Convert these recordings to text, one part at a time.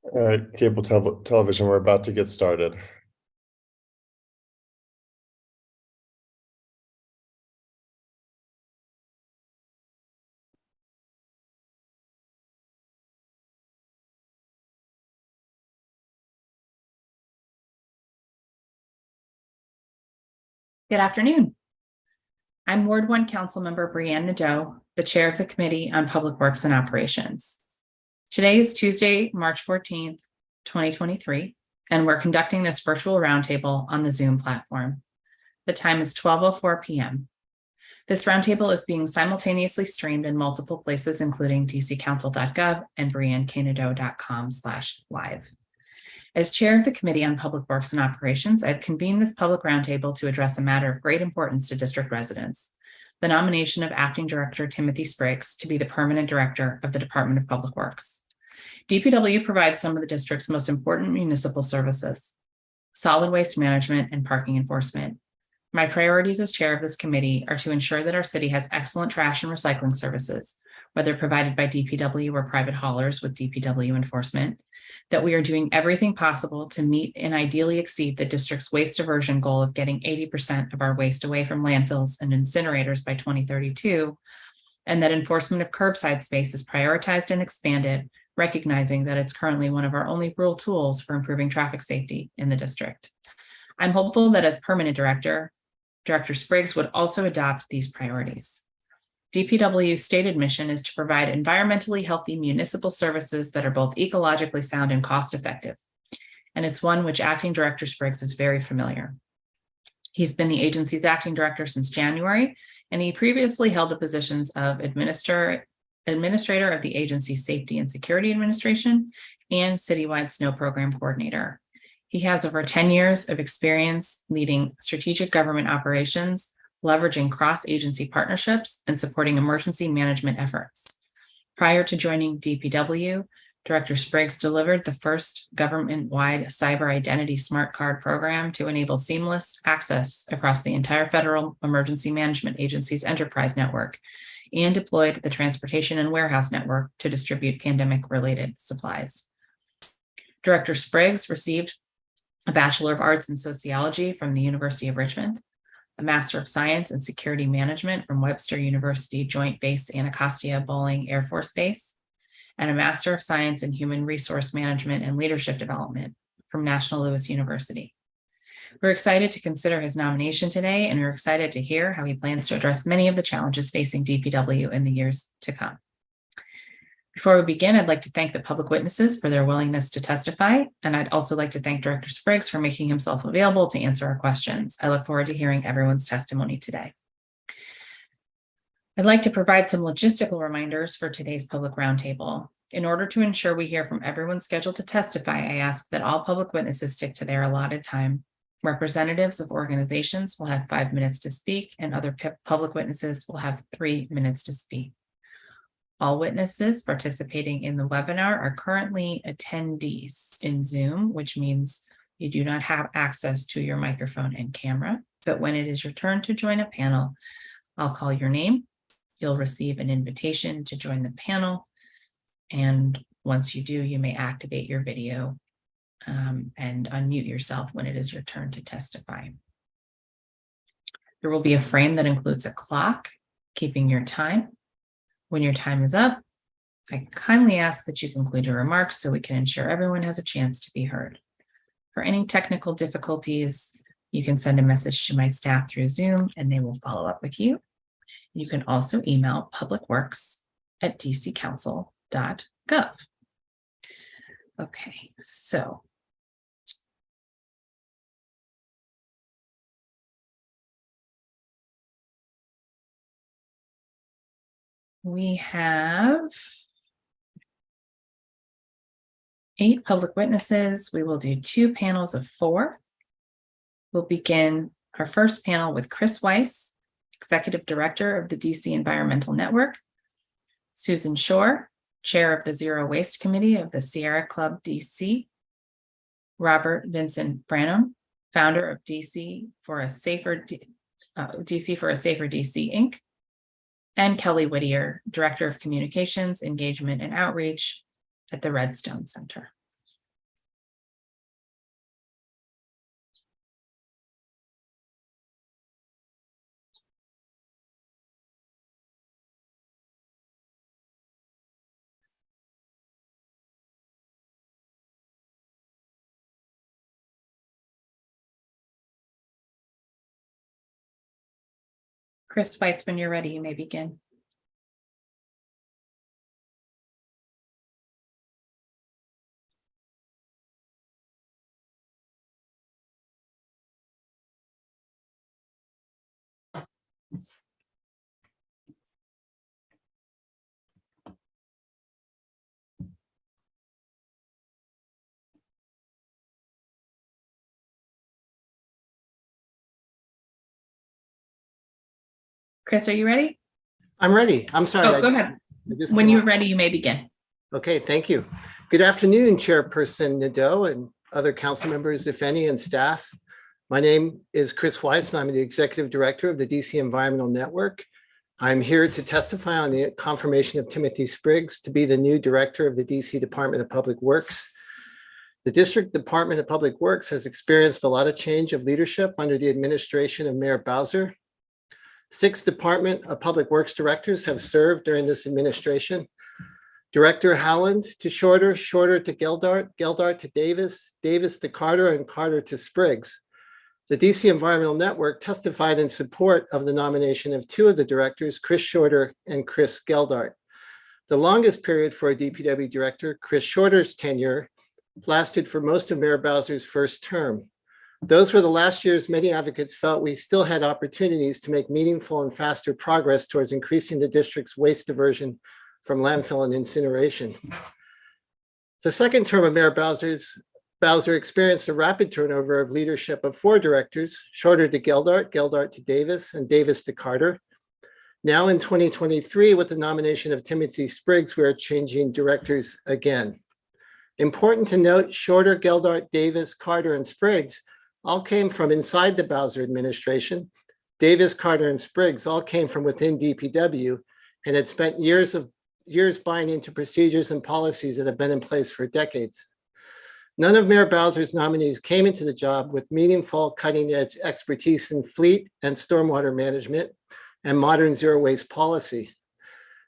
All right, cable television, we're about to get started. Good afternoon. I'm Ward 1 Councilmember Nadeau, the Chair of the Committee on Public Works and Operations. Today is Tuesday, March 14th, 2023, and we're conducting this virtual roundtable on the Zoom platform. The time is 12:04 p.m. This roundtable is being simultaneously streamed in multiple places, including dccouncil.gov and brianneknadeau.com/live. As chair of the Committee on Public Works and Operations, I've convened this public roundtable to address a matter of great importance to district residents: the nomination of Acting Director Timothy Spriggs to be the permanent director of the Department of Public Works. DPW provides some of the district's most important municipal services: solid waste management and parking enforcement. My priorities as chair of this committee are to ensure that our city has excellent trash and recycling services, whether provided by DPW or private haulers with DPW enforcement, that we are doing everything possible to meet and ideally exceed the district's waste diversion goal of getting 80% of our waste away from landfills and incinerators by 2032, and that enforcement of curbside space is prioritized and expanded, recognizing that it's currently one of our only real tools for improving traffic safety in the district. I'm hopeful that as permanent director, Director Spriggs would also adopt these priorities. DPW's stated mission is to provide environmentally healthy municipal services that are both ecologically sound and cost-effective, and it's one which Acting Director Spriggs is very familiar. He's been the agency's acting director since January, and he previously held the positions of administrator of the agency's Safety and Security Administration and Citywide Snow Program Coordinator. He has over 10 years of experience leading strategic government operations, leveraging cross-agency partnerships, and supporting emergency management efforts. Prior to joining DPW, Director Spriggs delivered the first government-wide cyber identity smart card program to enable seamless access across the entire Federal Emergency Management Agency's enterprise network, and deployed the transportation and warehouse network to distribute pandemic-related supplies. Director Spriggs received a Bachelor of Arts in Sociology from the University of Richmond, a Master of Science in Security Management from Webster University Joint Base Anacostia Bolling Air Force Base, and a Master of Science in Human Resource Management and Leadership Development from National Louis University. We're excited to consider his nomination today, and we're excited to hear how he plans to address many of the challenges facing DPW in the years to come. Before we begin, I'd like to thank the public witnesses for their willingness to testify, and I'd also like to thank Director Spriggs for making himself available to answer our questions. I look forward to hearing everyone's testimony today. I'd like to provide some logistical reminders for today's public roundtable. In order to ensure we hear from everyone scheduled to testify, I ask that all public witnesses stick to their allotted time. Representatives of organizations will have 5 minutes to speak, and other public witnesses will have 3 minutes to speak. All witnesses participating in the webinar are currently attendees in Zoom, which means you do not have access to your microphone and camera. But when it is your turn to join a panel, I'll call your name. You'll receive an invitation to join the panel. And once you do, you may activate your video and unmute yourself when it is your turn to testify. There will be a frame that includes a clock, keeping your time. When your time is up, I kindly ask that you conclude your remarks so we can ensure everyone has a chance to be heard. For any technical difficulties, you can send a message to my staff through Zoom and they will follow up with you. You can also email publicworks@dccouncil.gov. Okay, so we have 8 public witnesses. We will do 2 panels of 4. We'll begin our first panel with Chris Weiss, Executive Director of the DC Environmental Network, Susan Shore, Chair of the Zero Waste Committee of the Sierra Club DC, Robert Vincent Branham, founder of DC for a Safer DC Inc., and Kelly Whittier, Director of Communications, Engagement, and Outreach at the Redstone Center. Chris Weiss, when you're ready, you may begin. Chris, are you ready? I'm ready. I'm sorry. Oh, go ahead. When you're ready, you may begin. Okay, thank you. Good afternoon, Chairperson Nadeau and other council members, if any, and staff. My name is Chris Weiss, and I'm the Executive Director of the DC Environmental Network. I'm here to testify on the confirmation of Timothy Spriggs to be the new Director of the DC Department of Public Works. The District Department of Public Works has experienced a lot of change of leadership under the administration of Mayor Bowser. 6 Department of Public Works directors have served during this administration. Director Howland to Shorter, Shorter to Geldart, Geldart to Davis, Davis to Carter, and Carter to Spriggs. The DC Environmental Network testified in support of the nomination of 2 of the directors, Chris Shorter and Chris Geldart. The longest period for a DPW director, Chris Shorter's tenure, lasted for most of Mayor Bowser's first term. Those were the last years many advocates felt we still had opportunities to make meaningful and faster progress towards increasing the district's waste diversion from landfill and incineration. The second term of Mayor Bowser experienced a rapid turnover of leadership of 4 directors, Shorter to Geldart, Geldart to Davis, and Davis to Carter. Now in 2023, with the nomination of Timothy Spriggs, we are changing directors again. Important to note, Shorter, Geldart, Davis, Carter, and Spriggs all came from inside the Bowser administration. Davis, Carter, and Spriggs all came from within DPW and had spent years buying into procedures and policies that have been in place for decades. None of Mayor Bowser's nominees came into the job with meaningful cutting-edge expertise in fleet and stormwater management and modern zero waste policy.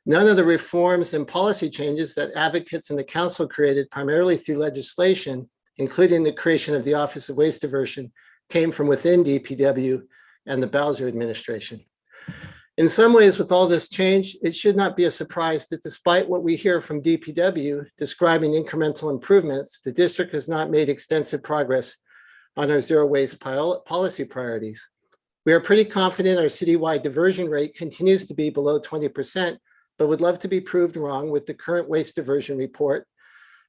None of the reforms and policy changes that advocates in the council created primarily through legislation, including the creation of the Office of Waste Diversion, came from within DPW and the Bowser administration. In some ways, with all this change, it should not be a surprise that despite what we hear from DPW describing incremental improvements, the district has not made extensive progress on our zero waste policy priorities. We are pretty confident our citywide diversion rate continues to be below 20%, but would love to be proved wrong with the current waste diversion report.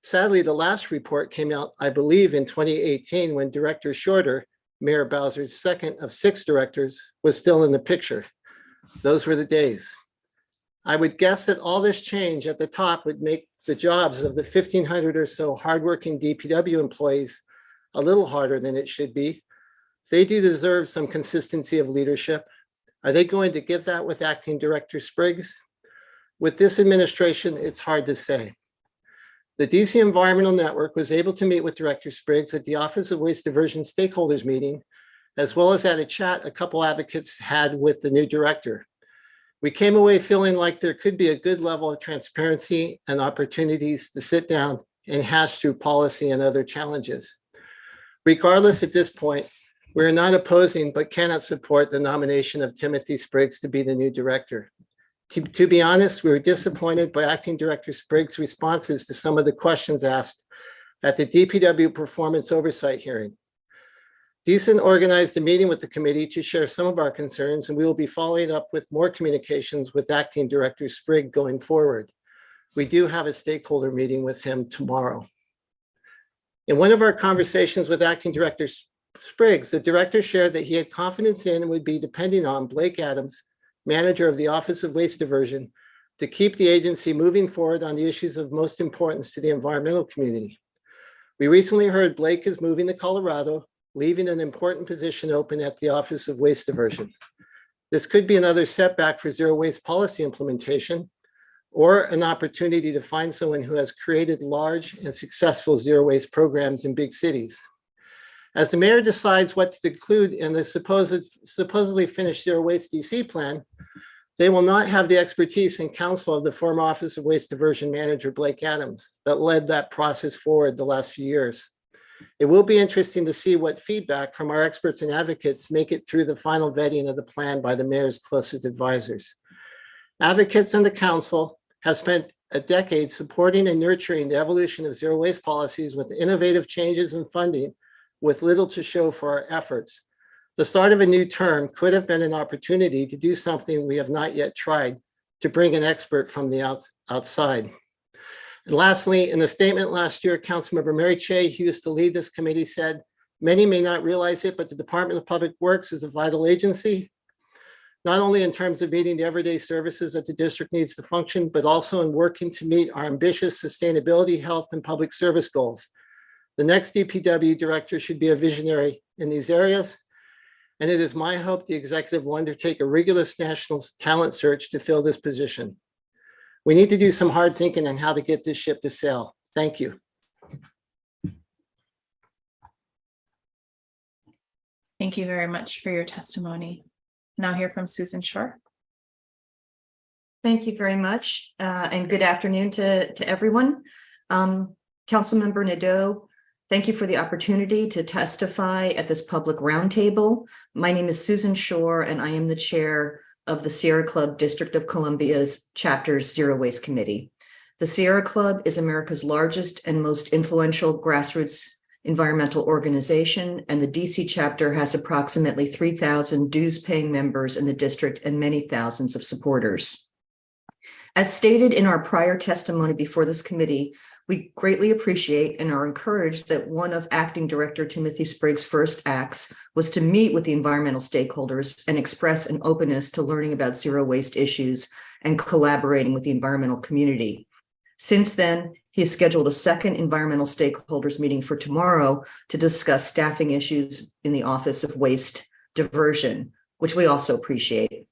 Sadly, the last report came out, I believe, in 2018 when Director Shorter, Mayor Bowser's second of 6 directors, was still in the picture. Those were the days. I would guess that all this change at the top would make the jobs of the 1,500 or so hardworking DPW employees a little harder than it should be. They do deserve some consistency of leadership. Are they going to get that with Acting Director Spriggs? With this administration, it's hard to say. The DC Environmental Network was able to meet with Director Spriggs at the Office of Waste Diversion stakeholders meeting, as well as at a chat a couple advocates had with the new director. We came away feeling like there could be a good level of transparency and opportunities to sit down and hash through policy and other challenges. Regardless, at this point, we are not opposing but cannot support the nomination of Timothy Spriggs to be the new director. To be honest, we were disappointed by Acting Director Spriggs' responses to some of the questions asked at the DPW performance oversight hearing. Decent organized a meeting with the committee to share some of our concerns, and we will be following up with more communications with Acting Director Spriggs going forward. We do have a stakeholder meeting with him tomorrow. In one of our conversations with Acting Director Spriggs, the director shared that he had confidence in and would be depending on Blake Adams, manager of the Office of Waste Diversion, to keep the agency moving forward on the issues of most importance to the environmental community. We recently heard Blake is moving to Colorado, leaving an important position open at the Office of Waste Diversion. This could be another setback for zero waste policy implementation, or an opportunity to find someone who has created large and successful zero waste programs in big cities. As the mayor decides what to include in the supposedly finished zero waste DC plan, they will not have the expertise and counsel of the former Office of Waste Diversion manager, Blake Adams, that led that process forward the last few years. It will be interesting to see what feedback from our experts and advocates make it through the final vetting of the plan by the mayor's closest advisors. Advocates and the council have spent a decade supporting and nurturing the evolution of zero waste policies with innovative changes in funding with little to show for our efforts. The start of a new term could have been an opportunity to do something we have not yet tried, to bring an expert from the outside. And lastly, in a statement last year, Councilmember Mary Cheh, who used to lead this committee, said, "Many may not realize it, but the Department of Public Works is a vital agency, not only in terms of meeting the everyday services that the district needs to function, but also in working to meet our ambitious sustainability, health, and public service goals. The next DPW director should be a visionary in these areas, and it is my hope the executive will undertake a rigorous national talent search to fill this position. We need to do some hard thinking on how to get this ship to sail." Thank you. Thank you very much for your testimony. Now hear from Susan Shore. Thank you very much, and good afternoon to everyone. Councilmember Nadeau, thank you for the opportunity to testify at this public roundtable. My name is Susan Shore, and I am the chair of the Sierra Club District of Columbia's Chapter's Zero Waste Committee. The Sierra Club is America's largest and most influential grassroots environmental organization, and the DC chapter has approximately 3,000 dues-paying members in the district and many thousands of supporters. As stated in our prior testimony before this committee, we greatly appreciate and are encouraged that one of Acting Director Timothy Spriggs' first acts was to meet with the environmental stakeholders and express an openness to learning about zero waste issues and collaborating with the environmental community. Since then, he has scheduled a second environmental stakeholders meeting for tomorrow to discuss staffing issues in the Office of Waste Diversion, which we also appreciate.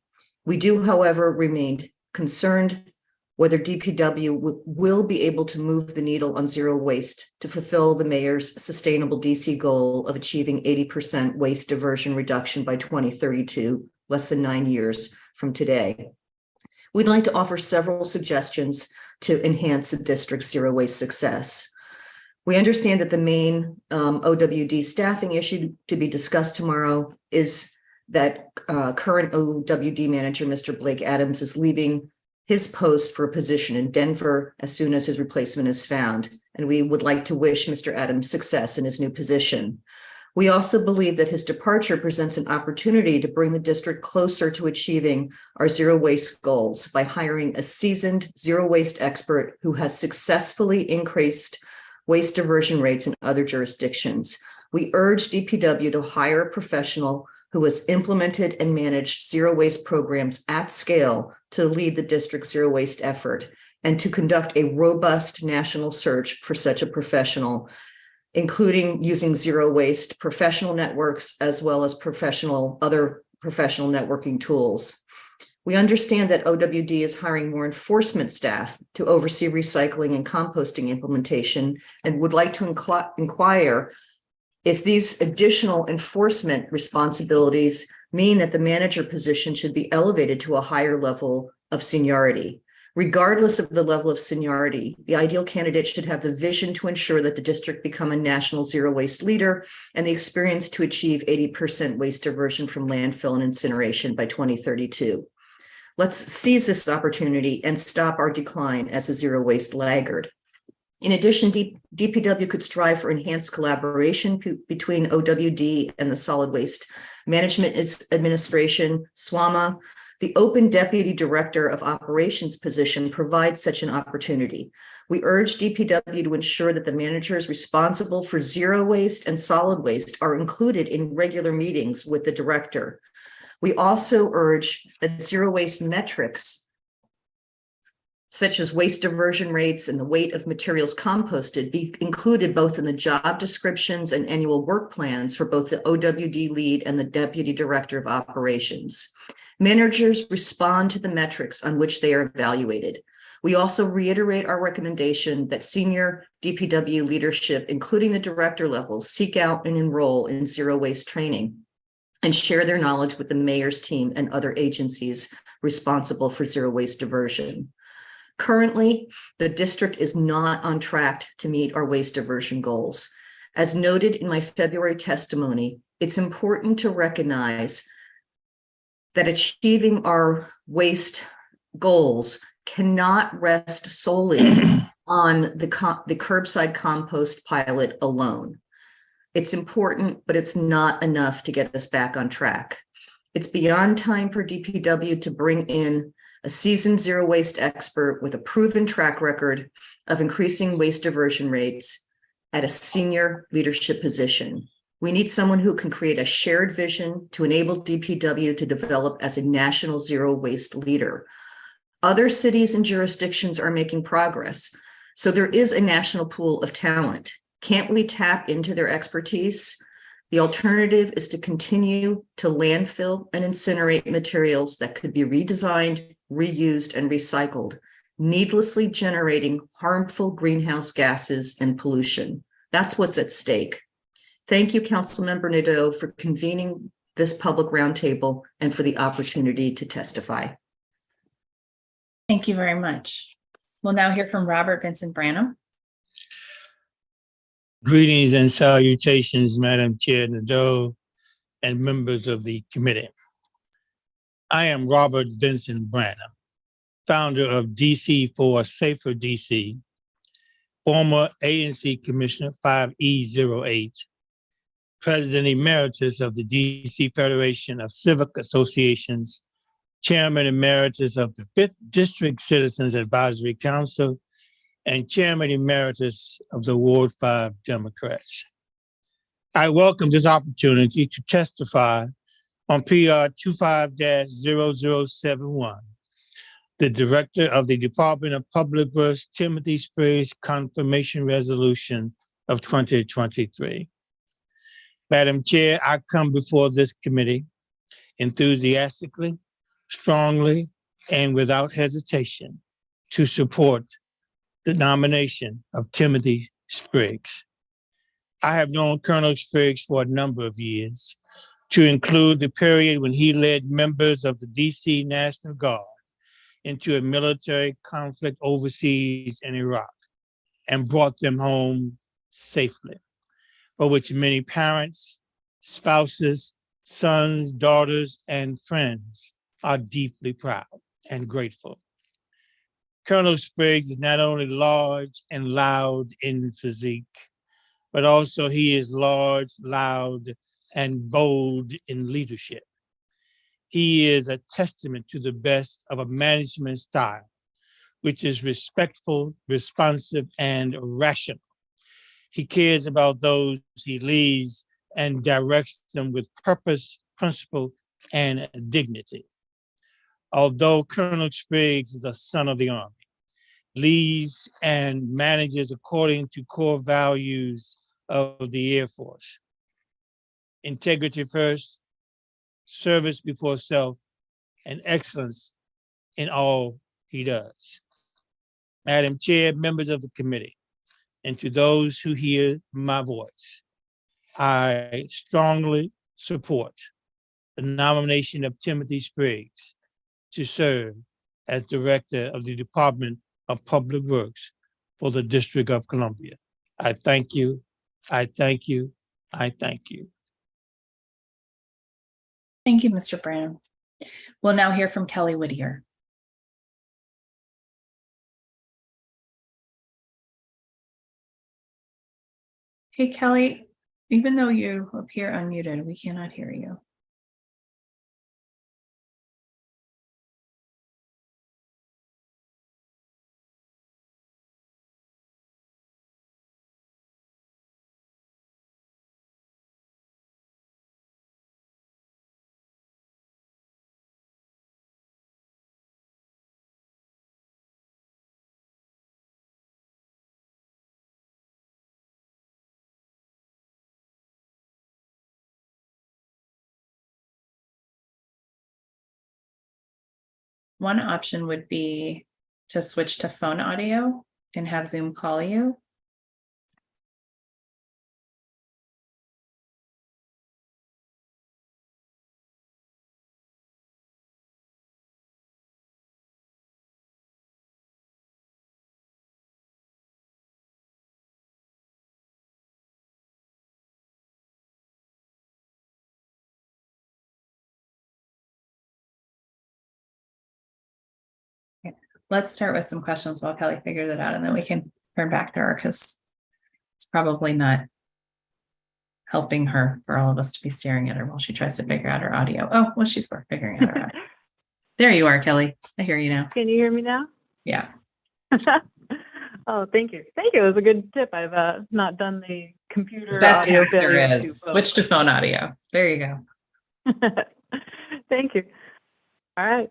We do, however, remain concerned whether DPW will be able to move the needle on zero waste to fulfill the mayor's sustainable DC goal of achieving 80% waste diversion reduction by 2032, less than 9 years from today. We'd like to offer several suggestions to enhance the district's zero waste success. We understand that the main OWD staffing issue to be discussed tomorrow is that current OWD manager, Mr. Blake Adams, is leaving his post for a position in Denver as soon as his replacement is found. And we would like to wish Mr. Adams success in his new position. We also believe that his departure presents an opportunity to bring the district closer to achieving our zero waste goals by hiring a seasoned zero waste expert who has successfully increased waste diversion rates in other jurisdictions. We urge DPW to hire a professional who has implemented and managed zero waste programs at scale to lead the district's zero waste effort and to conduct a robust national search for such a professional, including using zero waste professional networks as well as other professional networking tools. We understand that OWD is hiring more enforcement staff to oversee recycling and composting implementation and would like to inquire if these additional enforcement responsibilities mean that the manager position should be elevated to a higher level of seniority. Regardless of the level of seniority, the ideal candidate should have the vision to ensure that the district become a national zero waste leader and the experience to achieve 80% waste diversion from landfill and incineration by 2032. Let's seize this opportunity and stop our decline as a zero waste laggard. In addition, DPW could strive for enhanced collaboration between OWD and the Solid Waste Management Administration, SWAMA. The open Deputy Director of Operations position provides such an opportunity. We urge DPW to ensure that the managers responsible for zero waste and solid waste are included in regular meetings with the director. We also urge that zero waste metrics such as waste diversion rates and the weight of materials composted be included both in the job descriptions and annual work plans for both the OWD lead and the Deputy Director of Operations. Managers respond to the metrics on which they are evaluated. We also reiterate our recommendation that senior DPW leadership, including the director level, seek out and enroll in zero waste training and share their knowledge with the mayor's team and other agencies responsible for zero waste diversion. Currently, the district is not on track to meet our waste diversion goals. As noted in my February testimony, it's important to recognize that achieving our waste goals cannot rest solely on the curbside compost pilot alone. It's important, but it's not enough to get us back on track. It's beyond time for DPW to bring in a seasoned zero waste expert with a proven track record of increasing waste diversion rates at a senior leadership position. We need someone who can create a shared vision to enable DPW to develop as a national zero waste leader. Other cities and jurisdictions are making progress, so there is a national pool of talent. Can't we tap into their expertise? The alternative is to continue to landfill and incinerate materials that could be redesigned, reused, and recycled, needlessly generating harmful greenhouse gases and pollution. That's what's at stake. Thank you, Councilmember Nadeau, for convening this public roundtable and for the opportunity to testify. Thank you very much. We'll now hear from Robert Vincent Branham. Greetings and salutations, Madam Chair Nadeau and members of the committee. I am Robert Vincent Branham, founder of DC for Safer DC, former ANC Commissioner 5E08, President Emeritus of the DC Federation of Civic Associations, Chairman Emeritus of the 5th District Citizens Advisory Council, and Chairman Emeritus of the Ward 5 Democrats. I welcome this opportunity to testify on PR 25-0071, the Director of the Department of Public Works, Timothy Spriggs Confirmation Resolution of 2023. Madam Chair, I come before this committee enthusiastically, strongly, and without hesitation to support the nomination of Timothy Spriggs. I have known Colonel Spriggs for a number of years, to include the period when he led members of the DC National Guard into a military conflict overseas in Iraq and brought them home safely, for which many parents, spouses, sons, daughters, and friends are deeply proud and grateful. Colonel Spriggs is not only large and loud in physique, but also he is large, loud, and bold in leadership. He is a testament to the best of a management style, which is respectful, responsive, and rational. He cares about those he leads and directs them with purpose, principle, and dignity. Although Colonel Spriggs is a son of the Army, leads and manages according to core values of the Air Force: integrity first, service before self, and excellence in all he does. Madam Chair, members of the committee, and to those who hear my voice, I strongly support the nomination of Timothy Spriggs to serve as Director of the Department of Public Works for the District of Columbia. I thank you, I thank you, I thank you. Thank you, Mr. Branham. We'll now hear from Kelly Whittier. Hey, Kelly, even though you appear unmuted, we cannot hear you. One option would be to switch to phone audio and have Zoom call you. let's start with some questions while Kelly figures it out, and then we can turn back to her because it's probably not helping her for all of us to be staring at her while she tries to figure out her audio. Oh, well, she's figuring out her audio. There you are, Kelly. I hear you now. Can you hear me now? Yeah. Oh, thank you. Thank you. It was a good tip. I've not done the computer Best audio hack there failure to is. phone. Switch to phone audio. There you go. Thank you. All right.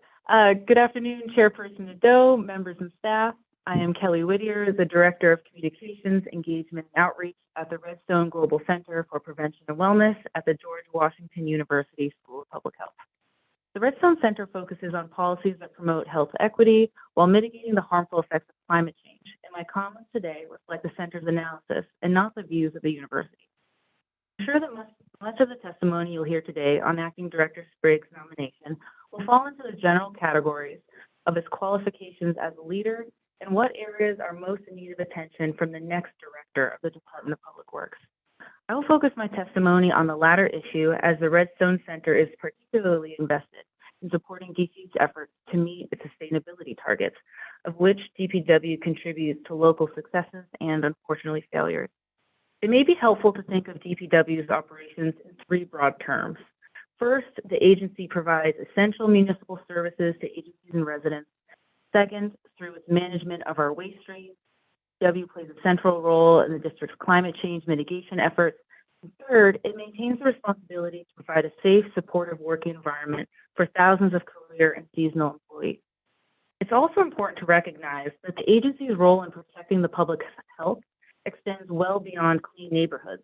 Good afternoon, Chairperson Nadeau, members and staff. I am Kelly Whittier, the Director of Communications, Engagement, and Outreach at the Redstone Global Center for Prevention and Wellness at the George Washington University School of Public Health. The Redstone Center focuses on policies that promote health equity while mitigating the harmful effects of climate change, and my comments today reflect the center's analysis and not the views of the university. I'm sure that much of the testimony you'll hear today on Acting Director Spriggs' nomination will fall into the general categories of his qualifications as a leader and what areas are most in need of attention from the next director of the Department of Public Works. I will focus my testimony on the latter issue as the Redstone Center is particularly invested in supporting DC's efforts to meet its sustainability targets, of which DPW contributes to local successes and unfortunately failures. It may be helpful to think of DPW's operations in three broad terms. First, the agency provides essential municipal services to agencies and residents. Second, through its management of our waste streams, DPW plays a central role in the district's climate change mitigation efforts. And third, it maintains the responsibility to provide a safe, supportive working environment for thousands of career and seasonal employees. It's also important to recognize that the agency's role in protecting the public health extends well beyond clean neighborhoods.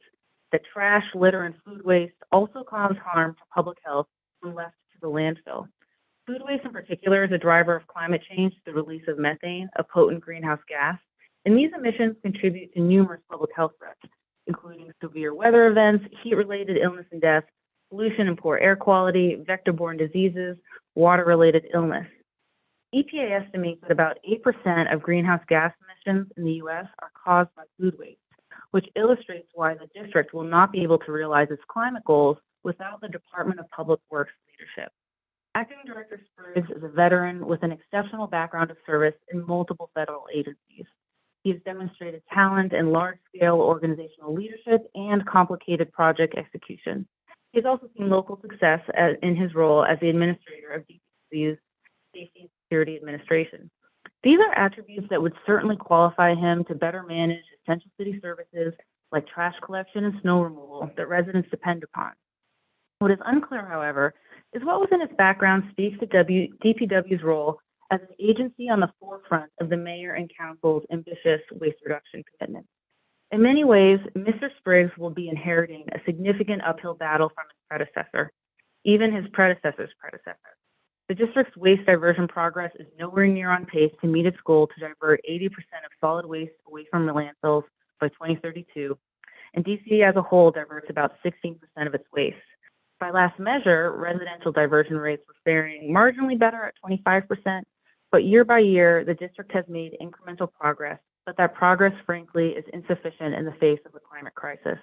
That trash, litter, and food waste also cause harm to public health when left to the landfill. Food waste in particular is a driver of climate change, the release of methane, a potent greenhouse gas, and these emissions contribute to numerous public health threats, including severe weather events, heat-related illness and death, pollution and poor air quality, vector-borne diseases, water-related illness. EPA estimates that about 8% of greenhouse gas emissions in the U.S. are caused by food waste, which illustrates why the district will not be able to realize its climate goals without the Department of Public Works leadership. Acting Director Spriggs is a veteran with an exceptional background of service in multiple federal agencies. He has demonstrated talent in large-scale organizational leadership and complicated project execution. He has also seen local success in his role as the administrator of DPW's Safety and Security Administration. These are attributes that would certainly qualify him to better manage essential city services like trash collection and snow removal that residents depend upon. What is unclear, however, is what within his background speaks to DPW's role as an agency on the forefront of the mayor and council's ambitious waste reduction commitment. In many ways, Mr. Spriggs will be inheriting a significant uphill battle from his predecessor, even his predecessor's predecessor. The district's waste diversion progress is nowhere near on pace to meet its goal to divert 80% of solid waste away from landfills by 2032, and DC as a whole diverts about 16% of its waste. By last measure, residential diversion rates were faring marginally better at 25%, but year by year, the district has made incremental progress, but that progress, frankly, is insufficient in the face of the climate crisis.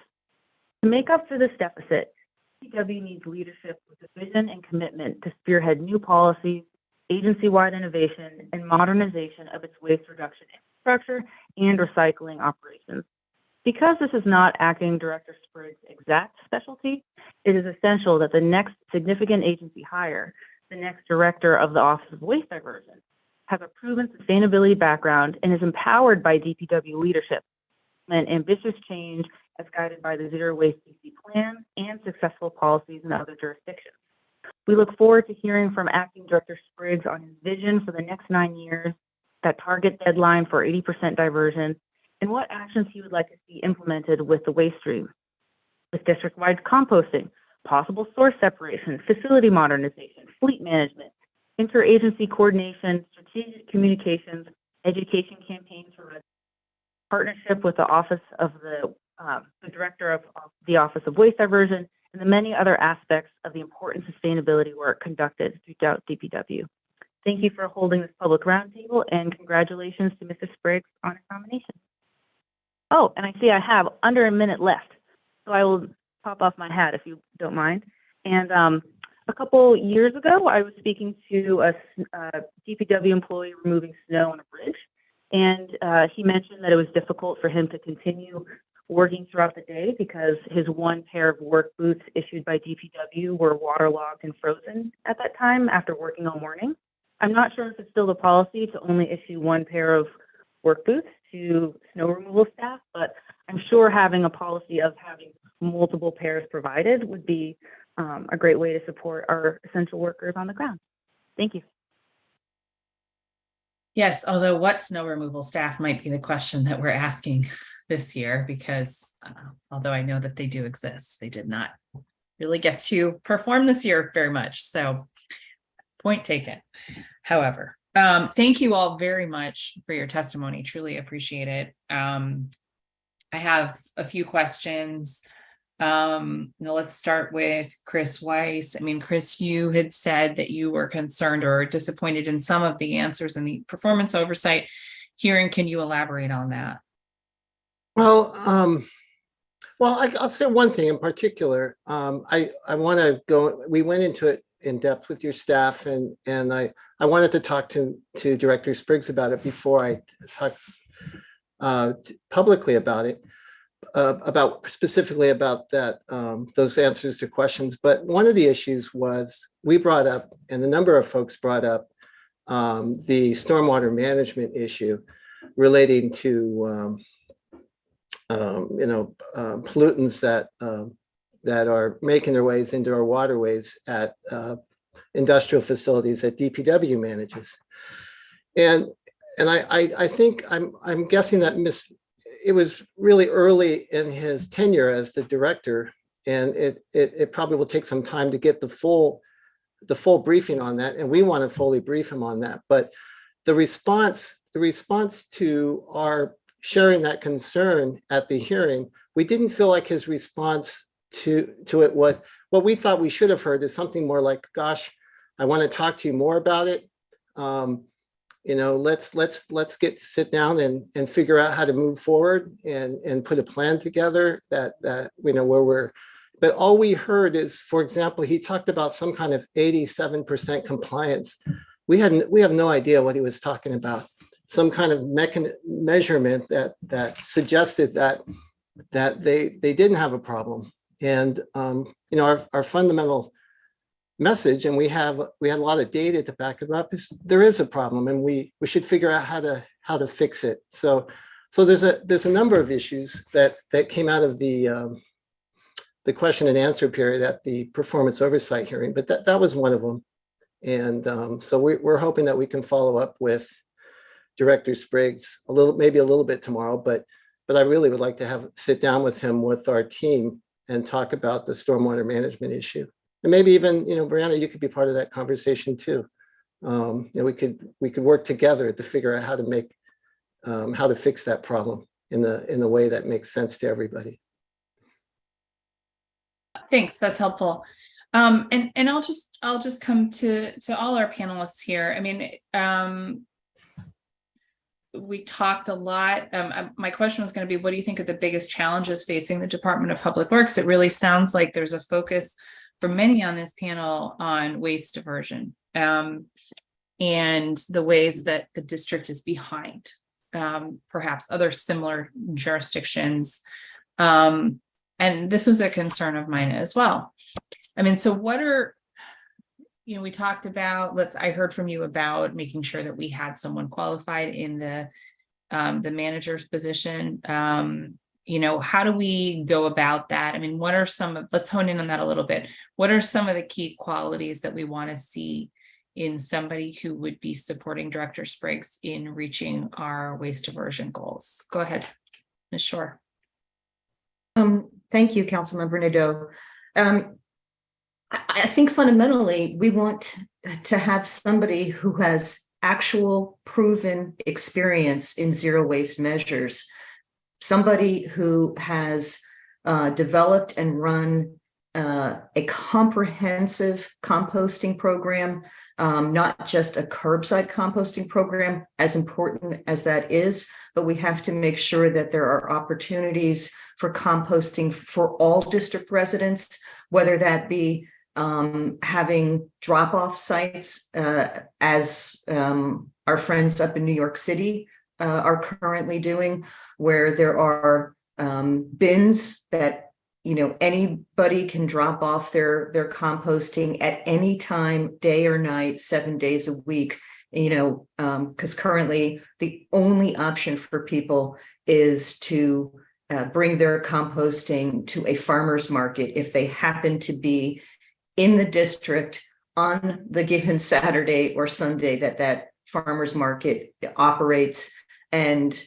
To make up for this deficit, DPW needs leadership with a vision and commitment to spearhead new policies, agency-wide innovation, and modernization of its waste reduction infrastructure and recycling operations. Because this is not Acting Director Spriggs' exact specialty, it is essential that the next significant agency hire, the next director of the Office of Waste Diversion, has a proven sustainability background and is empowered by DPW leadership and ambitious change as guided by the Zero Waste DC plan and successful policies in other jurisdictions. We look forward to hearing from Acting Director Spriggs on his vision for the next 9 years, that target deadline for 80% diversion, and what actions he would like to see implemented with the waste stream, with district-wide composting, possible source separation, facility modernization, fleet management, interagency coordination, strategic communications, education campaigns for residents, partnership with the Office of the Director of the Office of Waste Diversion, and the many other aspects of the important sustainability work conducted throughout DPW. Thank you for holding this public roundtable, and congratulations to Mr. Spriggs on his nomination. Oh, and I see I have under a minute left, so I will pop off my hat if you don't mind. And A couple years ago, I was speaking to a DPW employee removing snow on a bridge, and he mentioned that it was difficult for him to continue working throughout the day because his one pair of work boots issued by DPW were waterlogged and frozen at that time after working all morning. I'm not sure if it's still the policy to only issue one pair of work boots to snow removal staff, but I'm sure having a policy of having multiple pairs provided would be a great way to support our essential workers on the ground. Thank you. Yes, although what snow removal staff might be the question that we're asking this year, because although I know that they do exist, they did not really get to perform this year very much. So point taken. However, thank you all very much for your testimony. Truly appreciate it. I have a few questions. Now let's start with Chris Weiss. I mean, Chris, you had said that you were concerned or disappointed in some of the answers in the performance oversight hearing. Can you elaborate on that? Well, I'll say one thing in particular. I want to go. We went into it in depth with your staff, and I wanted to talk to Director Spriggs about it before I talk publicly about it. Specifically about that, those answers to questions. But one of the issues was we brought up, and a number of folks brought up, the stormwater management issue relating to pollutants that are making their ways into our waterways at industrial facilities that DPW manages. And I think I'm guessing that it was really early in his tenure as the director, and it probably will take some time to get the full briefing on that, and we want to fully brief him on that. But the response to our sharing that concern at the hearing, we didn't feel like his response to it, what we thought we should have heard is something more like, gosh, I want to talk to you more about it. Let's sit down and figure out how to move forward and put a plan together that where we're. But all we heard is, for example, he talked about some kind of 87% compliance. We have no idea what he was talking about. Some kind of measurement that suggested that they didn't have a problem. And our fundamental message, and we had a lot of data to back it up, is there is a problem, and we should figure out how to fix it. So there's a number of issues that came out of the question and answer period at the performance oversight hearing, but that was one of them. And so we're hoping that we can follow up with Director Spriggs maybe a little bit tomorrow, but I really would like to sit down with him with our team and talk about the stormwater management issue. And maybe even, Brianna, you could be part of that conversation too. We could work together to figure out how to fix that problem in the way that makes sense to everybody. Thanks, that's helpful. And I'll just come to all our panelists here. I mean, we talked a lot. My question was going to be, what do you think are the biggest challenges facing the Department of Public Works? It really sounds like there's a focus for many on this panel on waste diversion and the ways that the district is behind perhaps other similar jurisdictions. And this is a concern of mine as well. I mean, so what are, we talked about, I heard from you about making sure that we had someone qualified in the manager's position. How do we go about that? I mean, let's hone in on that a little bit. What are some of the key qualities that we want to see in somebody who would be supporting Director Spriggs in reaching our waste diversion goals? Go ahead, Ms. Shore. Thank you, Councilmember Nadeau. I think fundamentally, we want to have somebody who has actual proven experience in zero waste measures. Somebody who has developed and run a comprehensive composting program, not just a curbside composting program, as important as that is, but we have to make sure that there are opportunities for composting for all district residents, whether that be having drop-off sites, as our friends up in New York City are currently doing, where there are bins that anybody can drop off their composting at any time, day or night, 7 days a week. Because currently the only option for people is to bring their composting to a farmer's market if they happen to be in the district on the given Saturday or Sunday that farmer's market operates, and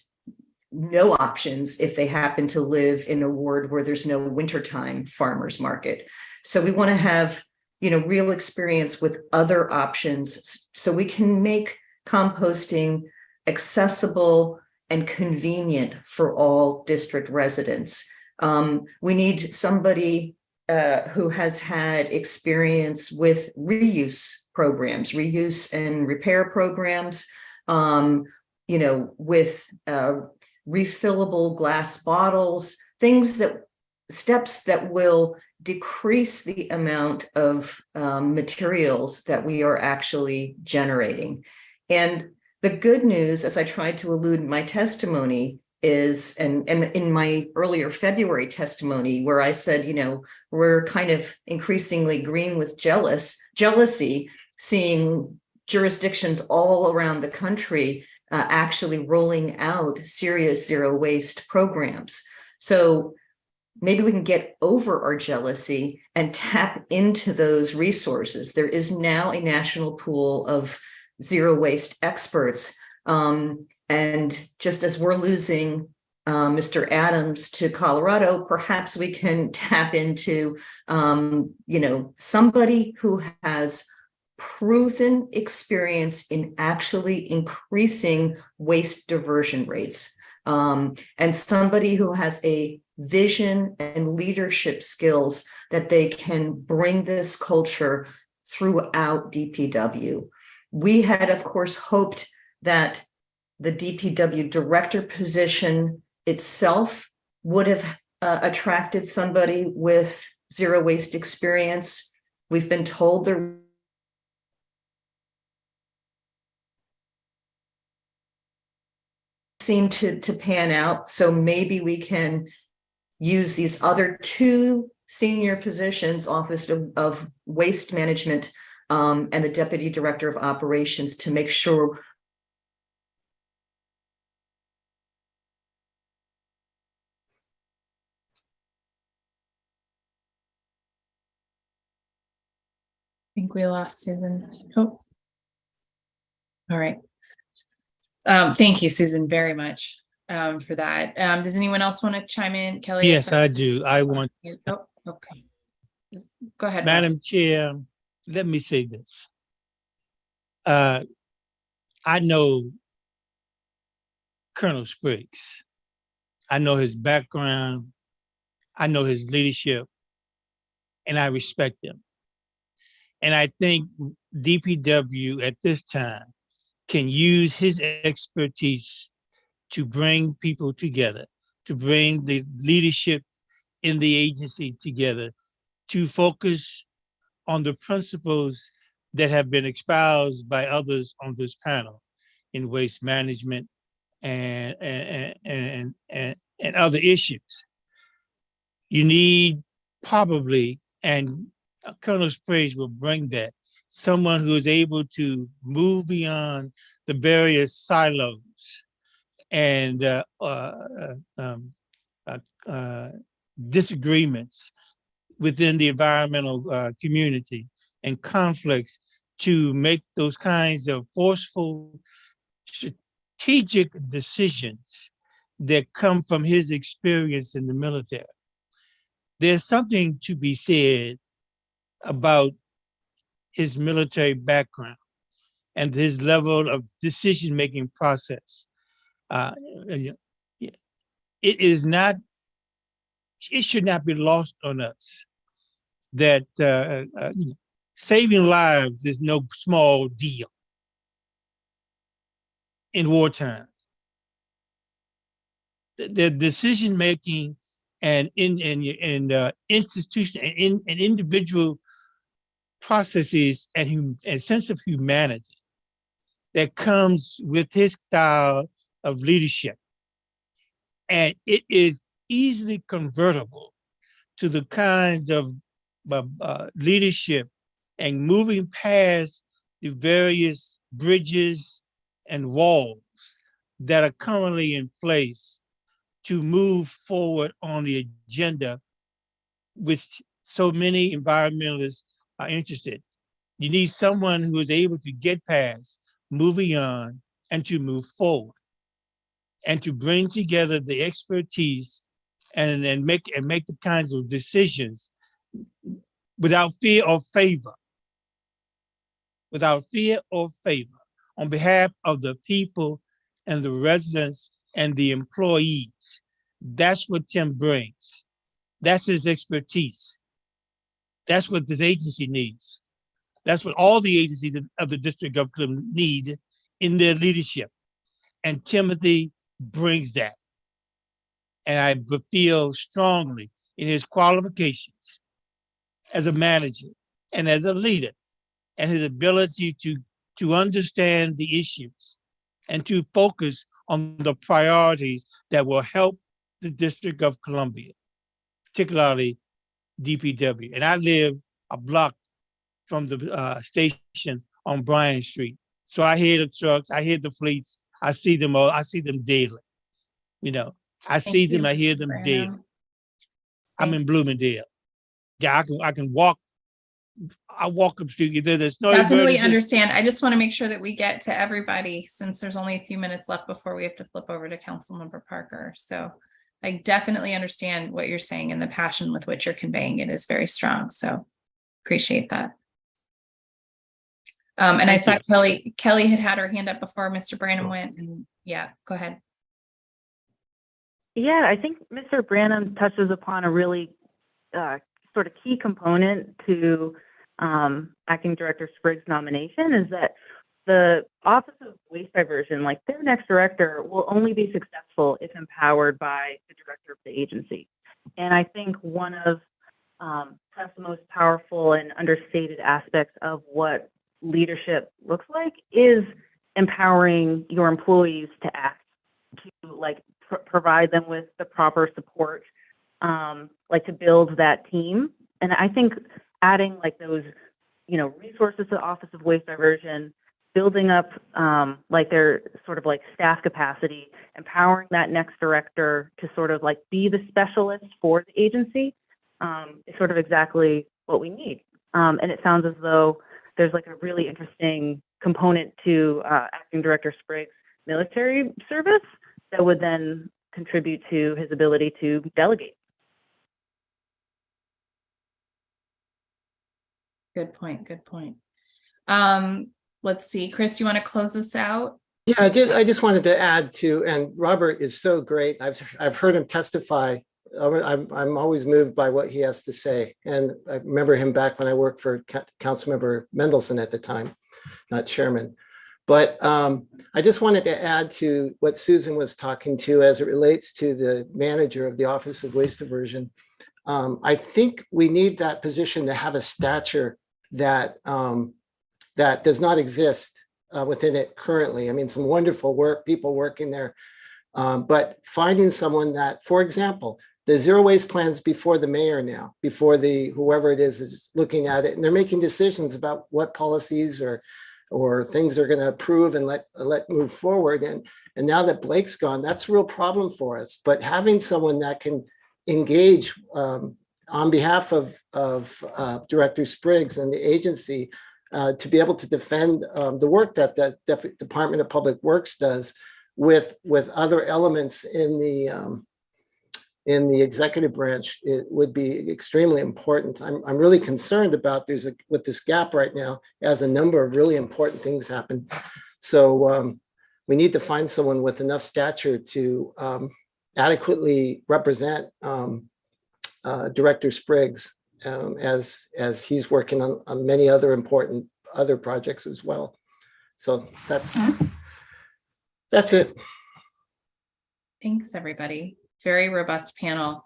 no options if they happen to live in a ward where there's no wintertime farmer's market. So we want to have, real experience with other options so we can make composting accessible and convenient for all district residents. We need somebody who has had experience with reuse programs, reuse and repair programs, with refillable glass bottles, steps that will decrease the amount of materials that we are actually generating. And the good news, as I tried to allude in my testimony, is, and in my earlier February testimony, where I said, we're kind of increasingly green with jealousy, seeing jurisdictions all around the country actually rolling out serious zero waste programs. So maybe we can get over our jealousy and tap into those resources. There is now a national pool of zero waste experts. And just as we're losing Mr. Adams to Colorado, perhaps we can tap into, somebody who has proven experience in actually increasing waste diversion rates, and somebody who has a vision and leadership skills that they can bring this culture throughout DPW. We had, of course, hoped that the DPW director position itself would have attracted somebody with zero waste experience. We've been told there seem to pan out. So maybe we can use these other two senior positions, Office of Waste Management and the Deputy Director of Operations, to make sure I think we lost Susan. Oh, all right. Thank you, Susan, very much for that. Does anyone else want to chime in? Kelly? Yes, I do. I want. Oh, okay. Go ahead, Madam Chair, let me say this. I know Colonel Spriggs. I know his background. I know his leadership, and I respect him. And I think DPW at this time can use his expertise to bring people together, to bring the leadership in the agency together, to focus on the principles that have been espoused by others on this panel in waste management and other issues. You need probably, and Colonel Spriggs will bring that, someone who is able to move beyond the various silos and disagreements within the environmental community and conflicts, to make those kinds of forceful, strategic decisions that come from his experience in the military. There's something to be said about his military background and his level of decision-making process. It should not be lost on us that saving lives is no small deal in wartime. The decision-making and institution and individual processes and a sense of humanity that comes with his style of leadership. And it is easily convertible to the kinds of leadership and moving past the various bridges and walls that are currently in place to move forward on the agenda, which so many environmentalists are interested. You need someone who is able to get past, moving on, and to move forward, and to bring together the expertise and make the kinds of decisions without fear or favor, on behalf of the people and the residents and the employees. That's what Tim brings. That's his expertise. That's what this agency needs. That's what all the agencies of the District of Columbia need in their leadership. And Timothy brings that. And I feel strongly in his qualifications as a manager and as a leader, and his ability to understand the issues and to focus on the priorities that will help the District of Columbia, particularly DPW. And I live a block from the station on Bryan Street. So I hear the trucks, I hear the fleets, I see them all, I see them daily. You know, I see them, I hear them daily. I'm in Bloomingdale. Yeah, I can walk. I walk up the street. There's no Definitely emergency. understand. I just want to make sure that we get to everybody since there's only a few minutes left before we have to flip over to Councilmember Parker. So I definitely understand what you're saying, and the passion with which you're conveying it is very strong. So appreciate that. And I saw Kelly had her hand up before Mr. Branham went, and yeah, go ahead. Yeah, I think Mr. Branham touches upon a really sort of key component to Acting Director Spriggs' nomination, is that the Office of Waste Diversion, like their next director, will only be successful if empowered by the director of the agency. And I think one of perhaps the most powerful and understated aspects of what leadership looks like is empowering your employees to act, to like provide them with the proper support, like to build that team. And I think adding like those, resources to the Office of Waste Diversion, building up like their sort of like staff capacity, empowering that next director to sort of like be the specialist for the agency is sort of exactly what we need. And it sounds as though there's like a really interesting component to Acting Director Spriggs' military service that would then contribute to his ability to delegate. Good point. Good point. Let's see, Chris, do you want to close this out? Yeah, I just wanted to add to, and Robert is so great. I've heard him testify. I'm always moved by what he has to say. And I remember him back when I worked for Councilmember Mendelson at the time, not chairman. But I just wanted to add to what Susan was talking to as it relates to the manager of the Office of Waste Diversion. I think we need that position to have a stature that that does not exist within it currently. I mean, some wonderful people working there, but finding someone that, for example, the zero waste plans before the mayor now, before the whoever it is looking at it, and they're making decisions about what policies or things they're going to approve and let move forward. And now that Blake's gone, that's a real problem for us. But having someone that can engage on behalf of Director Spriggs and the agency to be able to defend the work that the Department of Public Works does with other elements in the executive branch, it would be extremely important. I'm really concerned about with this gap right now, as a number of really important things happen. So we need to find someone with enough stature to adequately represent Director Spriggs as he's working on many other important projects as well. So that's it. Thanks, everybody. Very robust panel.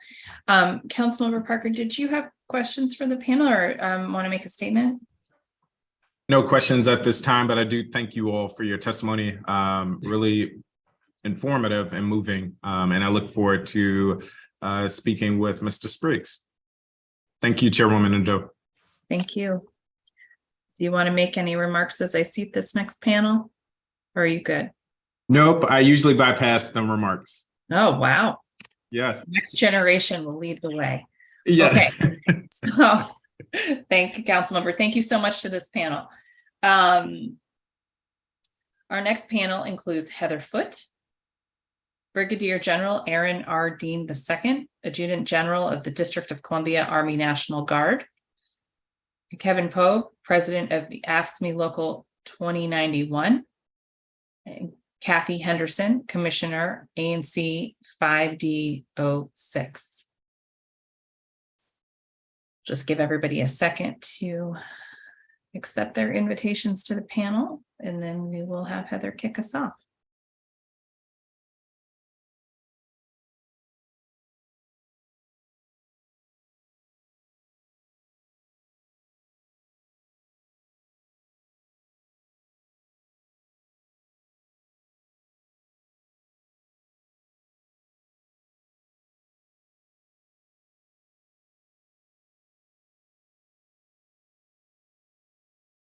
Councilmember Parker, did you have questions for the panel or want to make a statement? No questions at this time, but I do thank you all for your testimony. Really informative and moving. And I look forward to speaking with Mr. Spriggs. Thank you, Chairwoman Nadeau. Thank you. Do you want to make any remarks as I seat this next panel? Or are you good? Nope, I usually bypass the remarks. Oh, wow. Yes. Next generation will lead the way. Yes. Okay. So, thank you, Councilmember. Thank you so much to this panel. Our next panel includes Heather Foote, Brigadier General Aaron R. Dean II, Adjutant General of the District of Columbia Army National Guard, Kevin Pogue, President of the AFSCME Local 2091, and Kathy Henderson, Commissioner, ANC 5D06. Just give everybody a second to accept their invitations to the panel, and then we will have Heather kick us off.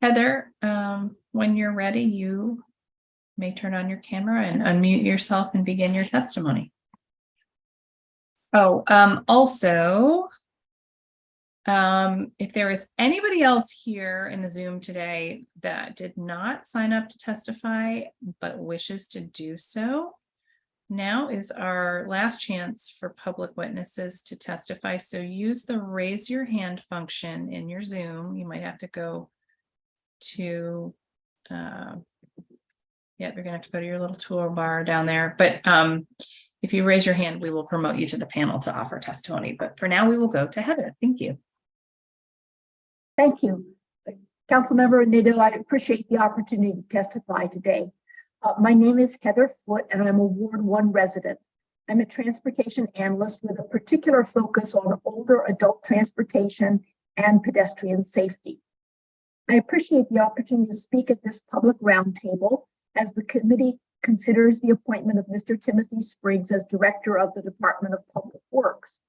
Heather, when you're ready, you may turn on your camera and unmute yourself and begin your testimony. Oh, also, if there is anybody else here in the Zoom today that did not sign up to testify but wishes to do so, now is our last chance for public witnesses to testify. So use the raise your hand function in your Zoom. You might have to go to you're gonna have to go to your little toolbar down there, but if you raise your hand, we will promote you to the panel to offer testimony. But for now, we will go to Heather. Thank you. Thank you, Councilmember Nadeau. I appreciate the opportunity to testify today. My name is Heather Foote, and I'm a Ward 1 resident. I'm a transportation analyst with a particular focus on older adult transportation and pedestrian safety. I appreciate the opportunity to speak at this public roundtable as the committee considers the appointment of Mr. Timothy Spriggs as Director of the Department of Public Works.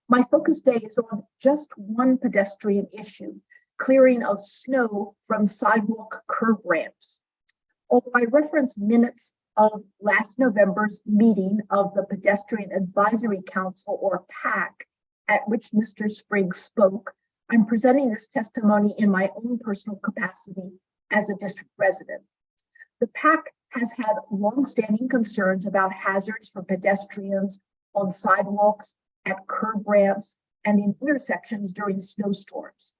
My focus today is on just one pedestrian issue, clearing of snow from sidewalk curb ramps. Although I reference minutes of last November's meeting of the Pedestrian Advisory Council, or PAC, at which Mr. Spriggs spoke, I'm presenting this testimony in my own personal capacity as a district resident. The PAC has had longstanding concerns about hazards for pedestrians on sidewalks, at curb ramps, and in intersections during snowstorms.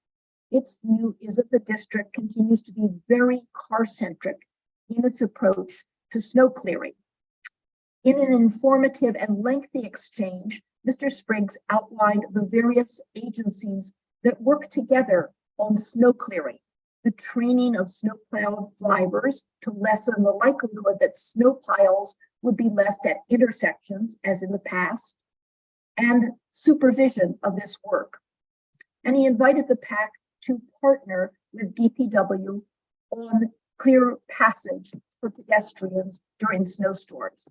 Its view is that the district continues to be very car-centric in its approach to snow clearing. In an informative and lengthy exchange, Mr. Spriggs outlined the various agencies that work together on snow clearing, the training of snowplow drivers to lessen the likelihood that snow piles would be left at intersections as in the past, and supervision of this work. And he invited the PAC to partner with DPW on clear passage for pedestrians during snowstorms.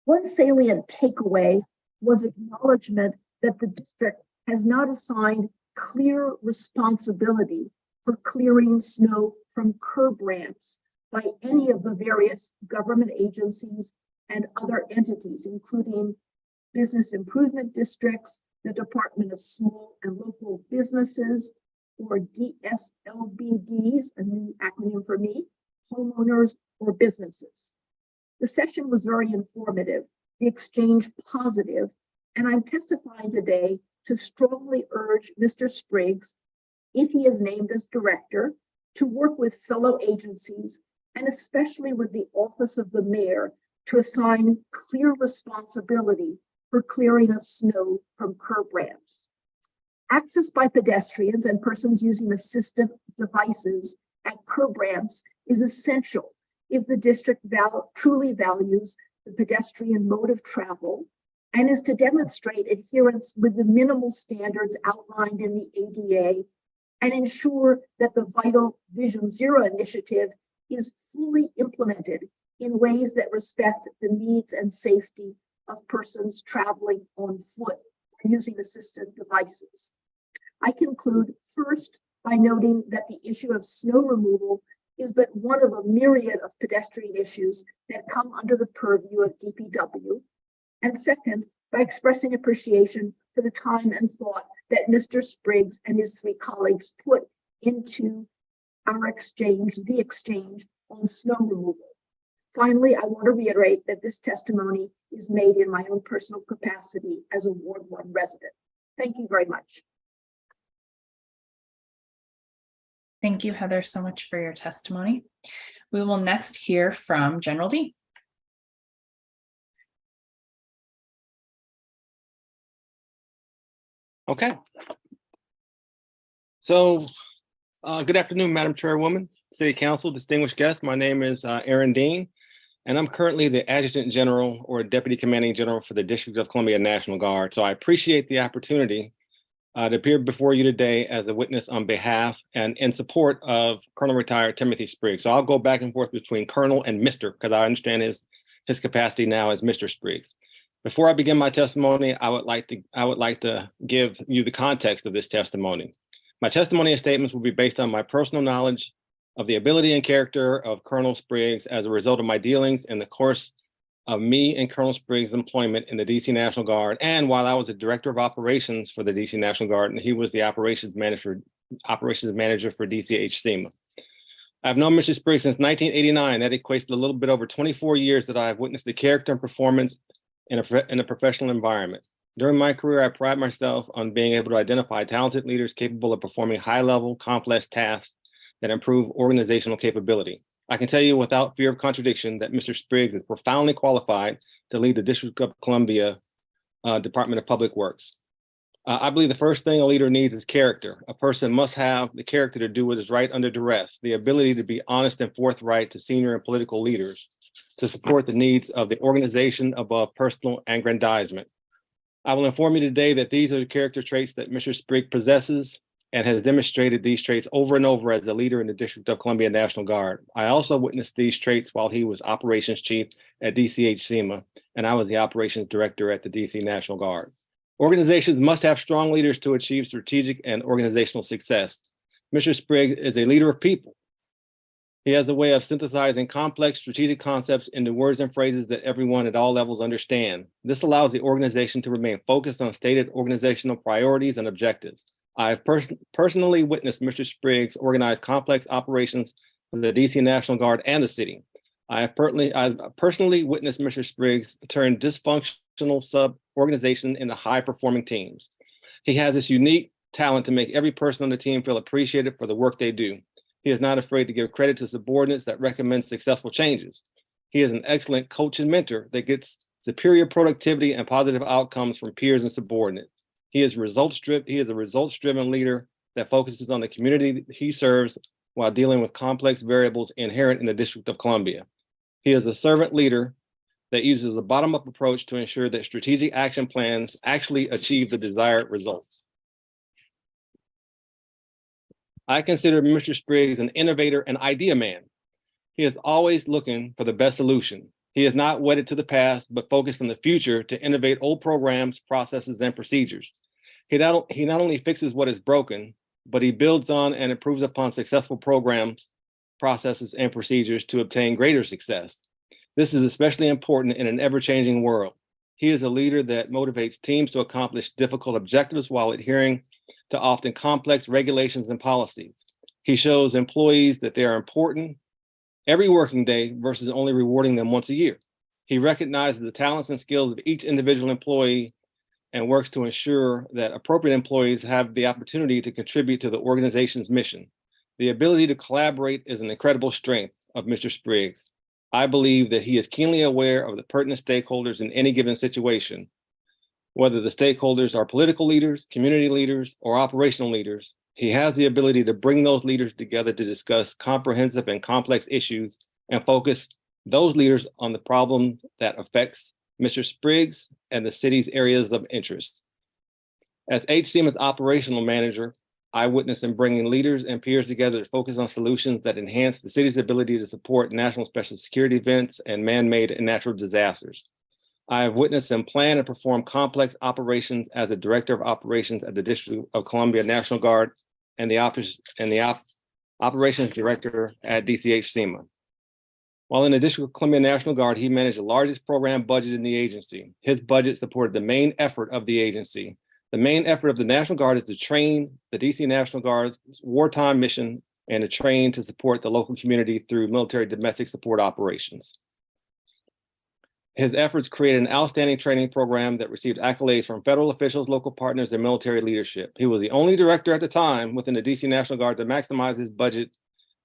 One salient takeaway was acknowledgement that the district has not assigned clear responsibility for clearing snow from curb ramps by any of the various government agencies and other entities, including business improvement districts, the Department of Small and Local Businesses, or DSLBDs, a new acronym for me, homeowners or businesses. The session was very informative, the exchange positive, and I'm testifying today to strongly urge Mr. Spriggs, if he is named as director, to work with fellow agencies and especially with the Office of the Mayor to assign clear responsibility for clearing of snow from curb ramps. Access by pedestrians and persons using assistive devices at curb ramps is essential if the district truly values the pedestrian mode of travel and is to demonstrate adherence with the minimal standards outlined in the ADA and ensure that the vital Vision Zero initiative is fully implemented in ways that respect the needs and safety of persons traveling on foot or using assisted devices. I conclude first by noting that the issue of snow removal is but one of a myriad of pedestrian issues that come under the purview of DPW. And second, by expressing appreciation for the time and thought that Mr. Spriggs and his 3 colleagues put into the exchange on snow removal. Finally, I want to reiterate that this testimony is made in my own personal capacity as a Ward 1 resident. Thank you very much. Thank you, Heather, so much for your testimony. We will next hear from General D. Okay. So, good afternoon, Madam Chairwoman, City Council, distinguished guests. My name is Aaron Dean, and I'm currently the Adjutant General or Deputy Commanding General for the District of Columbia National Guard. So I appreciate the opportunity to appear before you today as a witness on behalf and in support of Colonel Retired Timothy Spriggs. So I'll go back and forth between Colonel and Mr. because I understand his capacity now as Mr. Spriggs. Before I begin my testimony, I would like to give you the context of this testimony. My testimony and statements will be based on my personal knowledge of the ability and character of Colonel Spriggs as a result of my dealings in the course of me and Colonel Spriggs' employment in the DC National Guard, and while I was the Director of Operations for the DC National Guard, and he was the Operations Manager for DCH SEMA. I've known Mr. Spriggs since 1989. That equates to a little bit over 24 years that I have witnessed the character and performance in a professional environment. During my career, I pride myself on being able to identify talented leaders capable of performing high-level, complex tasks that improve organizational capability. I can tell you without fear of contradiction that Mr. Spriggs is profoundly qualified to lead the District of Columbia Department of Public Works. I believe the first thing a leader needs is character. A person must have the character to do what is right under duress, the ability to be honest and forthright to senior and political leaders, to support the needs of the organization above personal aggrandizement. I will inform you today that these are the character traits that Mr. Spriggs possesses and has demonstrated these traits over and over as a leader in the District of Columbia National Guard. I also witnessed these traits while he was Operations Chief at DCH SEMA, and I was the Operations Director at the DC National Guard. Organizations must have strong leaders to achieve strategic and organizational success. Mr. Spriggs is a leader of people. He has a way of synthesizing complex strategic concepts into words and phrases that everyone at all levels understand. This allows the organization to remain focused on stated organizational priorities and objectives. I have personally witnessed Mr. Spriggs organize complex operations for the DC National Guard and the city. I've personally witnessed Mr. Spriggs turn dysfunctional sub-organization into high-performing teams. He has this unique talent to make every person on the team feel appreciated for the work they do. He is not afraid to give credit to subordinates that recommend successful changes. He is an excellent coach and mentor that gets superior productivity and positive outcomes from peers and subordinates. He is a results-driven leader that focuses on the community he serves while dealing with complex variables inherent in the District of Columbia. He is a servant leader that uses a bottom-up approach to ensure that strategic action plans actually achieve the desired results. I consider Mr. Spriggs an innovator and idea man. He is always looking for the best solution. He is not wedded to the past, but focused on the future to innovate old programs, processes, and procedures. He not only fixes what is broken, but he builds on and improves upon successful programs, processes, and procedures to obtain greater success. This is especially important in an ever-changing world. He is a leader that motivates teams to accomplish difficult objectives while adhering to often complex regulations and policies. He shows employees that they are important every working day versus only rewarding them once a year. He recognizes the talents and skills of each individual employee and works to ensure that appropriate employees have the opportunity to contribute to the organization's mission. The ability to collaborate is an incredible strength of Mr. Spriggs. I believe that he is keenly aware of the pertinent stakeholders in any given situation. Whether the stakeholders are political leaders, community leaders, or operational leaders, he has the ability to bring those leaders together to discuss comprehensive and complex issues and focus those leaders on the problem that affects Mr. Spriggs and the city's areas of interest. As HCM's operational manager, I witnessed in bringing leaders and peers together to focus on solutions that enhance the city's ability to support national special security events and man-made and natural disasters. I have witnessed him plan and perform complex operations as the Director of Operations at the District of Columbia National Guard and the Operations Director at DCH SEMA. While in the District of Columbia National Guard, he managed the largest program budget in the agency. His budget supported the main effort of the agency. The main effort of the National Guard is to train the DC National Guard's wartime mission and to train to support the local community through military domestic support operations. His efforts created an outstanding training program that received accolades from federal officials, local partners, and military leadership. He was the only director at the time within the DC National Guard to maximize his budget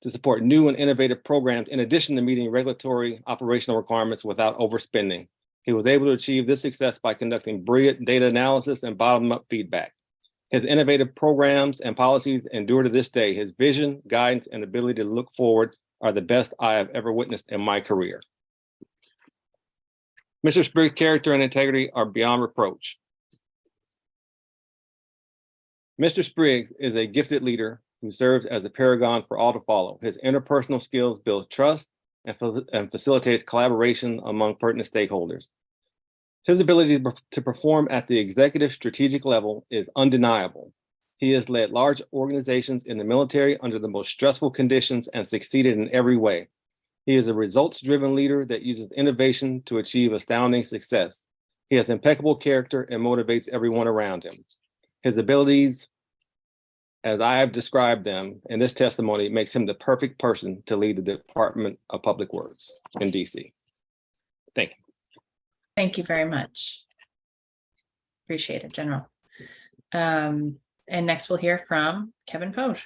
to support new and innovative programs, in addition to meeting regulatory operational requirements without overspending. He was able to achieve this success by conducting brilliant data analysis and bottom-up feedback. His innovative programs and policies endure to this day. His vision, guidance, and ability to look forward are the best I have ever witnessed in my career. Mr. Spriggs' character and integrity are beyond reproach. Mr. Spriggs is a gifted leader who serves as a paragon for all to follow. His interpersonal skills build trust and facilitates collaboration among pertinent stakeholders. His ability to perform at the executive strategic level is undeniable. He has led large organizations in the military under the most stressful conditions and succeeded in every way. He is a results-driven leader that uses innovation to achieve astounding success. He has impeccable character and motivates everyone around him. His abilities, as I have described them in this testimony, makes him the perfect person to lead the Department of Public Works in DC. Thank you. Thank you very much. Appreciate it, General. And next we'll hear from Kevin Foge.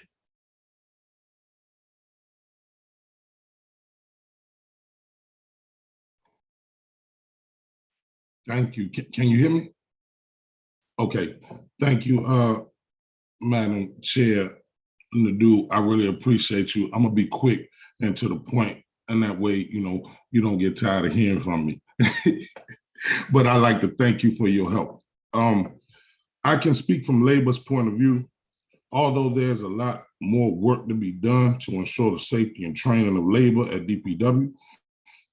Thank you. Can you hear me? Okay. Thank you, Madam Chair Nadeau. I really appreciate you. I'm gonna be quick and to the point, and that way, you don't get tired of hearing from me. But I'd like to thank you for your help. I can speak from labor's point of view. Although there's a lot more work to be done to ensure the safety and training of labor at DPW,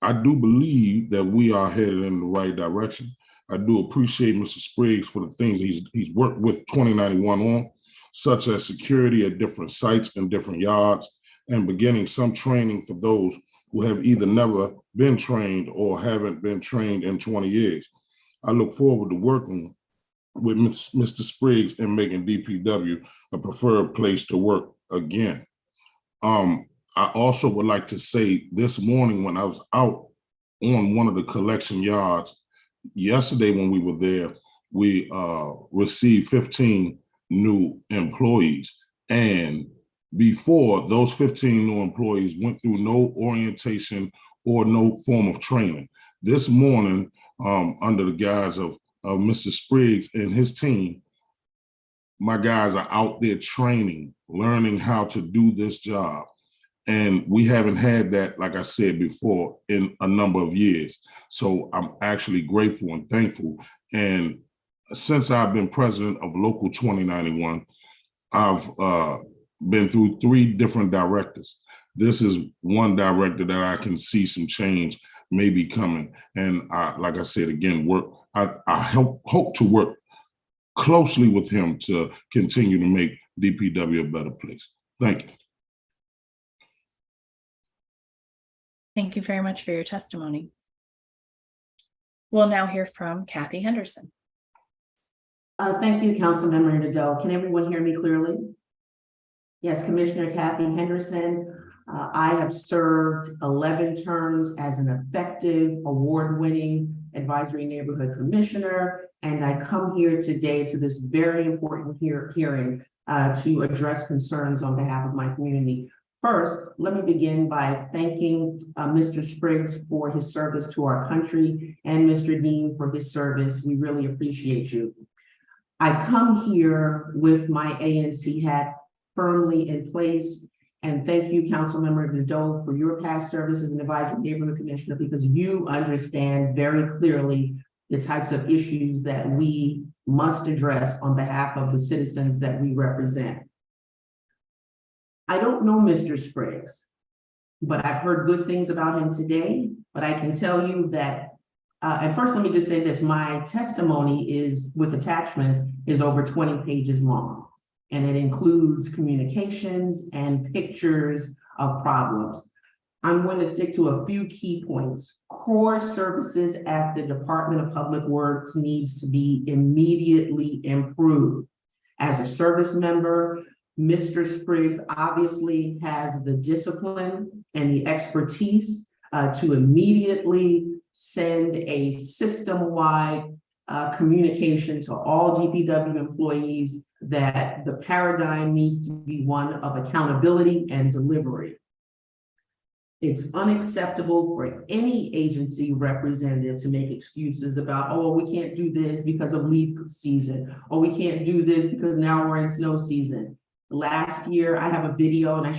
I do believe that we are headed in the right direction. I do appreciate Mr. Spriggs for the things he's worked with 2091 on, such as security at different sites and different yards, and beginning some training for those who have either never been trained or haven't been trained in 20 years. I look forward to working with Mr. Spriggs in making DPW a preferred place to work again. I also would like to say this morning when I was out on one of the collection yards, yesterday when we were there, we received 15 new employees. And before, those 15 new employees went through no orientation or no form of training. This morning, under the guise of Mr. Spriggs and his team, my guys are out there training, learning how to do this job. And we haven't had that, like I said before, in a number of years. So I'm actually grateful and thankful. And since I've been president of Local 2091, I've been through 3 different directors. This is one director that I can see some change maybe coming. And like I said, again, I hope to work closely with him to continue to make DPW a better place. Thank you. Thank you very much for your testimony. We'll now hear from Kathy Henderson. Thank you, Councilmember Nadeau. Can everyone hear me clearly? Yes, Commissioner Kathy Henderson. I have served 11 terms as an effective, award-winning advisory neighborhood commissioner, and I come here today to this very important hearing to address concerns on behalf of my community. First, let me begin by thanking Mr. Spriggs for his service to our country and Mr. Dean for his service. We really appreciate you. I come here with my ANC hat firmly in place, and thank you, Councilmember Nadeau, for your past service as an advisory neighborhood commissioner, because you understand very clearly the types of issues that we must address on behalf of the citizens that we represent. I don't know Mr. Spriggs, but I've heard good things about him today. But I can tell you that, and first let me just say this, my testimony is, with attachments, is over 20 pages long. And it includes communications and pictures of problems. I'm going to stick to a few key points. Core services at the Department of Public Works needs to be immediately improved. As a service member, Mr. Spriggs obviously has the discipline and the expertise to immediately send a system-wide communication to all DPW employees that the paradigm needs to be one of accountability and delivery. It's unacceptable for any agency representative to make excuses about, oh, we can't do this because of leaf season, or we can't do this because now we're in snow season. Last year, I have a video, and I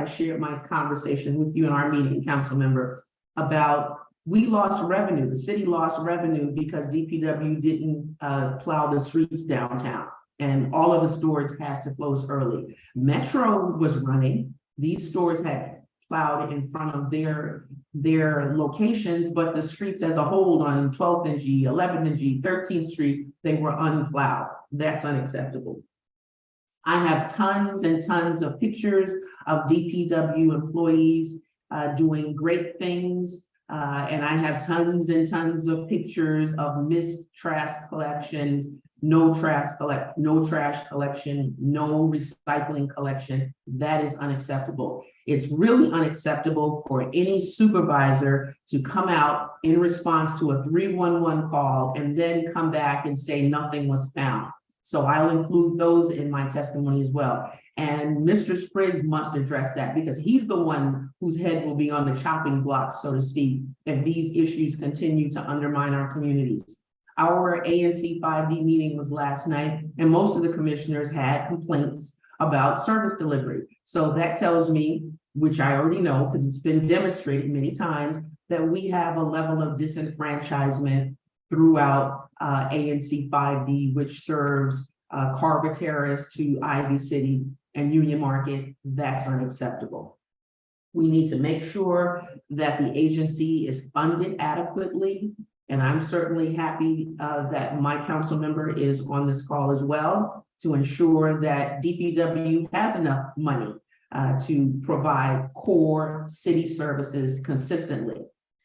shared my conversation with you in our meeting, council member, about we lost revenue. The city lost revenue because DPW didn't plow the streets downtown, and all of the stores had to close early. Metro was running. These stores had plowed in front of their locations, but the streets as a whole on 12th and G, 11th and G, 13th Street, they were unplowed. That's unacceptable. I have tons and tons of pictures of DPW employees doing great things. And I have tons and tons of pictures of missed trash collections, no trash collection, no recycling collection. That is unacceptable. It's really unacceptable for any supervisor to come out in response to a 311 call and then come back and say nothing was found. So I'll include those in my testimony as well. And Mr. Spriggs must address that because he's the one whose head will be on the chopping block, so to speak, if these issues continue to undermine our communities. Our ANC 5D meeting was last night, and most of the commissioners had complaints about service delivery. So that tells me, which I already know because it's been demonstrated many times, that we have a level of disenfranchisement throughout ANC 5D, which serves Carver Terrace to Ivy City and Union Market. That's unacceptable. We need to make sure that the agency is funded adequately. And I'm certainly happy that my council member is on this call as well to ensure that DPW has enough money to provide core city services consistently.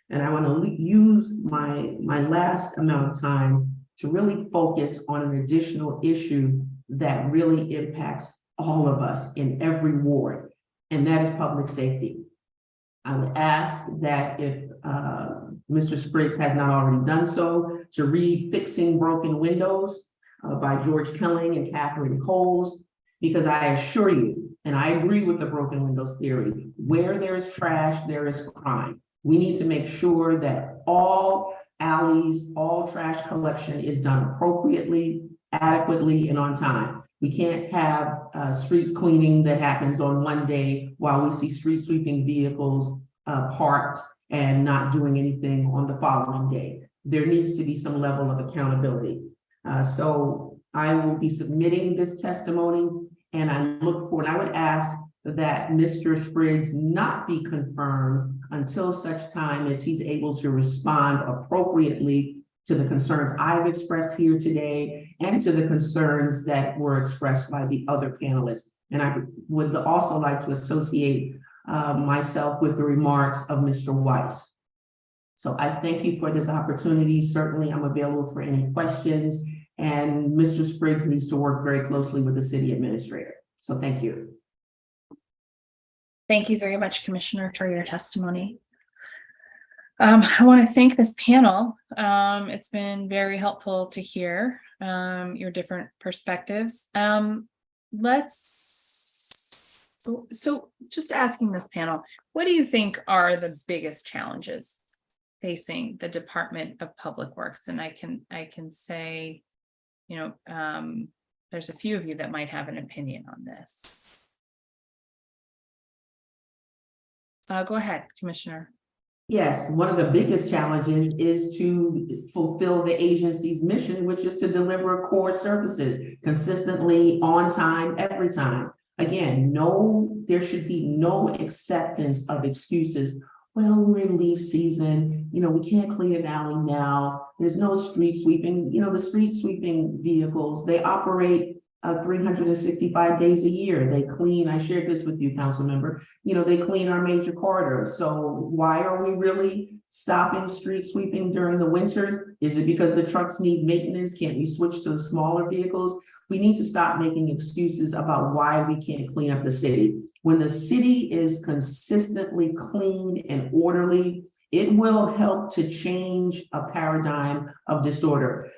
And I want to use my last amount of time to really focus on an additional issue that really impacts all of us in every ward, and that is public safety. I would ask that if Mr. Spriggs has not already done so, to read Fixing Broken Windows by George Kelling and Catherine Coles, because I assure you, and I agree with the broken windows theory, where there is trash, there is crime. We need to make sure that all alleys, all trash collection is done appropriately, adequately, and on time. We can't have street cleaning that happens on one day while we see street sweeping vehicles parked and not doing anything on the following day. There needs to be some level of accountability. So I will be submitting this testimony, and I look forward, I would ask that Mr. Spriggs not be confirmed until such time as he's able to respond appropriately to the concerns I've expressed here today and to the concerns that were expressed by the other panelists. And I would also like to associate myself with the remarks of Mr. Weiss. So I thank you for this opportunity. Certainly I'm available for any questions, and Mr. Spriggs needs to work very closely with the city administrator. So thank you. Thank you very much, Commissioner, for your testimony. I want to thank this panel. It's been very helpful to hear your different perspectives. So just asking this panel, what do you think are the biggest challenges facing the Department of Public Works? And I can say, you know, there's a few of you that might have an opinion on this. Go ahead, Commissioner. Yes, one of the biggest challenges is to fulfill the agency's mission, which is to deliver core services consistently, on time, every time. Again, there should be no acceptance of excuses. Well, we're in leaf season, we can't clean an alley now. There's no street sweeping. The street sweeping vehicles, they operate 365 days a year. They clean, I shared this with you, council member, they clean our major corridors. So why are we really stopping street sweeping during the winters? Is it because the trucks need maintenance? Can't we switch to smaller vehicles? We need to stop making excuses about why we can't clean up the city. When the city is consistently clean and orderly, it will help to change a paradigm of disorder.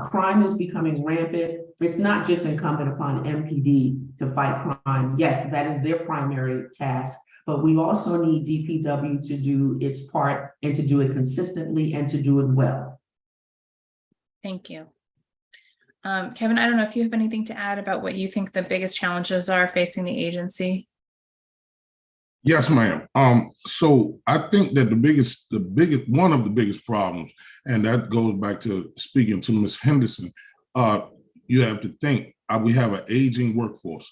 Crime is becoming rampant. It's not just incumbent upon MPD to fight crime. Yes, that is their primary task, but we also need DPW to do its part and to do it consistently and to do it well. Thank you. Kevin, I don't know if you have anything to add about what you think the biggest challenges are facing the agency. Yes, ma'am. So I think that one of the biggest problems, and that goes back to speaking to Ms. Henderson, you have to think we have an aging workforce,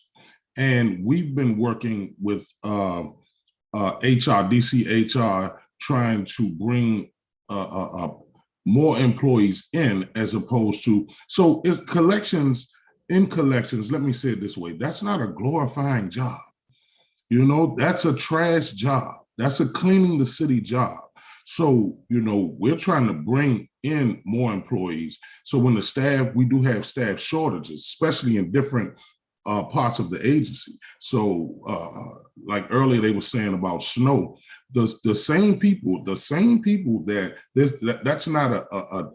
and we've been working with DCHR, trying to bring more employees in, as opposed to, so it's collections. Let me say it this way, that's not a glorifying job. That's a trash job. That's a cleaning the city job. So, we're trying to bring in more employees. So when we do have staff shortages, especially in different parts of the agency. So like earlier they were saying about snow, the same people that's not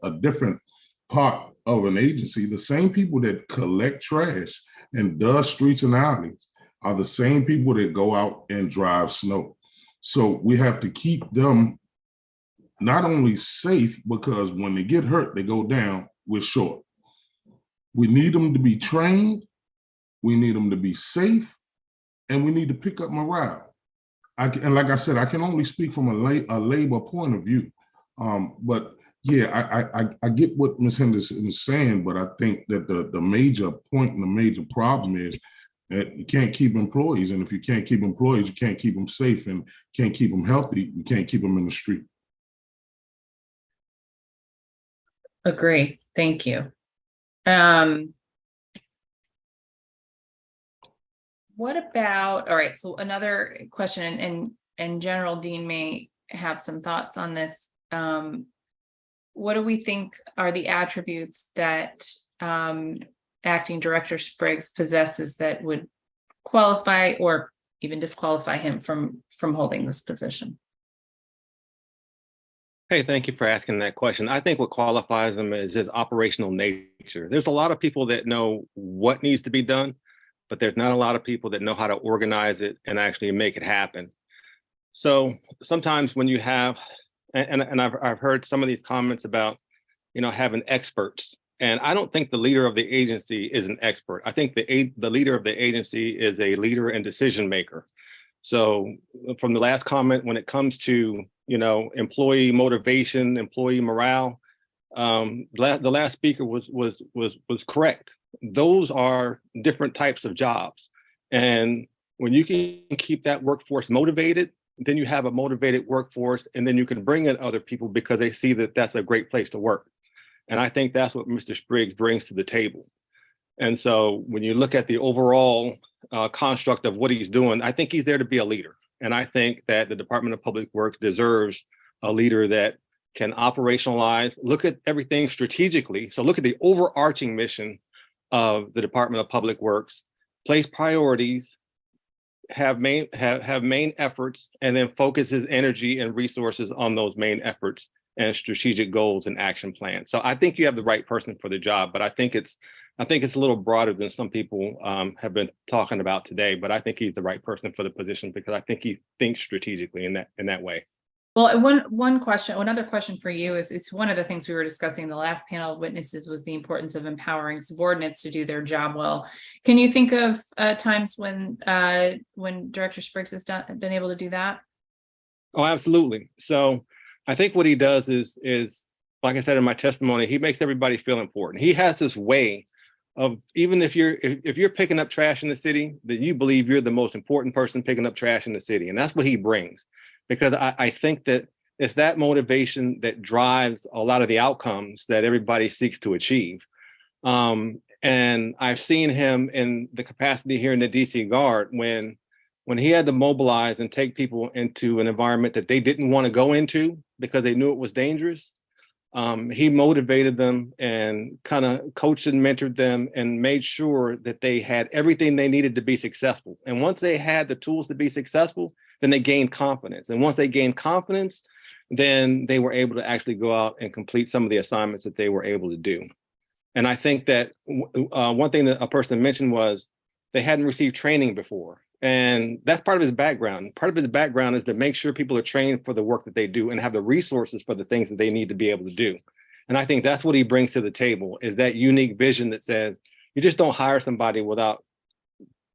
a different part of an agency. The same people that collect trash and does streets and alleys are the same people that go out and drive snow. So we have to keep them not only safe, because when they get hurt, they go down, we're short. We need them to be trained, we need them to be safe, and we need to pick up morale. And like I said, I can only speak from a labor point of view. But yeah, I get what Ms. Henderson is saying, but I think that the major point and the major problem is that you can't keep employees. And if you can't keep employees, you can't keep them safe, and can't keep them healthy, you can't keep them in the street. Agree. Thank you. What about, all right, so another question, and General Dean may have some thoughts on this. What do we think are the attributes that Acting Director Spriggs possesses that would qualify or even disqualify him from holding this position? Hey, thank you for asking that question. I think what qualifies him is his operational nature. There's a lot of people that know what needs to be done, but there's not a lot of people that know how to organize it and actually make it happen. So sometimes when you have, and I've heard some of these comments about, having experts. And I don't think the leader of the agency is an expert. I think the leader of the agency is a leader and decision maker. So from the last comment, when it comes to, employee motivation, employee morale, the last speaker was correct. Those are different types of jobs. And when you can keep that workforce motivated, then you have a motivated workforce, and then you can bring in other people because they see that that's a great place to work. And I think that's what Mr. Spriggs brings to the table. And so when you look at the overall construct of what he's doing, I think he's there to be a leader. And I think that the Department of Public Works deserves a leader that can operationalize, look at everything strategically. So look at the overarching mission of the Department of Public Works, place priorities, have main efforts, and then focus his energy and resources on those main efforts and strategic goals and action plans. So I think you have the right person for the job, but I think it's a little broader than some people have been talking about today. But I think he's the right person for the position because I think he thinks strategically in that way. Well, another question for you is, it's one of the things we were discussing in the last panel of witnesses was the importance of empowering subordinates to do their job well. Can you think of times when Director Spriggs has been able to do that? Oh, absolutely. So I think what he does is like I said in my testimony, he makes everybody feel important. He has this way of even if you're picking up trash in the city, that you believe you're the most important person picking up trash in the city. And that's what he brings. Because I think that it's that motivation that drives a lot of the outcomes that everybody seeks to achieve. And I've seen him in the capacity here in the DC Guard when he had to mobilize and take people into an environment that they didn't want to go into because they knew it was dangerous. He motivated them and kind of coached and mentored them and made sure that they had everything they needed to be successful. And once they had the tools to be successful, then they gained confidence. And once they gained confidence, then they were able to actually go out and complete some of the assignments that they were able to do. And I think that one thing that a person mentioned was they hadn't received training before. And that's part of his background. Part of his background is to make sure people are trained for the work that they do and have the resources for the things that they need to be able to do. And I think that's what he brings to the table, is that unique vision that says, you just don't hire somebody without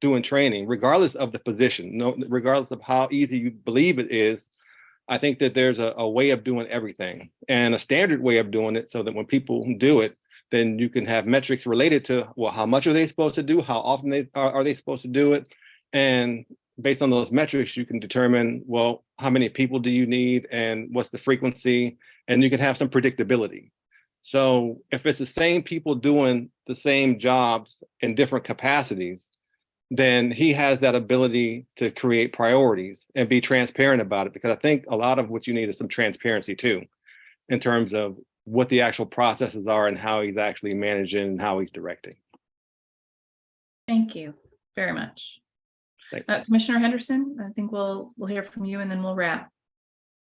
doing training, regardless of the position, regardless of how easy you believe it is. I think that there's a way of doing everything and a standard way of doing it so that when people do it, then you can have metrics related to, well, how much are they supposed to do? How often are they supposed to do it? And based on those metrics, you can determine, well, how many people do you need and what's the frequency? And you can have some predictability. So if it's the same people doing the same jobs in different capacities, then he has that ability to create priorities and be transparent about it. Because I think a lot of what you need is some transparency too, in terms of what the actual processes are and how he's actually managing and how he's directing. Thank you very much. Commissioner Henderson, I think we'll hear from you and then we'll wrap.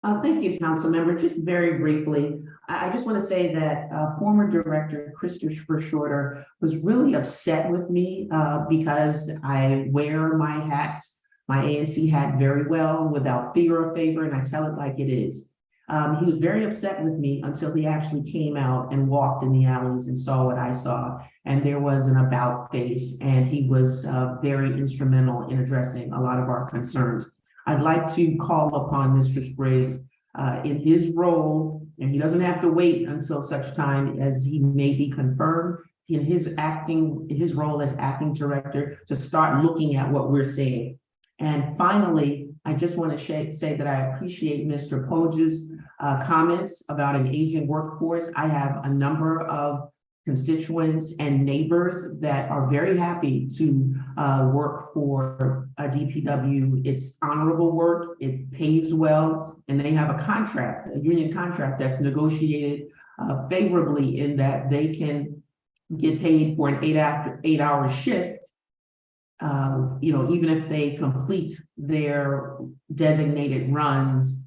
Thank you, council member. Just very briefly, I just want to say that former director Christopher Shorter was really upset with me because I wear my hat, my ANC hat, very well without fear or favor, and I tell it like it is. He was very upset with me until he actually came out and walked in the alleys and saw what I saw. And there was an about face, and he was very instrumental in addressing a lot of our concerns. I'd like to call upon Mr. Spriggs in his role, and he doesn't have to wait until such time as he may be confirmed in his role as acting director, to start looking at what we're seeing. And finally, I just want to say that I appreciate Mr. Poge's comments about an aging workforce. I have a number of constituents and neighbors that are very happy to work for a DPW. It's honorable work, it pays well, and they have a contract, a union contract that's negotiated favorably in that they can get paid for an 8-hour shift. Even if they complete their designated runs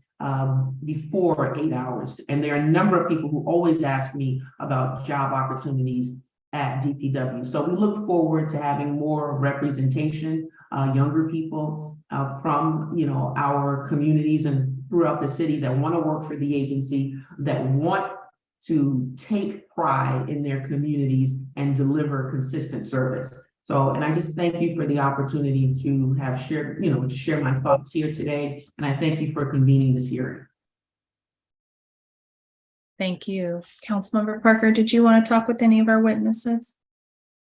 before 8 hours. And there are a number of people who always ask me about job opportunities at DPW. So we look forward to having more representation, younger people from our communities and throughout the city that want to work for the agency, that want to take pride in their communities and deliver consistent service. So, and I just thank you for the opportunity to have shared, to share my thoughts here today. And I thank you for convening this hearing. Thank you. Councilmember Parker, did you want to talk with any of our witnesses?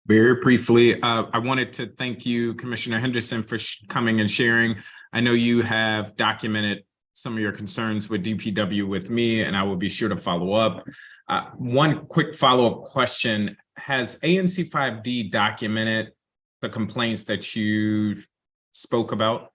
Very briefly, I wanted to thank you, Commissioner Henderson, for coming and sharing. I know you have documented some of your concerns with DPW with me, and I will be sure to follow up. One quick follow-up question. Has ANC 5D documented the complaints that you spoke about?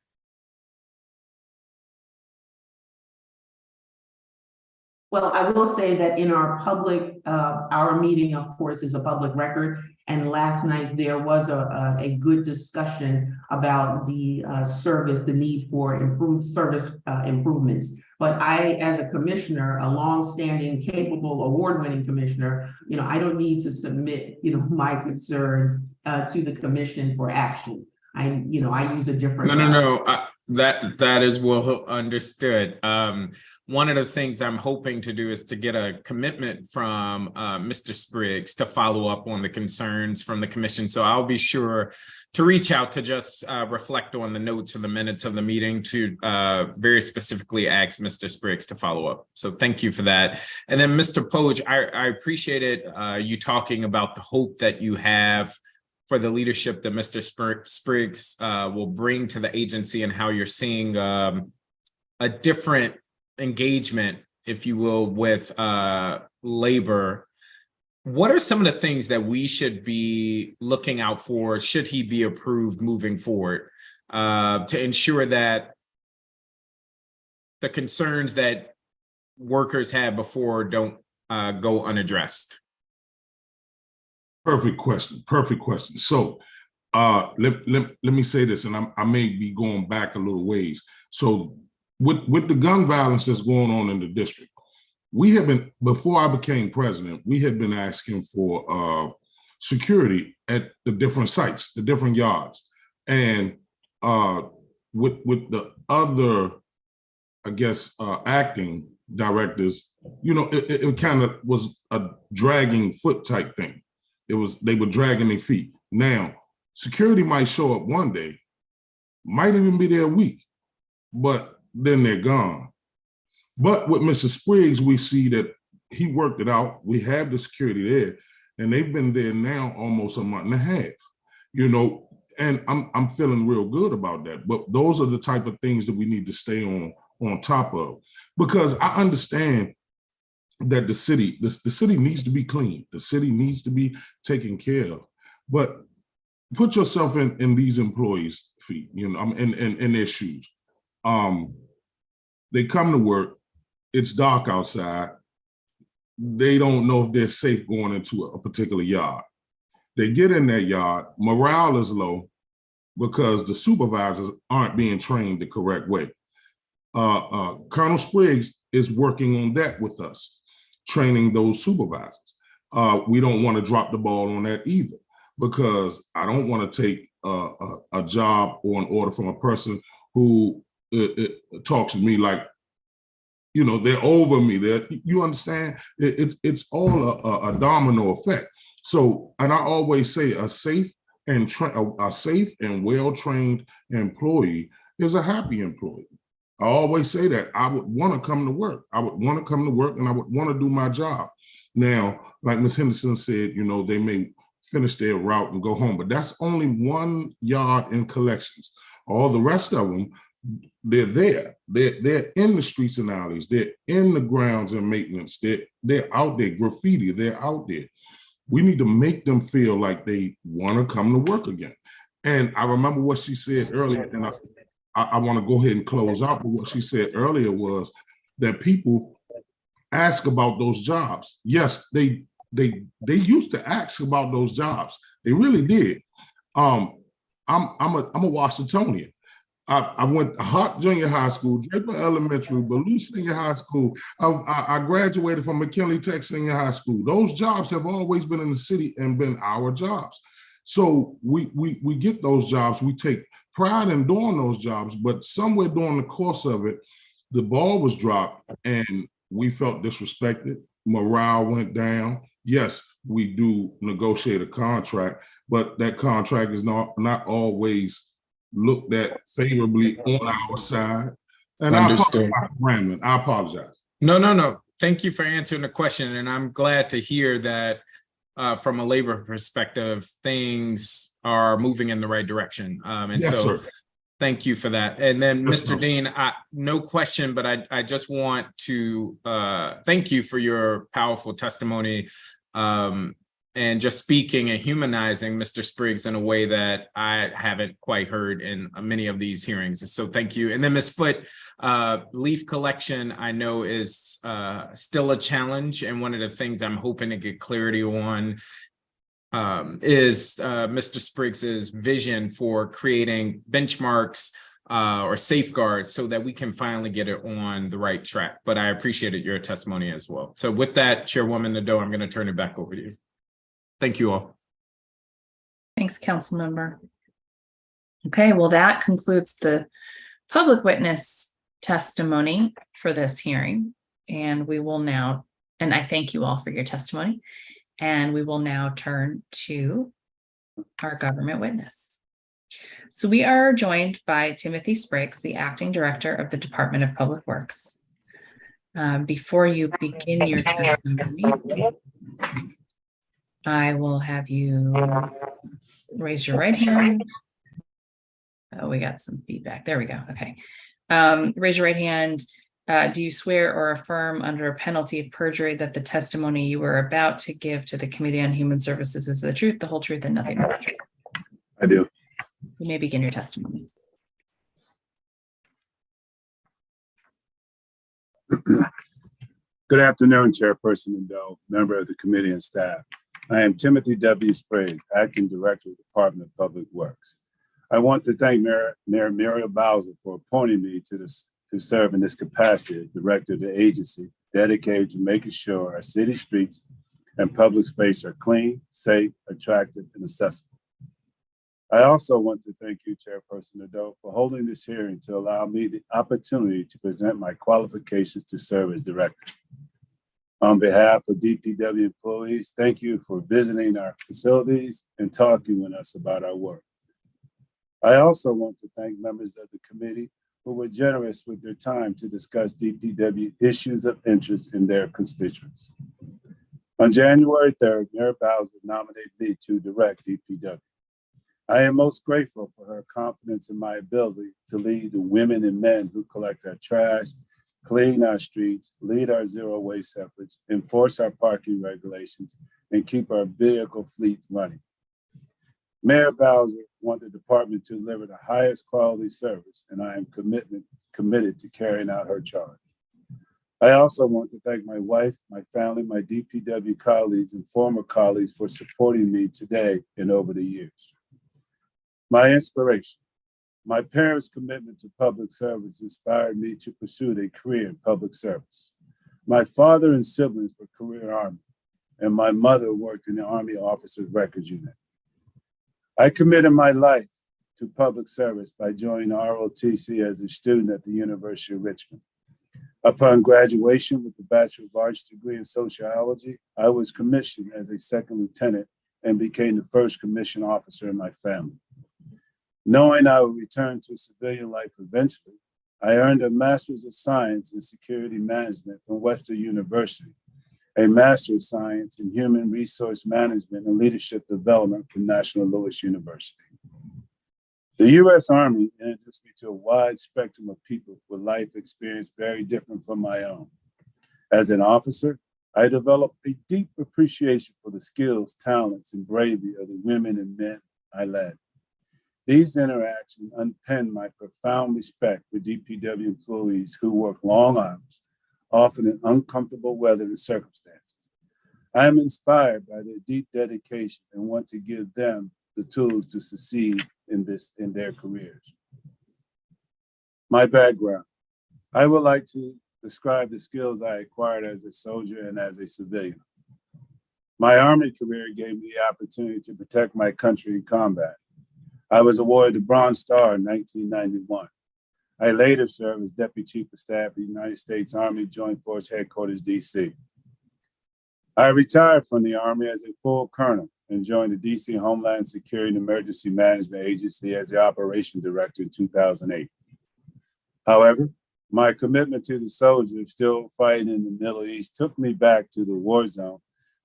Well, I will say that in our public, our meeting, of course, is a public record. And last night there was a good discussion about the service, the need for improved service improvements. But I, as a commissioner, a longstanding, capable, award-winning commissioner, I don't need to submit, my concerns to the commission for action. I use a different. No. That is well understood. One of the things I'm hoping to do is to get a commitment from Mr. Spriggs to follow up on the concerns from the commission. So I'll be sure to reach out to just reflect on the notes or the minutes of the meeting to very specifically ask Mr. Spriggs to follow up. So thank you for that. And then Mr. Poge, I appreciated you talking about the hope that you have for the leadership that Mr. Spriggs will bring to the agency and how you're seeing a different engagement, if you will, with labor. What are some of the things that we should be looking out for should he be approved moving forward to ensure that the concerns that workers had before don't go unaddressed? Perfect question. Perfect question. So let me say this, and I may be going back a little ways. So with the gun violence that's going on in the district, we have been, before I became president, we had been asking for security at the different sites, the different yards. And with the other, I guess, acting directors, you know, it kind of was a dragging foot type thing. They were dragging their feet. Now, security might show up one day, might even be there a week, but then they're gone. But with Mr. Spriggs, we see that he worked it out. We have the security there, and they've been there now almost a month and a half, you know, and I'm feeling real good about that. But those are the type of things that we need to stay on top of, because I understand that the city needs to be clean. The city needs to be taken care of. But put yourself in these employees' feet, you know, in their shoes. They come to work, it's dark outside. They don't know if they're safe going into a particular yard. They get in that yard, morale is low because the supervisors aren't being trained the correct way. Colonel Spriggs is working on that with us, training those supervisors. We don't want to drop the ball on that either, because I don't want to take a job or an order from a person who talks to me like, you know, they're over me. You understand? It's all a domino effect. So, and I always say a safe and well-trained employee is a happy employee. I always say that. I would want to come to work. I would want to come to work, and I would want to do my job. Now, like Ms. Henderson said, you know, they may finish their route and go home, but that's only 1 yard in collections. All the rest of them, they're there. They're in the streets and alleys. They're in the grounds and maintenance. They're out there, graffiti, they're out there. We need to make them feel like they want to come to work again. And I remember what she said earlier, and I want to go ahead and close out, but what she said earlier was that people ask about those jobs. Yes, they used to ask about those jobs. They really did. I'm a Washingtonian. I went to Hart Junior High School, Draper Elementary, Ballou Senior High School. I graduated from McKinley Tech Senior High School. Those jobs have always been in the city and been our jobs. So we get those jobs. We take pride in doing those jobs, but somewhere during the course of it, the ball was dropped and we felt disrespected. Morale went down. Yes, we do negotiate a contract, but that contract is not always looked at favorably on our side. And Understood. I apologize. No. Thank you for answering the question. And I'm glad to hear that from a labor perspective, things are moving in the right direction. And yes, so sir. Thank you for that. And then Yes, Mr. sir. Dean, no question, but I just want to thank you for your powerful testimony and just speaking and humanizing Mr. Spriggs in a way that I haven't quite heard in many of these hearings. So thank you. And then Ms. Foote, leaf collection, I know is still a challenge. And one of the things I'm hoping to get clarity on is Mr. Spriggs's vision for creating benchmarks or safeguards so that we can finally get it on the right track. But I appreciated your testimony as well. So with that, Chairwoman Nadeau, I'm going to turn it back over to you. Thank you all. Thanks, Councilmember. Okay, well, that concludes the public witness testimony for this hearing. And we will now, and I thank you all for your testimony. And we will now turn to our government witness. So we are joined by Timothy Spriggs, the Acting Director of the Department of Public Works. Before you begin your testimony, I will have you raise your right hand. Oh, we got some feedback. There we go. Okay. Raise your right hand. Do you swear or affirm under a penalty of perjury that the testimony you are about to give to the Committee on Human Services is the truth, the whole truth, and nothing but the truth? I do. You may begin your testimony. Good afternoon, Chairperson Nadeau, member of the committee and staff. I am Timothy W. Spriggs, Acting Director of the Department of Public Works. I want to thank Mayor Muriel Bowser for appointing me to serve in this capacity as Director of the agency, dedicated to making sure our city streets and public space are clean, safe, attractive, and accessible. I also want to thank you, Chairperson Nadeau, for holding this hearing to allow me the opportunity to present my qualifications to serve as Director. On behalf of DPW employees, thank you for visiting our facilities and talking with us about our work. I also want to thank members of the committee who were generous with their time to discuss DPW issues of interest in their constituents. On January 3rd, Mayor Bowser nominated me to direct DPW. I am most grateful for her confidence in my ability to lead the women and men who collect our trash, clean our streets, lead our zero waste efforts, enforce our parking regulations, and keep our vehicle fleet running. Mayor Bowser wants the department to deliver the highest quality service, and I am committed to carrying out her charge. I also want to thank my wife, my family, my DPW colleagues, and former colleagues for supporting me today and over the years. My inspiration. My parents' commitment to public service inspired me to pursue a career in public service. My father and siblings were career Army, and my mother worked in the Army Officers Records Unit. I committed my life to public service by joining ROTC as a student at the University of Richmond. Upon graduation with the Bachelor of Arts degree in sociology, I was commissioned as a second lieutenant and became the first commissioned officer in my family. Knowing I would return to civilian life eventually, I earned a Master's of Science in Security Management from Western University, a Master of Science in Human Resource Management and Leadership Development from National Louis University. The U.S. Army introduced me to a wide spectrum of people with life experience very different from my own. As an officer, I developed a deep appreciation for the skills, talents, and bravery of the women and men I led. These interactions underpin my profound respect for DPW employees who work long hours, often in uncomfortable weather and circumstances. I am inspired by their deep dedication and want to give them the tools to succeed in their careers. My background. I would like to describe the skills I acquired as a soldier and as a civilian. My Army career gave me the opportunity to protect my country in combat. I was awarded the Bronze Star in 1991. I later served as Deputy Chief of Staff of the United States Army Joint Force Headquarters, DC. I retired from the Army as a full colonel and joined the DC Homeland Security and Emergency Management Agency as the Operations Director in 2008. However, my commitment to the soldiers still fighting in the Middle East took me back to the war zone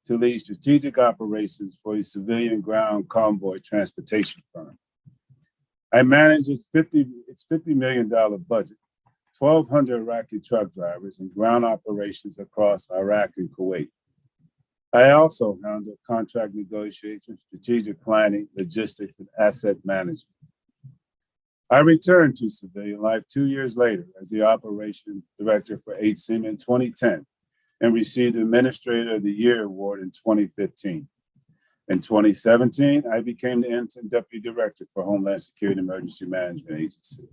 to lead strategic operations for a civilian ground convoy transportation firm. I managed its $50 million budget, 1,200 Iraqi truck drivers, and ground operations across Iraq and Kuwait. I also handled contract negotiations, strategic planning, logistics, and asset management. I returned to civilian life 2 years later as the Operations Director for HCMA in 2010 and received the Administrator of the Year award in 2015. In 2017, I became the Interim Deputy Director for Homeland Security and Emergency Management Agency.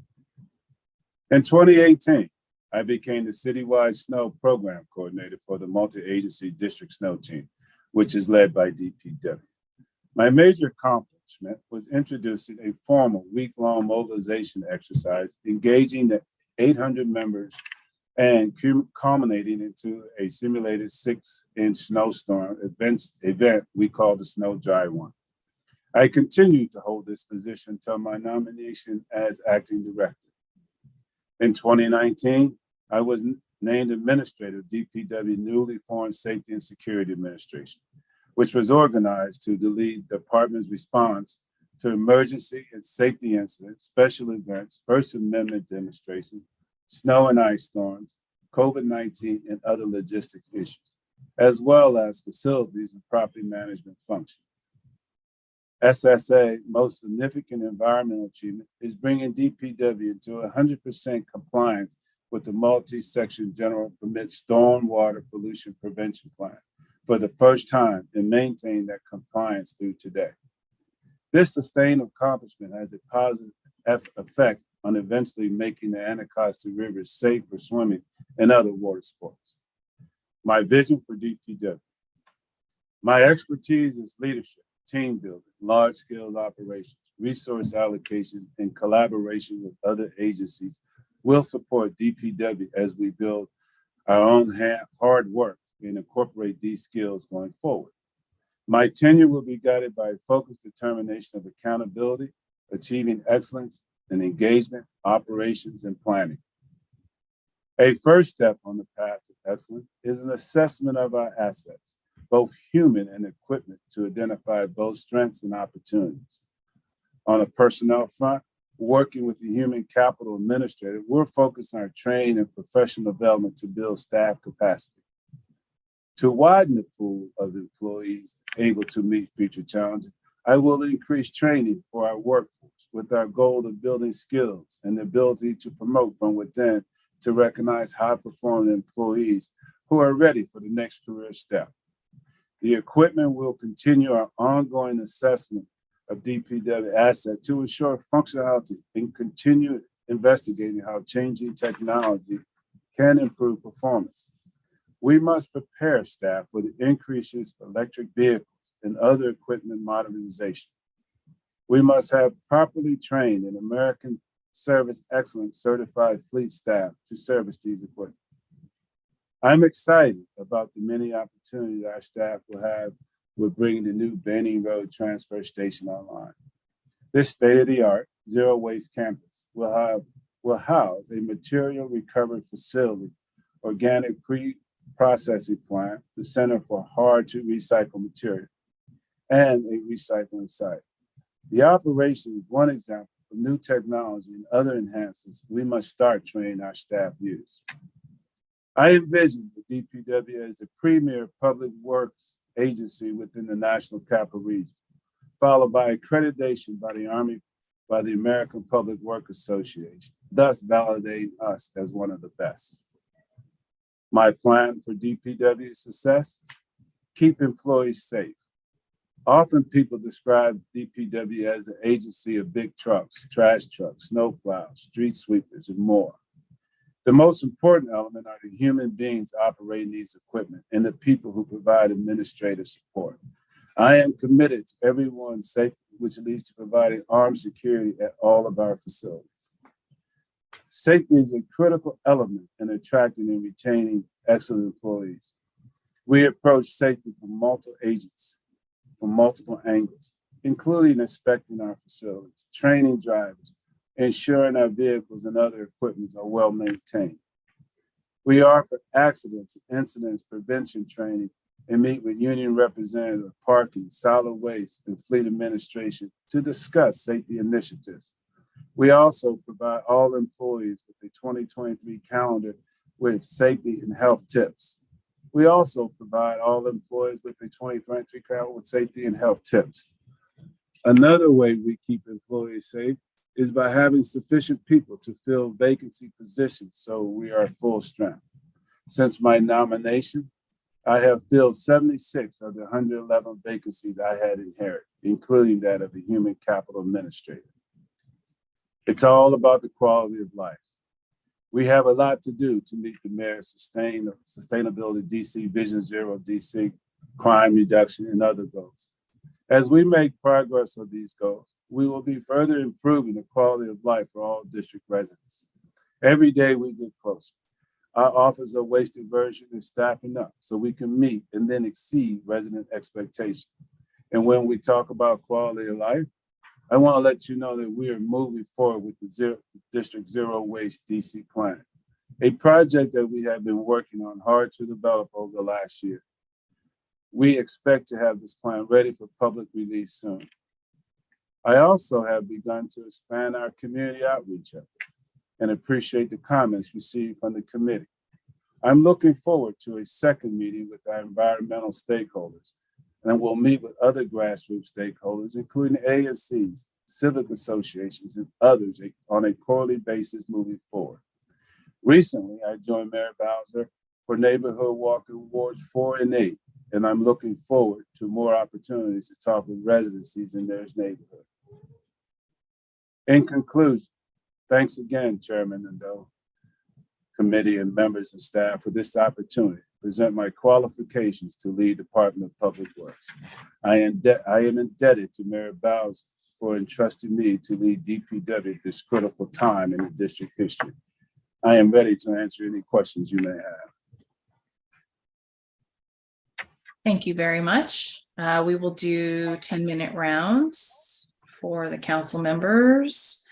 In 2018, I became the Citywide Snow Program Coordinator for the Multi-Agency District Snow Team, which is led by DPW. My major accomplishment accomplishment was introducing a formal week-long mobilization exercise, engaging the 800 members and culminating into a simulated 6-inch snowstorm event we call the Snow Dry One. I continued to hold this position until my nomination as acting director. In 2019, I was named administrator of DPW newly formed Safety and Security Administration, which was organized to lead the department's response to emergency and safety incidents, special events, First Amendment demonstrations, snow and ice storms, COVID-19, and other logistics issues, as well as facilities and property management functions. SSA most significant environmental achievement is bringing DPW into 100% compliance with the multi-section general permit stormwater pollution prevention plan for the first time and maintain that compliance through today. This sustained accomplishment has a positive effect on eventually making the Anacostia River safe for swimming and other water sports. My vision for DPW. My expertise is leadership, team building, large-scale operations, resource allocation, and collaboration with other agencies will support DPW as we build our own hard work and incorporate these skills going forward. My tenure will be guided by a focused determination of accountability, achieving excellence in engagement, operations, and planning. A first step on the path to excellence is an assessment of our assets, both human and equipment, to identify both strengths and opportunities. On a personnel front, working with the human capital administrator, we're focused on our training and professional development to build staff capacity. To widen the pool of employees able to meet future challenges, I will increase training for our workforce with our goal of building skills and the ability to promote from within to recognize high-performing employees who are ready for the next career step. The equipment will continue our ongoing assessment of DPW asset to ensure functionality and continue investigating how changing technology can improve performance. We must prepare staff for the increases of electric vehicles and other equipment modernization. We must have properly trained and American Service Excellence certified fleet staff to service these equipment. I'm excited about the many opportunities our staff will have with bringing the new Banning Road transfer station online. This state-of-the-art zero waste campus will house a material recovery facility, organic pre-processing plant, the Center for Hard to Recycle Material, and a recycling site. The operation is one example of new technology and other enhancements we must start training our staff use. I envision the DPW as the premier public works agency within the National Capital Region, followed by accreditation by the American Public Works Association, thus validating us as one of the best. My plan for DPW success: keep employees safe. Often people describe DPW as the agency of big trucks, trash trucks, snowplows, street sweepers, and more. The most important element are the human beings operating these equipment and the people who provide administrative support. I am committed to everyone's safety, which leads to providing armed security at all of our facilities. Safety is a critical element in attracting and retaining excellent employees. We approach safety from multiple angles, including inspecting our facilities, training drivers, ensuring our vehicles and other equipment are well maintained. We offer accidents and incidents prevention training and meet with union representatives, parking, solid waste, and fleet administration to discuss safety initiatives. We also provide all employees with a 2023 calendar with safety and health tips. We also provide all employees with a 2023 calendar with safety and health tips. Another way we keep employees safe is by having sufficient people to fill vacancy positions so we are full strength. Since my nomination, I have filled 76 of the 111 vacancies I had inherited, including that of a human capital administrator. It's all about the quality of life. We have a lot to do to meet the mayor's sustainability DC Vision Zero DC, crime reduction, and other goals. As we make progress on these goals, we will be further improving the quality of life for all district residents. Every day we get closer. Our Office of Waste Diversion is staffing up so we can meet and then exceed resident expectations. And when we talk about quality of life, I want to let you know that we are moving forward with the District Zero Waste DC plan, a project that we have been working on hard to develop over the last year. We expect to have this plan ready for public release soon. I also have begun to expand our community outreach effort and appreciate the comments received from the committee. I'm looking forward to a second meeting with our environmental stakeholders, and we'll meet with other grassroots stakeholders, including ASCs, civic associations, and others on a quarterly basis moving forward. Recently, I joined Mayor Bowser for Neighborhood Walk Awards 4 and 8, and I'm looking forward to more opportunities to talk with residencies in their neighborhood. In conclusion, thanks again, Chairman Nadeau, committee and members and staff for this opportunity to present my qualifications to lead Department of Public Works. I am indebted to Mayor Bowser for entrusting me to lead DPW at this critical time in the district history. I am ready to answer any questions you may have. Thank you very much. We will do 10-minute rounds for the council members.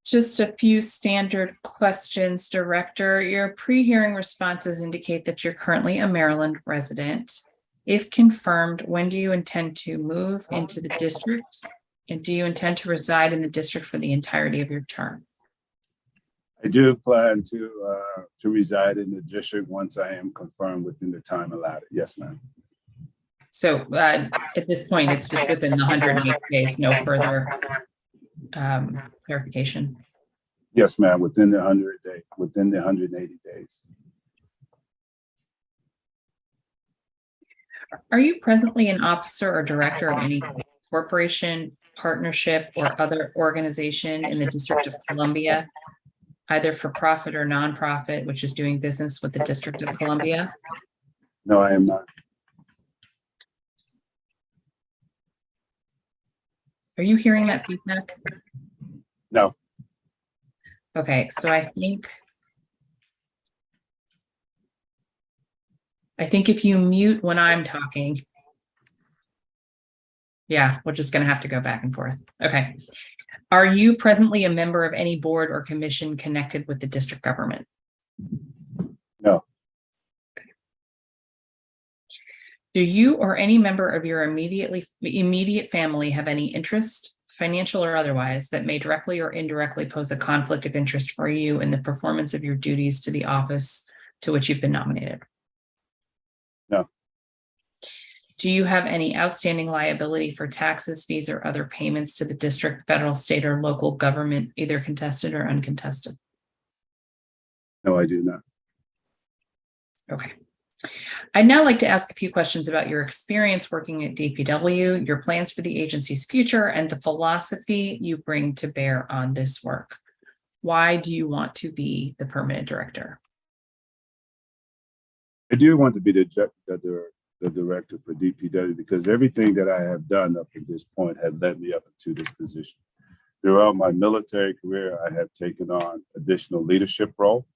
Just a few standard questions, Director. Your pre-hearing responses indicate that you're currently a Maryland resident. If confirmed, when do you intend to move into the district? And do you intend to reside in the district for the entirety of your term? I do plan to reside in the district once I am confirmed within the time allowed. Yes, ma'am. So at this point, it's just within the 180 days, no further clarification. Yes, ma'am. Within the 180 days. Are you presently an officer or director of any corporation, partnership, or other organization in the District of Columbia, either for profit or nonprofit, which is doing business with the District of Columbia? No, I am not. Are you hearing that feedback? No. Okay, so I think if you mute when I'm talking, yeah, we're just going to have to go back and forth. Okay. Are you presently a member of any board or commission connected with the district government? No. Okay. Do you or any member of your immediate family have any interest, financial or otherwise, that may directly or indirectly pose a conflict of interest for you in the performance of your duties to the office to which you've been nominated? No. Do you have any outstanding liability for taxes, fees, or other payments to the district, federal, state, or local government, either contested or uncontested? No, I do not. Okay. I'd now like to ask a few questions about your experience working at DPW, your plans for the agency's future, and the philosophy you bring to bear on this work. Why do you want to be the permanent director? I do want to be the director for DPW because everything that I have done up to this point had led me up to this position. Throughout my military career, I have taken on additional leadership role.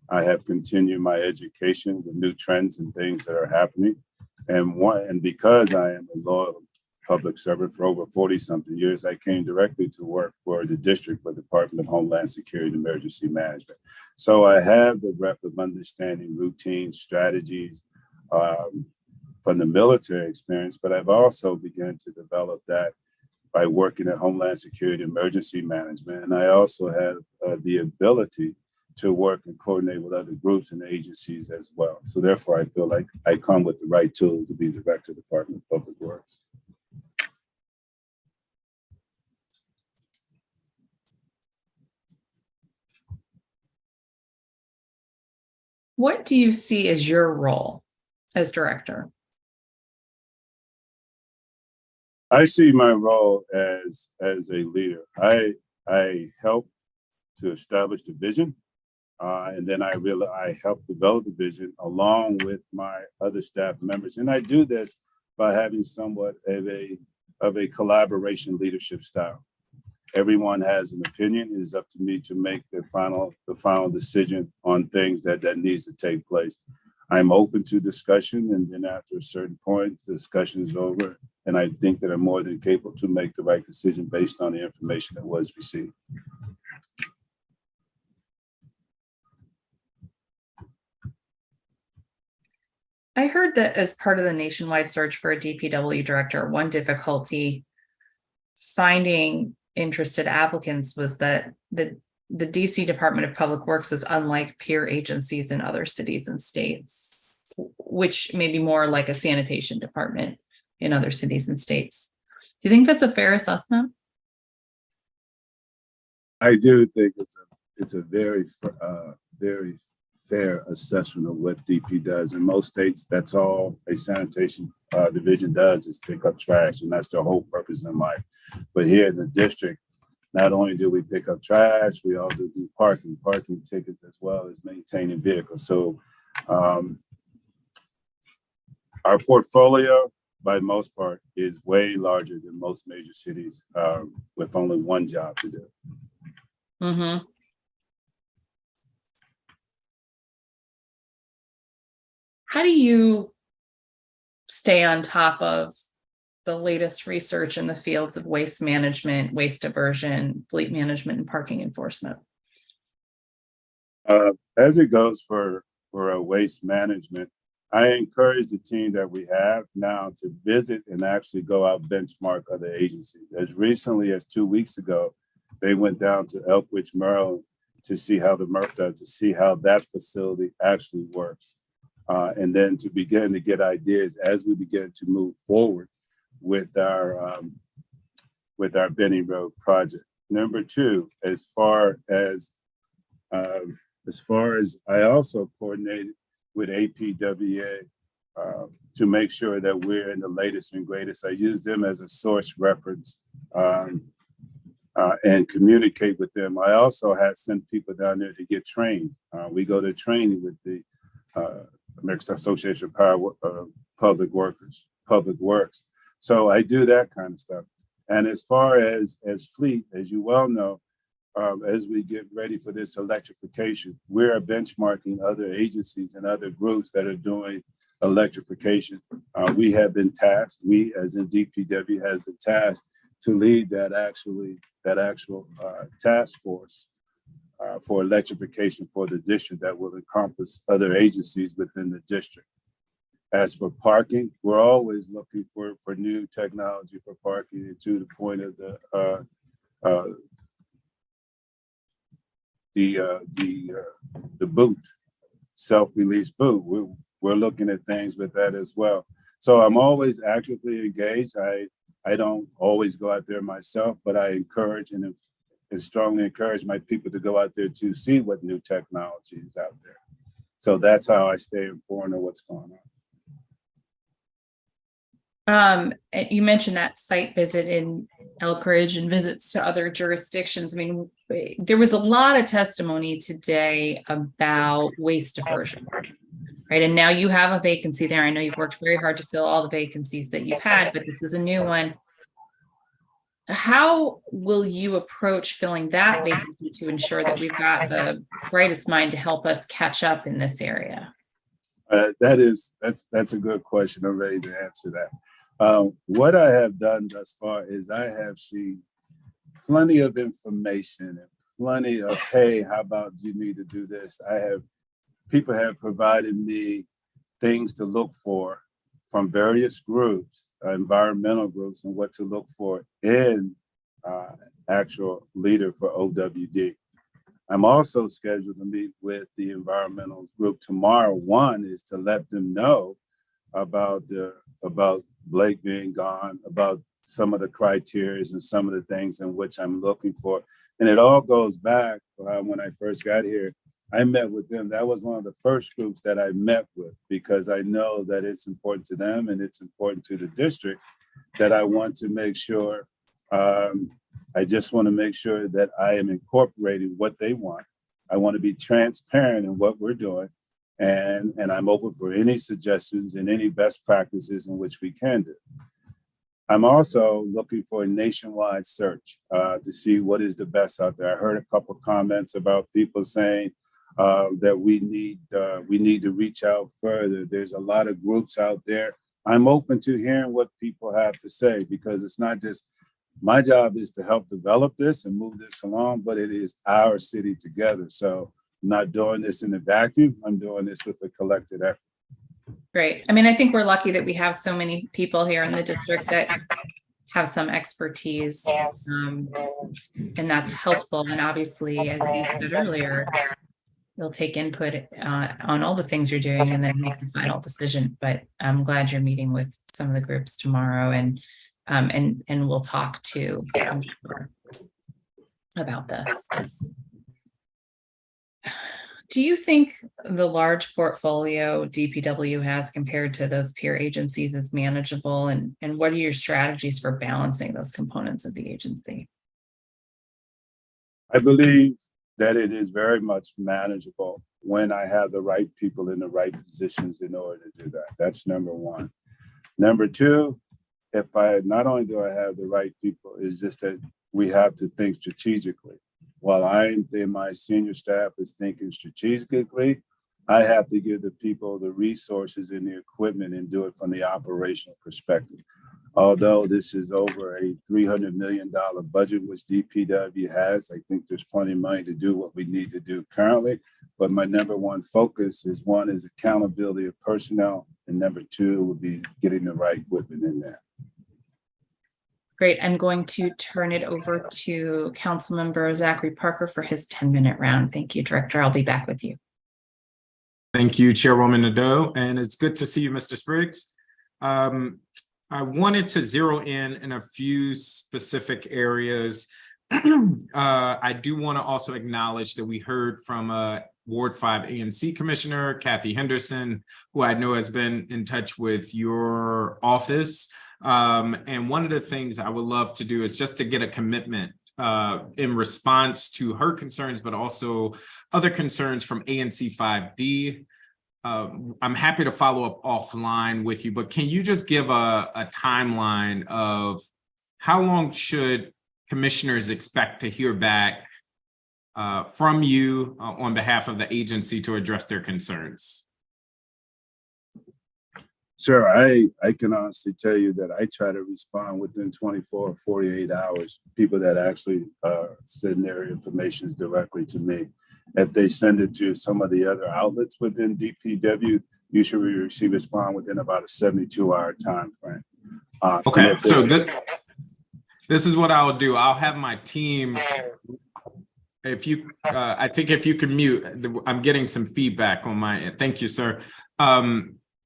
I have continued my education with new trends and things that are happening. And because I am a loyal public servant for over 40-something years, I came directly to work for the district for the Department of Homeland Security and Emergency Management. So I have the breadth of understanding routines, strategies from the military experience, but I've also begun to develop that by working at Homeland Security Emergency Management. And I also have the ability to work and coordinate with other groups and agencies as well. So therefore, I feel like I come with the right tools to be director of the Department of Public Works. What do you see as your role as director? I see my role as a leader. I help to establish the vision, and then I help develop the vision along with my other staff members. And I do this by having somewhat of a collaboration leadership style. Everyone has an opinion. It is up to me to make the final decision on things that needs to take place. I'm open to discussion, and then after a certain point, the discussion is over. And I think that I'm more than capable to make the right decision based on the information that was received. I heard that as part of the nationwide search for a DPW director, one difficulty finding interested applicants was that the DC Department of Public Works is unlike peer agencies in other cities and states, which may be more like a sanitation department in other cities and states. Do you think that's a fair assessment? I do think it's a very fair assessment of what DP does. In most states, that's all a sanitation division does is pick up trash, and that's their whole purpose in life. But here in the district, not only do we pick up trash, we also do parking tickets as well as maintaining vehicles. So our portfolio, by the most part, is way larger than most major cities with only one job to do. Mm-hmm. How do you stay on top of the latest research in the fields of waste management, waste diversion, fleet management, and parking enforcement? As it goes for waste management, I encourage the team that we have now to visit and actually go out benchmark other agencies. As recently as 2 weeks ago, they went down to Elkridge, Maryland to see how the MRF does, to see how that facility actually works. And then to begin to get ideas as we begin to move forward with our Benning Road project. Number two, as far as I also coordinated with APWA to make sure that we're in the latest and greatest. I use them as a source reference and communicate with them. I also had sent people down there to get trained. We go to training with the American Association of Public Works. So I do that kind of stuff. And as far as fleet, as you well know, as we get ready for this electrification, we're benchmarking other agencies and other groups that are doing electrification. We have been tasked, we as in DPW has been tasked to lead that actual task force for electrification for the district that will encompass other agencies within the district. As for parking, we're always looking for new technology for parking, and to the point of the boot, self-release boot. We're looking at things with that as well. So I'm always actively engaged. I don't always go out there myself, but I encourage and strongly encourage my people to go out there to see what new technology is out there. So that's how I stay informed of what's going on. You mentioned that site visit in Elkridge and visits to other jurisdictions. I mean, there was a lot of testimony today about waste diversion, right? And now you have a vacancy there. I know you've worked very hard to fill all the vacancies that you've had, but this is a new one. How will you approach filling that vacancy to ensure that we've got the brightest mind to help us catch up in this area? That's a good question. I'm ready to answer that. What I have done thus far is I have seen plenty of information and plenty of, hey, how about you need to do this? People have provided me things to look for from various groups, environmental groups, and what to look for in actual leader for OWD. I'm also scheduled to meet with the environmental group tomorrow. One is to let them know about Blake being gone, about some of the criteria and some of the things in which I'm looking for. And it all goes back when I first got here. I met with them. That was one of the first groups that I met with, because I know that it's important to them and it's important to the district, that I want to make sure, I just want to make sure that I am incorporating what they want. I want to be transparent in what we're doing. And I'm open for any suggestions and any best practices in which we can do. I'm also looking for a nationwide search to see what is the best out there. I heard a couple of comments about people saying that we need to reach out further. There's a lot of groups out there. I'm open to hearing what people have to say, because it's not just my job is to help develop this and move this along, but it is our city together. So I'm not doing this in a vacuum. I'm doing this with a collected effort. Great. I mean, I think we're lucky that we have so many people here in the district that have some expertise, and that's helpful. And obviously, as you said earlier, you'll take input on all the things you're doing and then make the final decision. But I'm glad you're meeting with some of the groups tomorrow, and we'll talk to about this. Do you think the large portfolio DPW has compared to those peer agencies is manageable? And what are your strategies for balancing those components of the agency? I believe that it is very much manageable when I have the right people in the right positions in order to do that. That's number one. Number two, not only do I have the right people, it's just that we have to think strategically. While my senior staff is thinking strategically, I have to give the people the resources and the equipment and do it from the operational perspective. Although this is over a $300 million budget, which DPW has, I think there's plenty of money to do what we need to do currently. But my number one focus is accountability of personnel, and number two would be getting the right equipment in there. Great. I'm going to turn it over to Councilmember Zachary Parker for his 10-minute round. Thank you, Director. I'll be back with you. Thank you, Chairwoman Nadeau, and it's good to see you, Mr. Spriggs. I wanted to zero in a few specific areas. I do want to also acknowledge that we heard from Ward 5 ANC Commissioner Kathy Henderson, who I know has been in touch with your office. And one of the things I would love to do is just to get a commitment in response to her concerns, but also other concerns from ANC 5D. I'm happy to follow up offline with you, but can you just give a timeline of how long should commissioners expect to hear back from you on behalf of the agency to address their concerns? Sir, I can honestly tell you that I try to respond within 24 or 48 hours, people that actually send their information directly to me. If they send it to some of the other outlets within DPW, you should receive a response within about a 72-hour time frame. Okay, so this is what I'll do. I'll have my team, I think if you can mute, I'm getting some feedback on my end. Thank you, sir.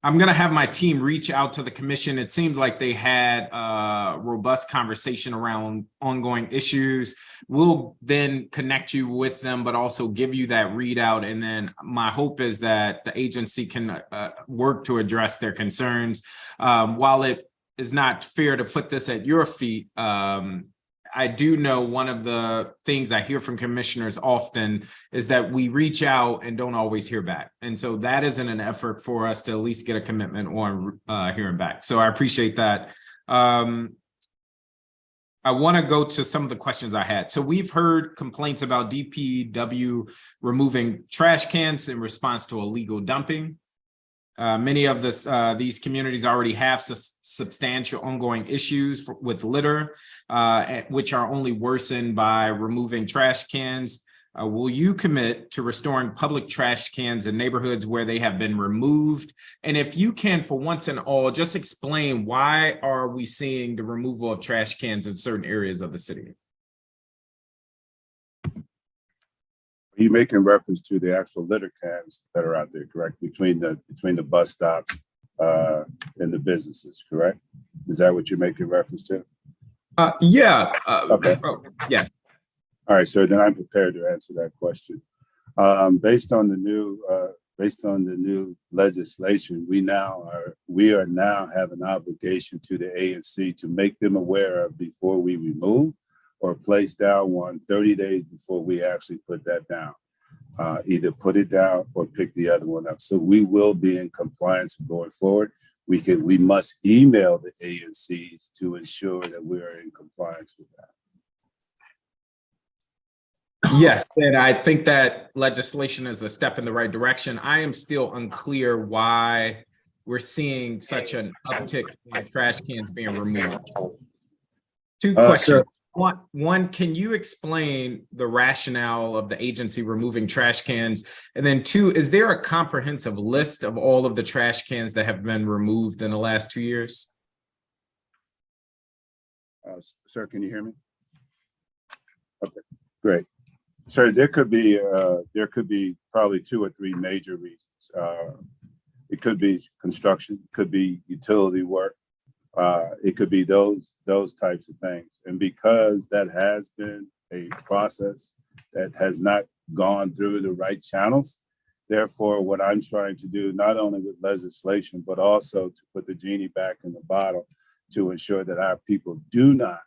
I'm going to have my team reach out to the commission. It seems like they had a robust conversation around ongoing issues. We'll then connect you with them, but also give you that readout. And then my hope is that the agency can work to address their concerns. While it is not fair to put this at your feet, I do know one of the things I hear from commissioners often is that we reach out and don't always hear back. And so that isn't an effort for us to at least get a commitment on hearing back. So I appreciate that. I want to go to some of the questions I had. So we've heard complaints about DPW removing trash cans in response to illegal dumping. Many of these communities already have substantial ongoing issues with litter, which are only worsened by removing trash cans. Will you commit to restoring public trash cans in neighborhoods where they have been removed? And if you can, for once and all, just explain why are we seeing the removal of trash cans in certain areas of the city? Are you making reference to the actual litter cans that are out there, correct? Between the bus stops and the businesses, correct? Is that what you're making reference to? Yeah. Okay. Yes. All right, so then I'm prepared to answer that question. Based on the new legislation, we are now have an obligation to the ANC to make them aware of before we remove or place down one 30 days before we actually put that down. either put it down or pick the other one up. So we will be in compliance going forward. We must email the ANCs to ensure that we are in compliance with that. Yes, and I think that legislation is a step in the right direction. I am still unclear why we're seeing such an uptick in trash cans being removed. Two questions. One, can you explain the rationale of the agency removing trash cans? And then two, is there a comprehensive list of all of the trash cans that have been removed in the last 2 years? Sir, can you hear me? Okay, great. Sir, there could be probably 2 or 3 major reasons. It could be construction, could be utility work. It could be those types of things. And because that has been a process that has not gone through the right channels, therefore, what I'm trying to do, not only with legislation, but also to put the genie back in the bottle to ensure that our people do not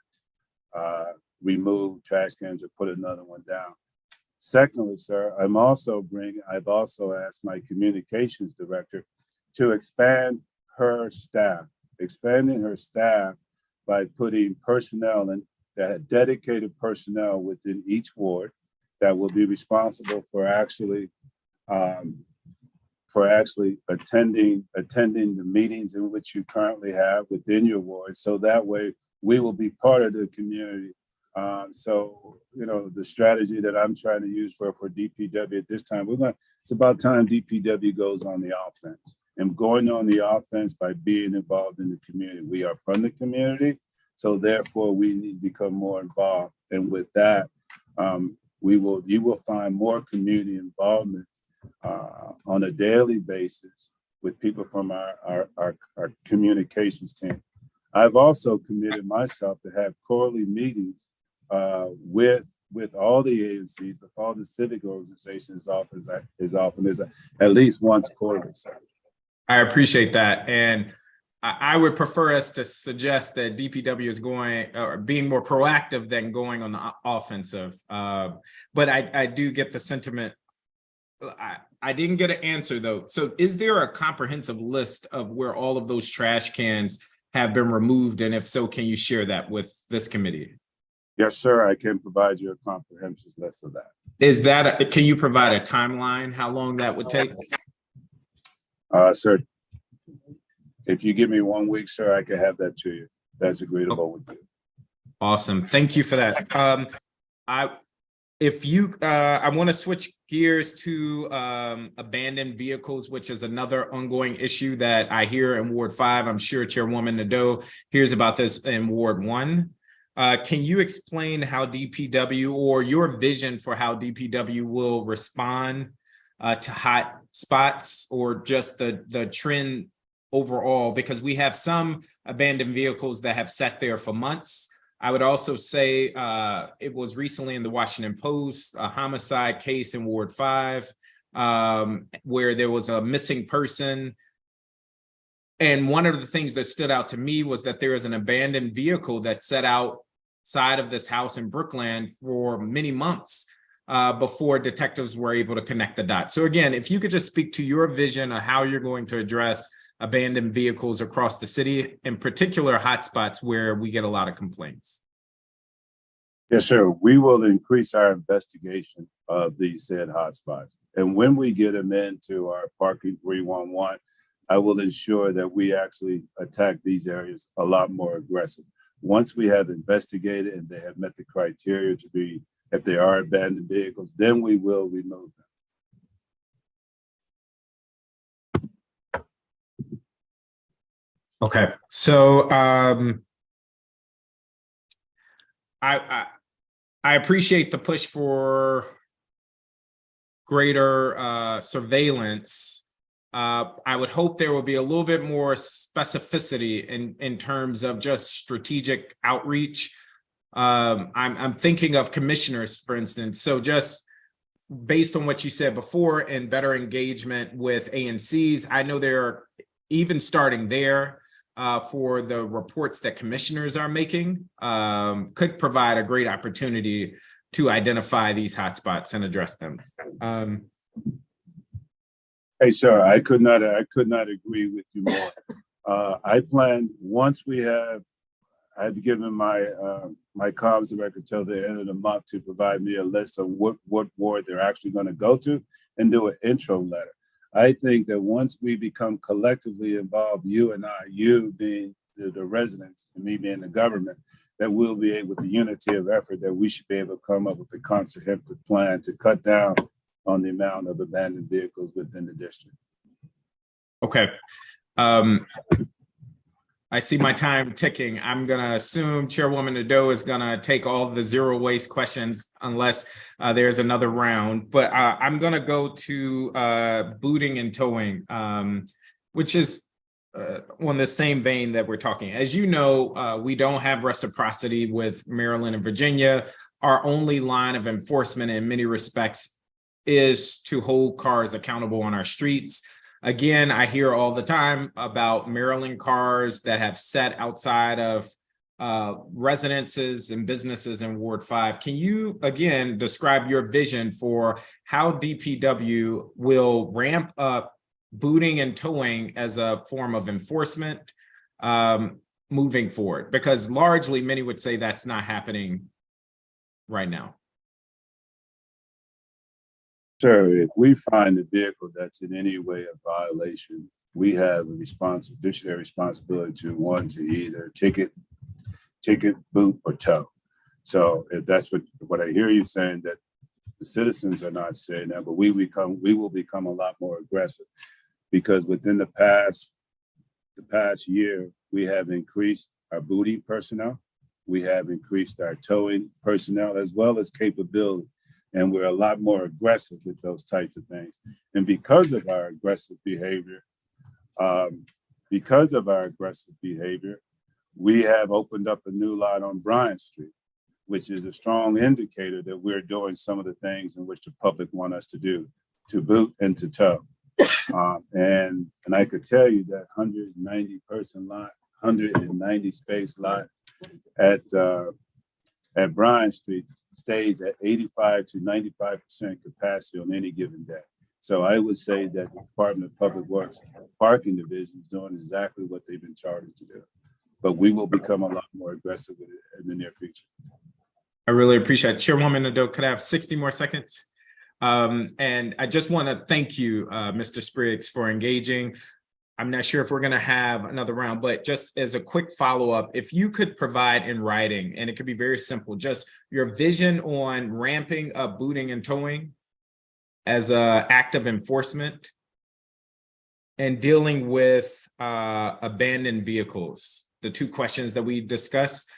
remove trash cans or put another one down. Secondly, sir, I've also asked my communications director to expand her staff, expanding her staff by putting personnel in that dedicated personnel within each ward that will be responsible for actually attending the meetings in which you currently have within your ward. So that way we will be part of the community. So, you know, the strategy that I'm trying to use for DPW at this time, it's about time DPW goes on the offense. And going on the offense by being involved in the community. We are from the community, so therefore we need to become more involved. And with that, you will find more community involvement on a daily basis with people from our communications team. I've also committed myself to have quarterly meetings with all the agencies, with all the civic organizations as often as at least once quarterly. I appreciate that. And I would prefer us to suggest that DPW is being more proactive than going on the offensive. But I do get the sentiment. I didn't get an answer though. So is there a comprehensive list of where all of those trash cans have been removed? And if so, can you share that with this committee? Yes, sir. I can provide you a comprehensive list of that. Can you provide a timeline, how long that would take? Sir, if you give me 1 week, sir, I can have that to you. That's agreeable with you. Awesome. Thank you for that. I want to switch gears to abandoned vehicles, which is another ongoing issue that I hear in Ward 5. I'm sure Chairwoman Nadeau hears about this in Ward 1. Can you explain how DPW or your vision for how DPW will respond to hot spots or just the trend overall? Because we have some abandoned vehicles that have sat there for months. I would also say it was recently in the Washington Post, a homicide case in Ward 5, where there was a missing person. And one of the things that stood out to me was that there is an abandoned vehicle that sat outside of this house in Brookland for many months before detectives were able to connect the dots. So again, if you could just speak to your vision of how you're going to address abandoned vehicles across the city, in particular hotspots where we get a lot of complaints. Yes, sir. We will increase our investigation of these said hotspots. And when we get them into our parking 311, I will ensure that we actually attack these areas a lot more aggressive. Once we have investigated and they have met the criteria to be, if they are abandoned vehicles, then we will remove them. Okay, so I appreciate the push for greater surveillance. I would hope there will be a little bit more specificity in terms of just strategic outreach. I'm thinking of commissioners, for instance. So just based on what you said before and better engagement with ANCs, I know they're even starting there. For the reports that commissioners are making could provide a great opportunity to identify these hotspots and address them. Hey, sir, I could not agree with you more. I plan, once I've given my my comms director till the end of the month to provide me a list of what ward they're actually going to go to and do an intro letter. I think that once we become collectively involved, you and I, you being the residents and me being the government, that we'll be able, with the unity of effort, that we should be able to come up with a comprehensive plan to cut down on the amount of abandoned vehicles within the district. Okay. I see my time ticking. I'm going to assume Chairwoman Nadeau is going to take all the zero waste questions unless there's another round. But I'm going to go to booting and towing, which is on the same vein that we're talking. As you know, we don't have reciprocity with Maryland and Virginia. Our only line of enforcement in many respects is to hold cars accountable on our streets. Again, I hear all the time about Maryland cars that have sat outside of residences and businesses in Ward 5. Can you, again, describe your vision for how DPW will ramp up booting and towing as a form of enforcement moving forward? Because largely, many would say that's not happening right now. Sir, if we find a vehicle that's in any way a violation, we have a fiduciary responsibility to either ticket, boot, or tow. So if that's what I hear you saying, that the citizens are not saying that, but we will become a lot more aggressive, because within the past year, we have increased our booting personnel, we have increased our towing personnel, as well as capability. And we're a lot more aggressive with those types of things. And because of our aggressive behavior, we have opened up a new lot on Bryant Street, which is a strong indicator that we're doing some of the things in which the public want us to do, to boot and to tow. And I could tell you that 190 person lot, 190 space lot at Bryant Street stays at 85 to 95% capacity on any given day. So I would say that the Department of Public Works Parking Division is doing exactly what they've been chartered to do. But we will become a lot more aggressive with it in the near future. I really appreciate it. Chairwoman Nadeau, could I have 60 more seconds? And I just want to thank you, Mr. Spriggs, for engaging. I'm not sure if we're going to have another round, but just as a quick follow-up, if you could provide in writing, and it could be very simple, just your vision on ramping up booting and towing as an act of enforcement and dealing with abandoned vehicles, the two questions that we discussed.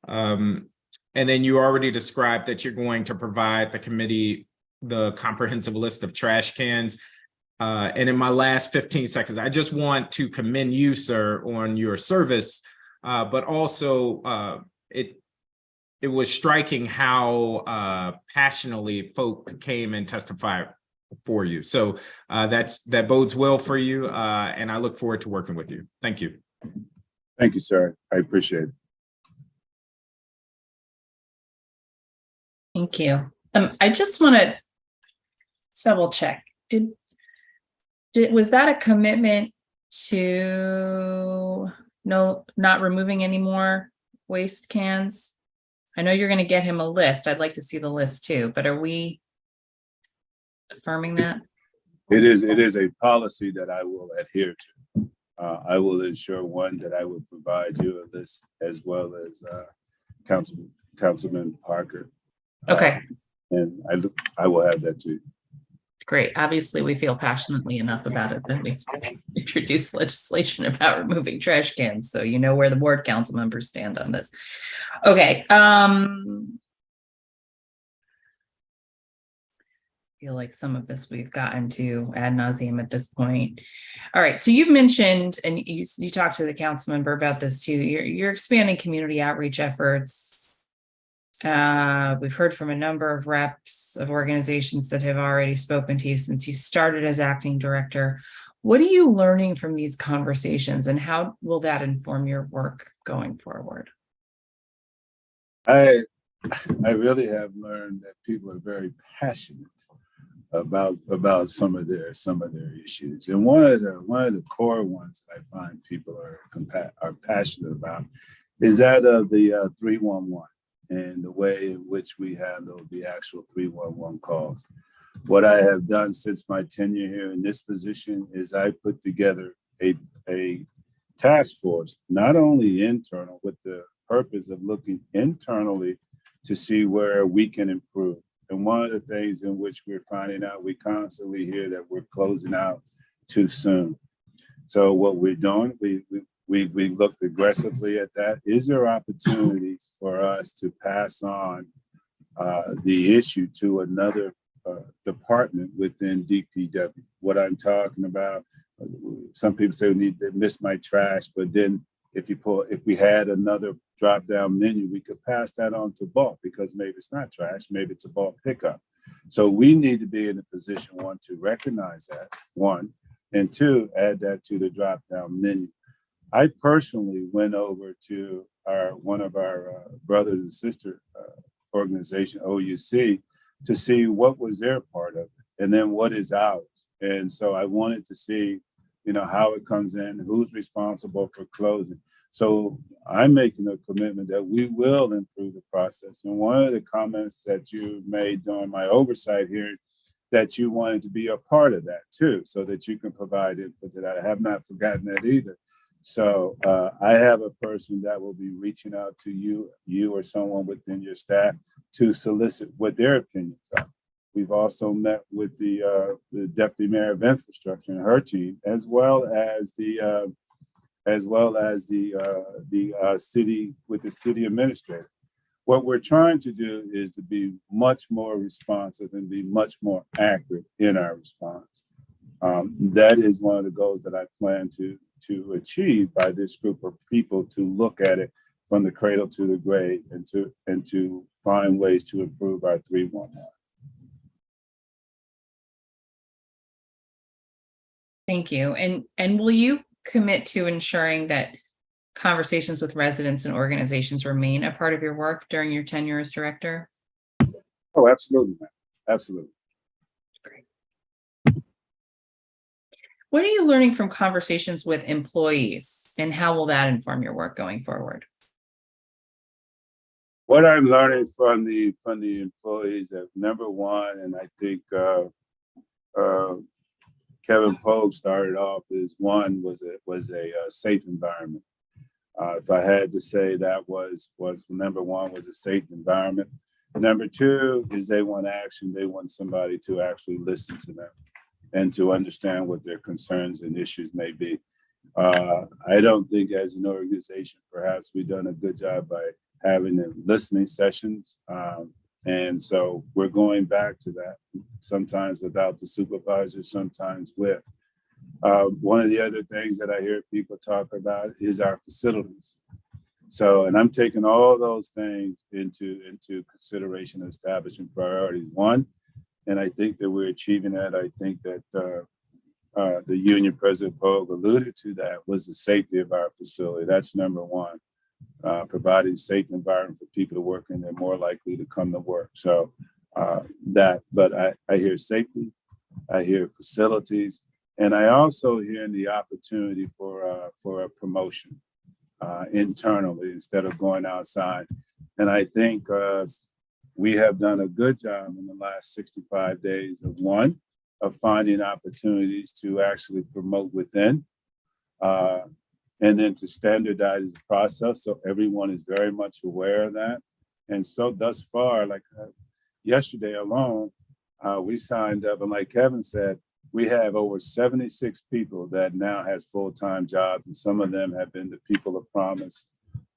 And then you already described that you're going to provide the committee the comprehensive list of trash cans. And in my last 15 seconds, I just want to commend you, sir, on your service, but also it was striking how passionately folk came and testified for you. So that bodes well for you, and I look forward to working with you. Thank you. Thank you, sir. I appreciate it. Thank you. I just want to double check. Was that a commitment to not removing any more waste cans? I know you're going to get him a list. I'd like to see the list too, but are we affirming that? It is a policy that I will adhere to. I will ensure, one, that I will provide you a list, as well as Councilman Parker. Okay. And I will have that too. Great. Obviously, we feel passionately enough about it that we've introduced legislation about removing trash cans. So you know where the board council members stand on this. Okay. Feel like some of this we've gotten to ad nauseum at this point. All right. So you've mentioned, and you talked to the council member about this too. You're expanding community outreach efforts. We've heard from a number of reps of organizations that have already spoken to you since you started as acting director. What are you learning from these conversations, and how will that inform your work going forward? I I really have learned that people are very passionate about some of their issues. And one of the core ones that I find people are passionate about is that of the 311 and the way in which we handle the actual 311 calls. What I have done since my tenure here in this position is I put together a task force, not only internal, with the purpose of looking internally to see where we can improve. And one of the things in which we're finding out, we constantly hear that we're closing out too soon. So what we're doing, we looked aggressively at that. Is there opportunities for us to pass on the issue to another department within DPW? What I'm talking about, some people say they miss my trash, but then if we had another drop down menu, we could pass that on to bulk, because maybe it's not trash, maybe it's a bulk pickup. So we need to be in a position, one, to recognize that, one, and two, add that to the drop down menu. I personally went over to one of our brothers and sister organization, OUC, to see what was their part of it, and then what is ours. And so I wanted to see, how it comes in, who's responsible for closing. So I'm making a commitment that we will improve the process. And one of the comments that you made during my oversight here, that you wanted to be a part of that too, so that you can provide input to that. I have not forgotten that either. So I have a person that will be reaching out to you or someone within your staff to solicit what their opinions are. We've also met with the Deputy Mayor of Infrastructure and her team, as well as the city administrator. What we're trying to do is to be much more responsive and be much more accurate in our response. That is one of the goals that I plan to achieve by this group of people, to look at it from the cradle to the grave and to find ways to improve our 311. Thank you. And will you commit to ensuring that conversations with residents and organizations remain a part of your work during your tenure as director? Oh, absolutely, ma'am. Absolutely. Great. What are you learning from conversations with employees, and how will that inform your work going forward? What I'm learning from the employees, that number one, and I think Kevin Pogue started off, is one was a safe environment. If I had to say, that was number one, was a safe environment. Number two is they want action. They want somebody to actually listen to them and to understand what their concerns and issues may be. I don't think as an organization, perhaps we've done a good job by having the listening sessions. And so we're going back to that, sometimes without the supervisor, sometimes with. One of the other things that I hear people talk about is our facilities. So, and I'm taking all those things into consideration and establishing priorities. One, and I think that we're achieving that. I think that the Union President Pogue alluded to that, was the safety of our facility. That's number one. Providing safe environment for people to work in, they're more likely to come to work. So but I hear safety, I hear facilities, and I also hear the opportunity for a promotion internally instead of going outside. And I think we have done a good job in the last 65 days of finding opportunities to actually promote within. And then to standardize the process so everyone is very much aware of that. And so thus far, like yesterday alone, we signed up, and like Kevin said, we have over 76 people that now has full-time jobs, and some of them have been the people of promise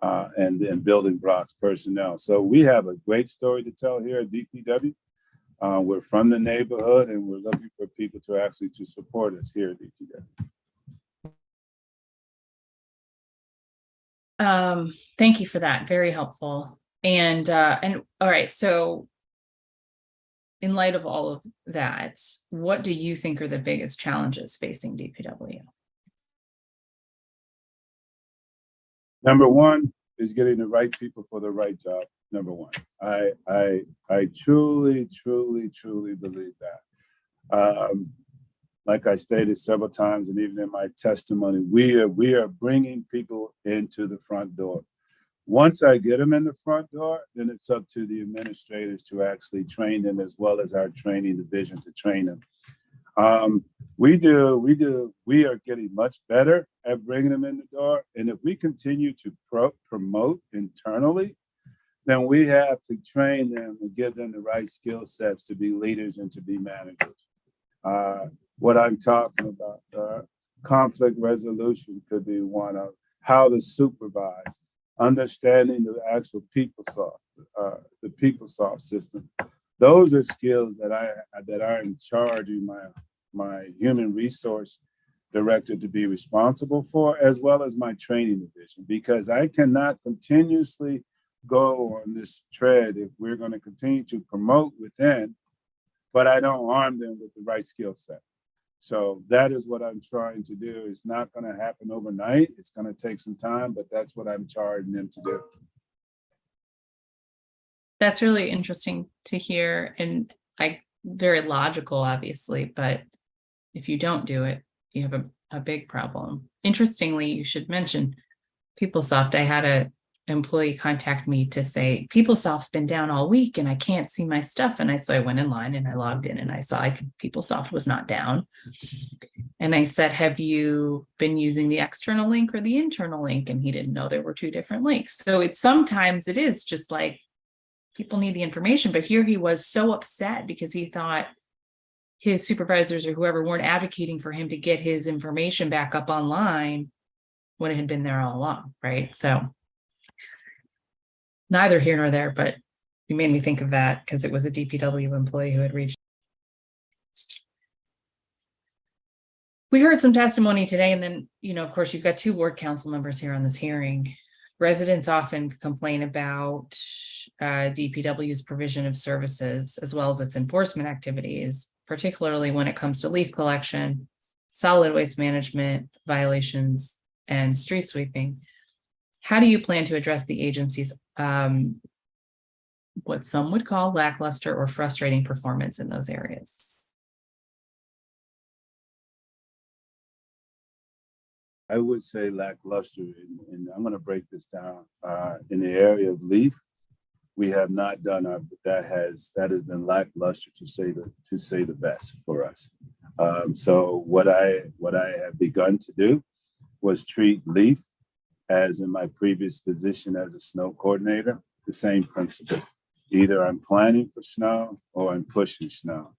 and building blocks personnel. So we have a great story to tell here at DPW. We're from the neighborhood, and we're looking for people to support us here at DPW. Thank you for that. Very helpful. And all right, so in light of all of that, what do you think are the biggest challenges facing DPW? Number one is getting the right people for the right job. number one. I truly, truly, truly believe that. Like I stated several times, and even in my testimony, we are bringing people into the front door. Once I get them in the front door, then it's up to the administrators to actually train them, as well as our training division to train them. We are getting much better at bringing them in the door. And if we continue to promote internally, then we have to train them and give them the right skill sets to be leaders and to be managers. What I'm talking about, conflict resolution could be one of how to supervise, understanding the actual the PeopleSoft system. Those are skills that I'm charging my human resource director to be responsible for, as well as my training division, because I cannot continuously go on this tread if we're going to continue to promote within, but I don't arm them with the right skill set. So that is what I'm trying to do. It's not going to happen overnight. It's going to take some time, but that's what I'm charging them to do. That's really interesting to hear, and very logical, obviously, but if you don't do it, you have a big problem. Interestingly, you should mention PeopleSoft. I had an employee contact me to say, PeopleSoft's been down all week and I can't see my stuff. And so I went in line and I logged in and I saw PeopleSoft was not down. And I said, have you been using the external link or the internal link? And he didn't know there were two different links. So sometimes it is just like people need the information, but here he was so upset because he thought his supervisors or whoever weren't advocating for him to get his information back up online when it had been there all along, right? So neither here nor there, but you made me think of that because it was a DPW employee who had reached. We heard some testimony today, and then, of course, you've got two ward council members here on this hearing. Residents often complain about DPW's provision of services, as well as its enforcement activities, particularly when it comes to leaf collection, solid waste management violations, and street sweeping. How do you plan to address the agency's what some would call lackluster or frustrating performance in those areas? I would say lackluster, and I'm going to break this down. In the area of leaf, we have not done that has been lackluster to say the best for us. So what I have begun to do was treat leaf as in my previous position as a snow coordinator, the same principle. Either I'm planning for snow or I'm pushing snow.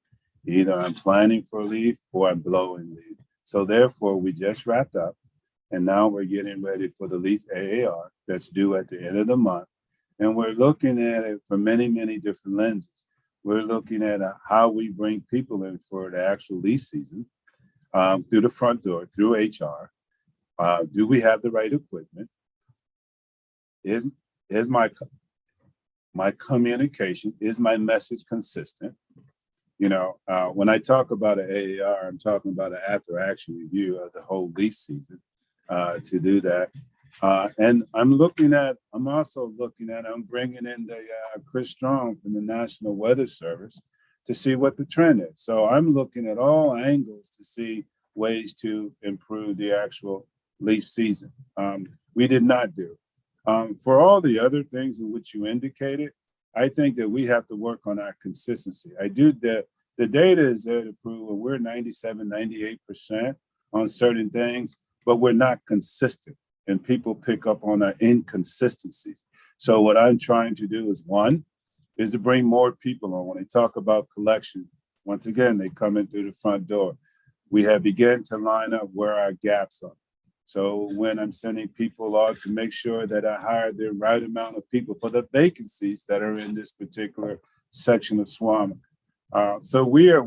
Either I'm planning for leaf or I'm blowing leaf. So therefore, we just wrapped up, and now we're getting ready for the leaf AAR that's due at the end of the month. And we're looking at it from many, many different lenses. We're looking at how we bring people in for the actual leaf season through the front door, through HR. Do we have the right equipment? Is my communication, is my message consistent? When I talk about an AAR, I'm talking about an after-action review of the whole leaf season to do that. And I'm bringing in the Chris Strong from the National Weather Service to see what the trend is. So I'm looking at all angles to see ways to improve the actual leaf season. We did not do. For all the other things in which you indicated, I think that we have to work on our consistency. The data is there to prove we're 97, 98% on certain things, but we're not consistent, and people pick up on our inconsistencies. So what I'm trying to do is to bring more people on. When they talk about collection, once again, they come in through the front door. We have begun to line up where our gaps are. So when I'm sending people out to make sure that I hire the right amount of people for the vacancies that are in this particular section of Swamic. So we are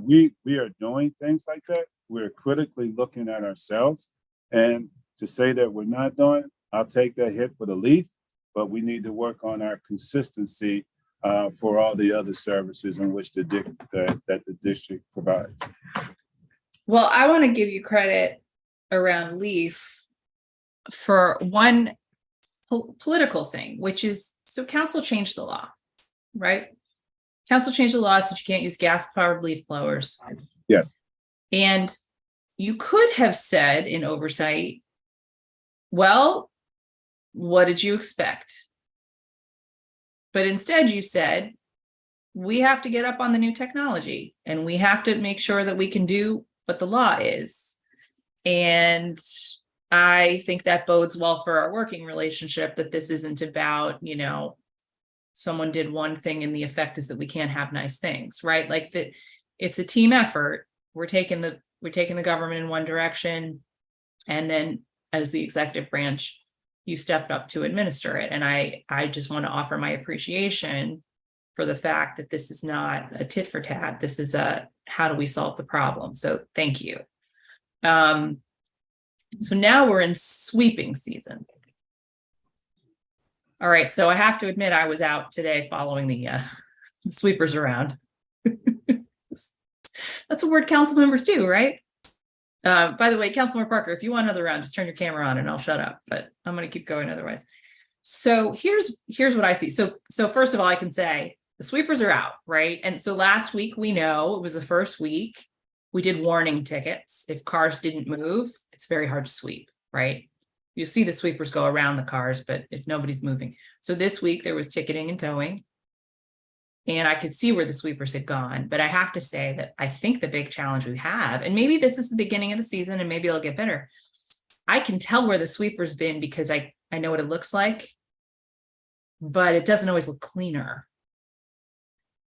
doing things like that. We're critically looking at ourselves, and to say that we're not doing it, I'll take that hit for the leaf, but we need to work on our consistency for all the other services in which that the district provides. Well, I want to give you credit around leaf for one political thing, which is So council changed the law, right? Council changed the law so you can't use gas-powered leaf blowers. Yes. And you could have said in oversight, well, what did you expect? But instead you said, we have to get up on the new technology and we have to make sure that we can do what the law is. And I think that bodes well for our working relationship, that this isn't about, you know, someone did one thing and the effect is that we can't have nice things, right? Like that it's a team effort. We're taking the government in one direction. And then as the executive branch, you stepped up to administer it. And I just want to offer my appreciation for the fact that this is not a tit for tat. This is a, how do we solve the problem? So thank you. So now we're in sweeping season. All right, so I have to admit I was out today following the sweepers around. That's what council members do, right? By the way, Councilmember Parker, if you want another round, just turn your camera on and I'll shut up, but I'm going to keep going otherwise. So here's what I see. So first of all, I can say the sweepers are out, right? And so last week, we know it was the first week. We did warning tickets. If cars didn't move, it's very hard to sweep, right? You see the sweepers go around the cars, but if nobody's moving. So this week there was ticketing and towing. And I could see where the sweepers had gone. But I have to say that I think the big challenge we have, and maybe this is the beginning of the season and maybe it'll get better. I can tell where the sweeper's been because I know what it looks like, but it doesn't always look cleaner.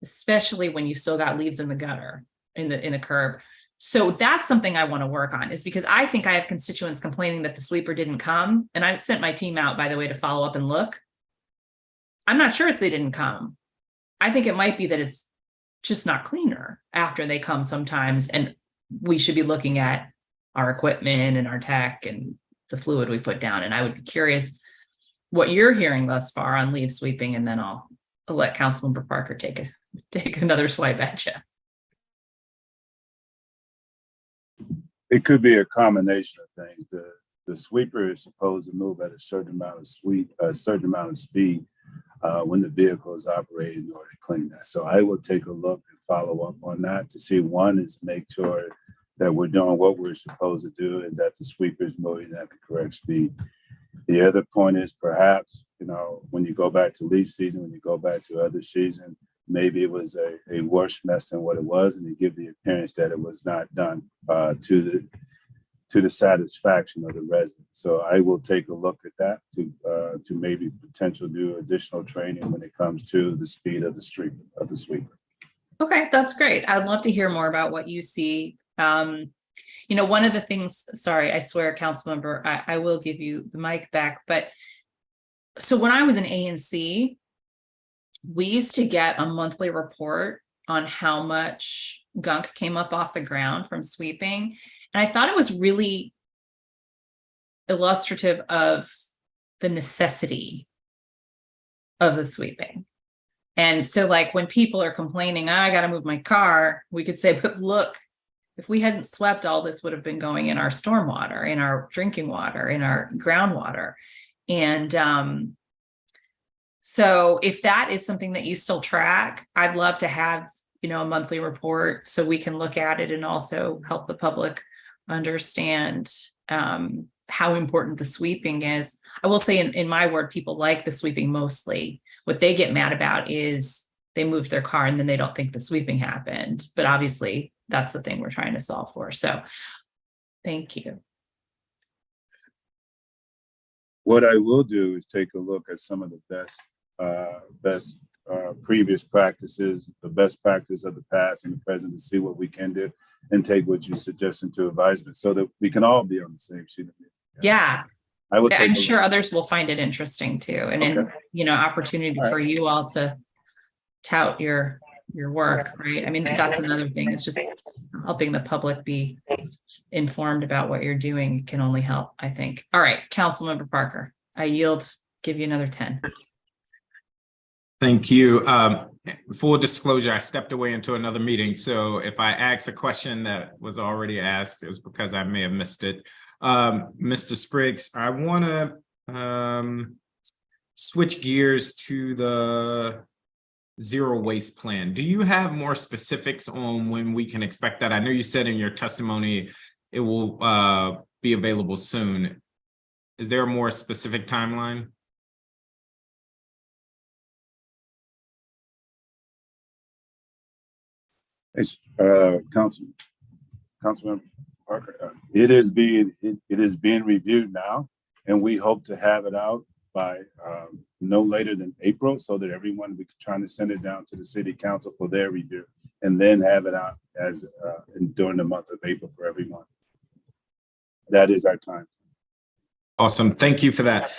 Especially when you still got leaves in the gutter, in the curb. So that's something I want to work on, is because I think I have constituents complaining that the sweeper didn't come. And I sent my team out, by the way, to follow up and look. I'm not sure it's they didn't come. I think it might be that it's just not cleaner after they come sometimes. And we should be looking at our equipment and our tech and the fluid we put down. And I would be curious what you're hearing thus far on leaf sweeping. And then I'll let Councilmember Parker take another swipe at you. It could be a combination of things. The sweeper is supposed to move at a certain amount of speed when the vehicle is operating in order to clean that. So I will take a look and follow up on that to see, one is make sure that we're doing what we're supposed to do and that the sweeper is moving at the correct speed. The other point is perhaps, you know, when you go back to leaf season, when you go back to other season, maybe it was a worse mess than what it was, and to give the appearance that it was not done to the satisfaction of the resident. So I will take a look at that to maybe potential do additional training when it comes to the speed of the sweeper. Okay, that's great. I'd love to hear more about what you see. You know, one of the things, sorry, I swear, Councilmember, I will give you the mic back. But so when I was in ANC, we used to get a monthly report on how much gunk came up off the ground from sweeping. And I thought it was really illustrative of the necessity of the sweeping. And so like when people are complaining, I got to move my car, we could say, but look, if we hadn't swept, all this would have been going in our stormwater, in our drinking water, in our groundwater. And so if that is something that you still track, I'd love to have, you know, a monthly report so we can look at it and also help the public understand how important the sweeping is. I will say in my ward, people like the sweeping mostly. What they get mad about is they moved their car and then they don't think the sweeping happened. But obviously that's the thing we're trying to solve for. So thank you. What I will do is take a look at some of the best previous practices, the best practice of the past and the present, to see what we can do and take what you suggest into advisement so that we can all be on the same sheet of music. Yeah. I would. I'm sure others will find it interesting too. And Okay. then, you know, opportunity for you all to tout your work, right? I mean, that's another thing. It's just helping the public be informed about what you're doing can only help, I think. All right, Councilmember Parker, I yield, give you another 10. Thank you. Full disclosure, I stepped away into another meeting. So if I asked a question that was already asked, it was because I may have missed it. Mr. Spriggs, I want to switch gears to the zero waste plan. Do you have more specifics on when we can expect that? I know you said in your testimony it will be available soon. Is there a more specific timeline? It's Councilmember Parker. It is being reviewed now, and we hope to have it out by no later than April, so that everyone, we're trying to send it down to the city council for their review, and then have it out as during the month of April for everyone. That is our time. Awesome. Thank you for that.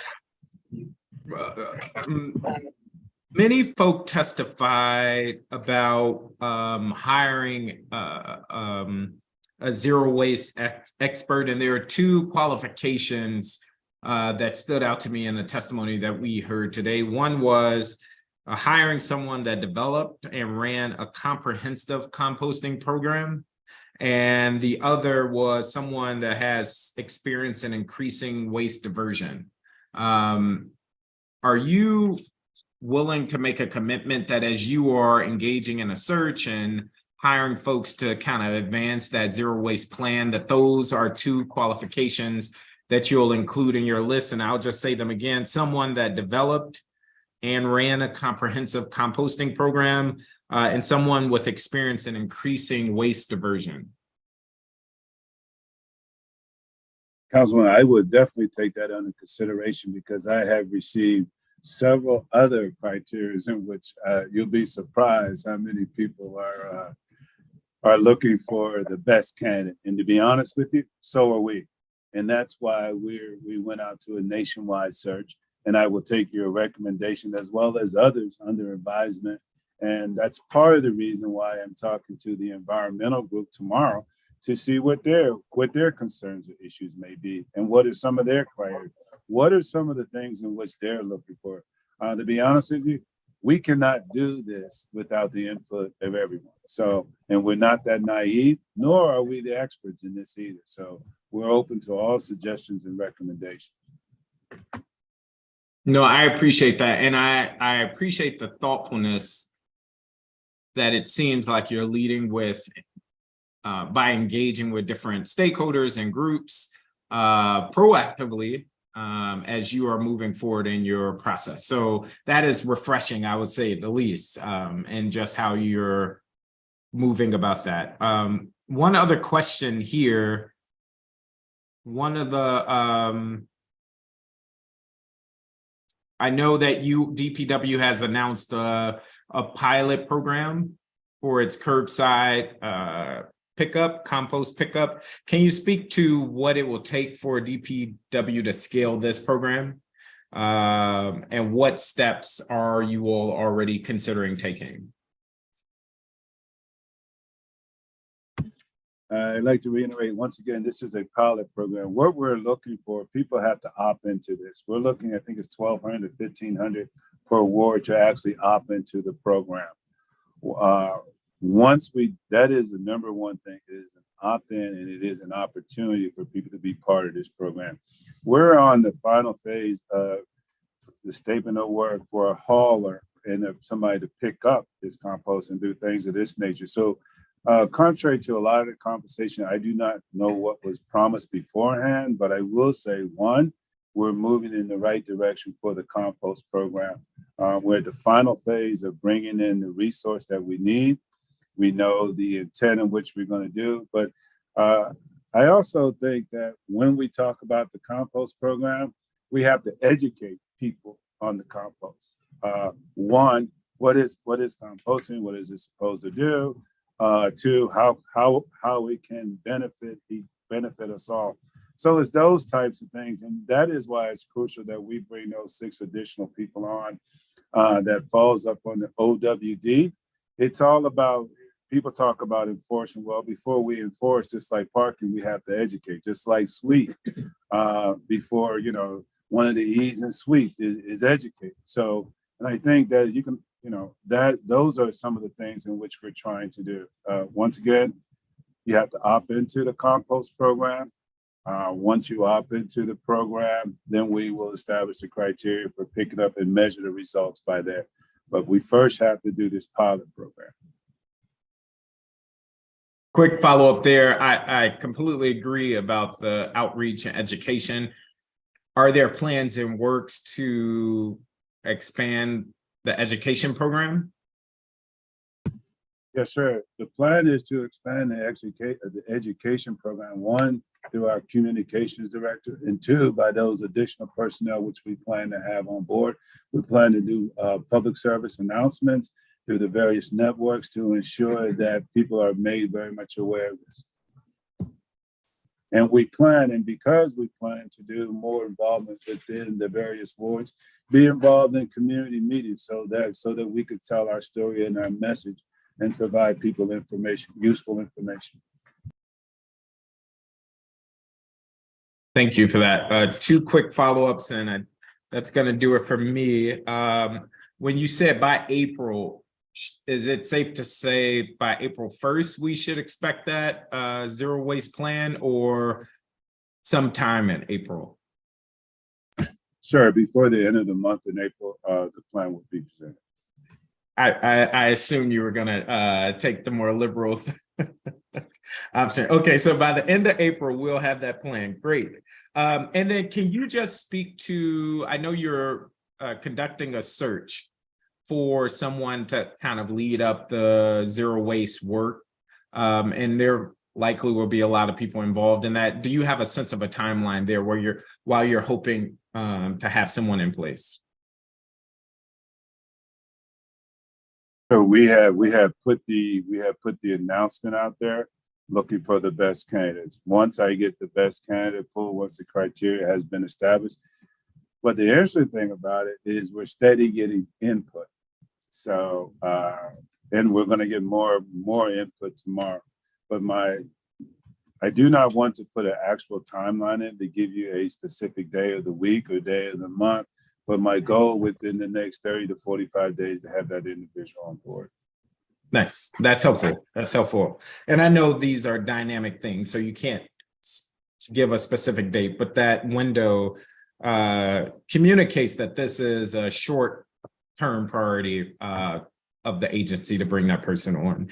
Many folk testified about hiring a zero waste expert, and there are two qualifications that stood out to me in the testimony that we heard today. One was hiring someone that developed and ran a comprehensive composting program. And the other was someone that has experience in increasing waste diversion. Are you willing to make a commitment that as you are engaging in a search and hiring folks to kind of advance that zero waste plan, that those are two qualifications that you'll include in your list? And I'll just say them again: someone that developed and ran a comprehensive composting program, and someone with experience in increasing waste diversion. Councilman, I would definitely take that under consideration, because I have received several other criteria in which you'll be surprised how many people are looking for the best candidate. And to be honest with you, so are we. And that's why we went out to a nationwide search. And I will take your recommendation as well as others under advisement. And that's part of the reason why I'm talking to the environmental group tomorrow to see what their concerns or issues may be, and what are some of their criteria. What are some of the things in which they're looking for? To be honest with you, we cannot do this without the input of everyone. So, and we're not that naive, nor are we the experts in this either. So we're open to all suggestions and recommendations. No, I appreciate that. And I appreciate the thoughtfulness that it seems like you're leading with by engaging with different stakeholders and groups proactively as you are moving forward in your process. So that is refreshing, I would say, at the least, and just how you're moving about that. One other question here. One of the I know that DPW has announced a pilot program for its curbside pickup, compost pickup. Can you speak to what it will take for DPW to scale this program? And what steps are you all already considering taking? I'd like to reiterate once again, this is a pilot program. What we're looking for, people have to opt into this. We're looking, I think it's 1,200 to 1,500 per ward to actually opt into the program. That is the number one thing, it is an opt-in, and it is an opportunity for people to be part of this program. We're on the final phase of the statement of work for a hauler and somebody to pick up this compost and do things of this nature. So contrary to a lot of the conversation, I do not know what was promised beforehand, but I will say, one, we're moving in the right direction for the compost program. We're at the final phase of bringing in the resource that we need. We know the intent in which we're going to do, but I also think that when we talk about the compost program, we have to educate people on the compost. One, what is composting? What is it supposed to do? Two, how it can benefit us all. So it's those types of things, and that is why it's crucial that we bring those 6 additional people on that falls up on the OWD. It's all about, people talk about enforcing. Well, before we enforce, just like parking, we have to educate, just like sweep. Before, one of the E's in sweep is educate. So, and I think that you can, that those are some of the things in which we're trying to do. Once again, you have to opt into the compost program. Once you opt into the program, then we will establish the criteria for picking up and measure the results by there. But we first have to do this pilot program. Quick follow-up there. I completely agree about the outreach and education. Are there plans in works to expand the education program? Yes, sir. The plan is to expand the education program, one, through our communications director, and two, by those additional personnel which we plan to have on board. We plan to do public service announcements through the various networks to ensure that people are made very much aware of this. And we plan, and because we plan to do more involvement within the various wards, be involved in community meetings so that we could tell our story and our message and provide people information, useful information. Thank you for that. Two quick follow-ups, and that's going to do it for me. When you said by April, is it safe to say by April 1st, we should expect that zero waste plan, or sometime in April? Sure, before the end of the month in April, the plan will be presented. I assume you were gonna take the more liberal option. Okay, so by the end of April, we'll have that plan. Great. And then can you just speak to, I know you're conducting a search for someone to kind of lead up the zero waste work. And there likely will be a lot of people involved in that. Do you have a sense of a timeline there where while you're hoping to have someone in place? So we have put the announcement out there, looking for the best candidates. Once I get the best candidate pool, once the criteria has been established. But the interesting thing about it is we're steady getting input. So and we're going to get more input tomorrow. But I do not want to put an actual timeline in to give you a specific day of the week or day of the month. But my goal within the next 30 to 45 days to have that individual on board. Nice. That's helpful. That's helpful. And I know these are dynamic things, so you can't give a specific date, but that window communicates that this is a short-term priority of the agency to bring that person on.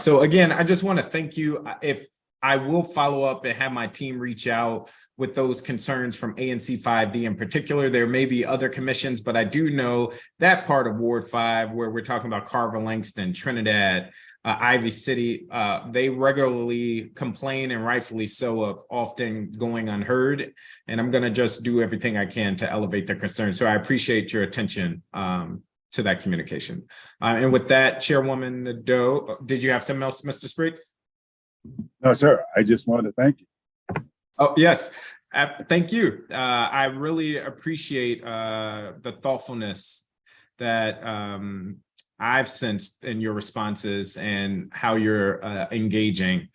So again, I just want to thank you. If I will follow up and have my team reach out with those concerns from ANC 5D in particular. There may be other commissions, but I do know that part of Ward 5 where we're talking about Carver, Langston, Trinidad, Ivy City, they regularly complain, and rightfully so, of often going unheard. And I'm going to just do everything I can to elevate their concerns. So I appreciate your attention to that communication. And with that, Chairwoman Nadeau, did you have something else, Mr. Spriggs? No, sir. I just wanted to thank you. Oh, yes. Thank you. I really appreciate the thoughtfulness that I've sensed in your responses and how you're engaging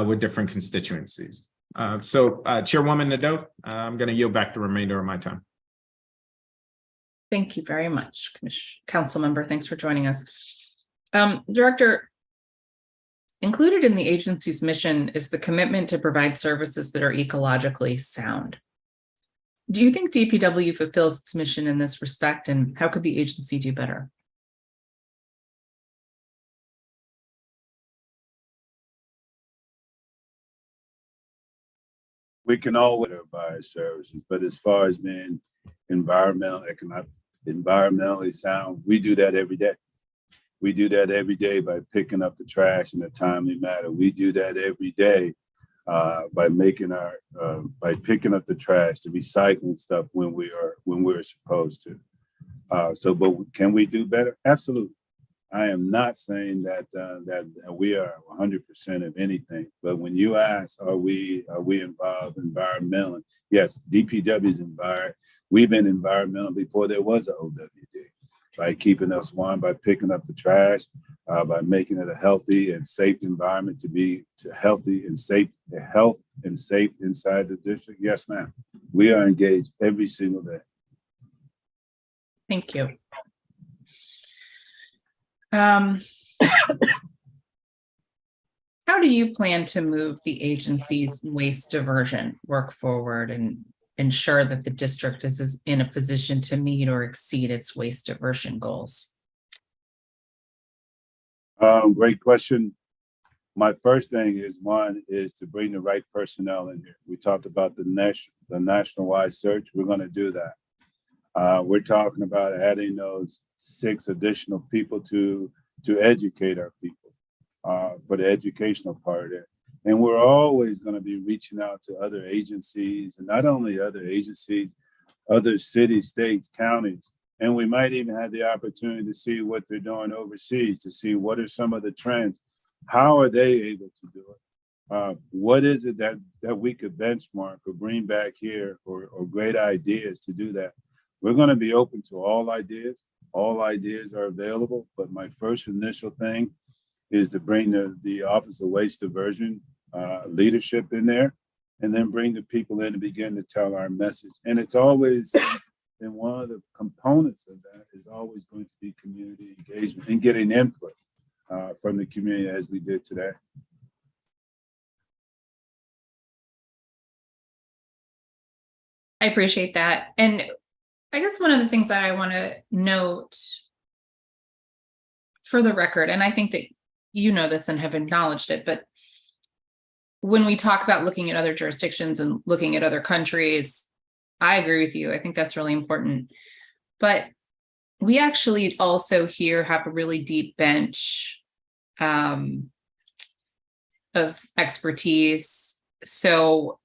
with different constituencies. So Chairwoman Nadeau, I'm going to yield back the remainder of my time. Thank you very much, Councilmember. Thanks for joining us. Director, included in the agency's mission is the commitment to provide services that are ecologically sound. Do you think DPW fulfills its mission in this respect, and how could the agency do better? We can always provide services, but as far as being environmentally sound, we do that every day. We do that every day by picking up the trash in a timely manner. We do that every day by picking up the trash, the recycling stuff when we're supposed to. But can we do better? Absolutely. I am not saying that we are 100% of anything, but when you ask, are we involved environmentally? Yes, DPW is involved. We've been environmental before there was an OWD. By keeping us by picking up the trash, by making it a healthy and safe environment health and safe inside the district. Yes, ma'am. We are engaged every single day. Thank you. how do you plan to move the agency's waste diversion work forward and ensure that the district is in a position to meet or exceed its waste diversion goals? Great question. My first thing is to bring the right personnel in here. We talked about the national-wide search. We're going to do that. We're talking about adding those 6 additional people to educate our people for the educational part of it. And we're always going to be reaching out to other agencies, and not only other agencies, other cities, states, counties. And we might even have the opportunity to see what they're doing overseas, to see what are some of the trends. How are they able to do it? What is it that we could benchmark or bring back here or great ideas to do that? We're going to be open to all ideas. All ideas are available, but my first initial thing is to bring the Office of Waste Diversion leadership in there, and then bring the people in and begin to tell our message. And it's always, and one of the components of that is always going to be community engagement and getting input from the community as we did today. I appreciate that. And I guess one of the things that I want to note for the record, and I think that you know this and have acknowledged it, but when we talk about looking at other jurisdictions and looking at other countries, I agree with you. I think that's really important. But we actually also here have a really deep bench of expertise. So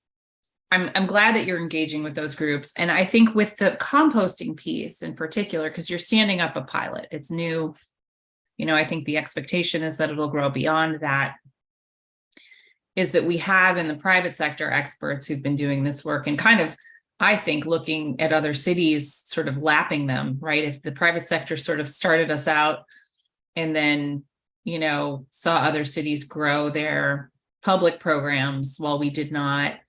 I'm glad that you're engaging with those groups. And I think with the composting piece in particular, because you're standing up a pilot, it's new. You know, I think the expectation is that it'll grow beyond that, is that we have in the private sector experts who've been doing this work and kind of, I think, looking at other cities, sort of lapping them, right? If the private sector sort of started us out and then, you know, saw other cities grow their public programs while we did not.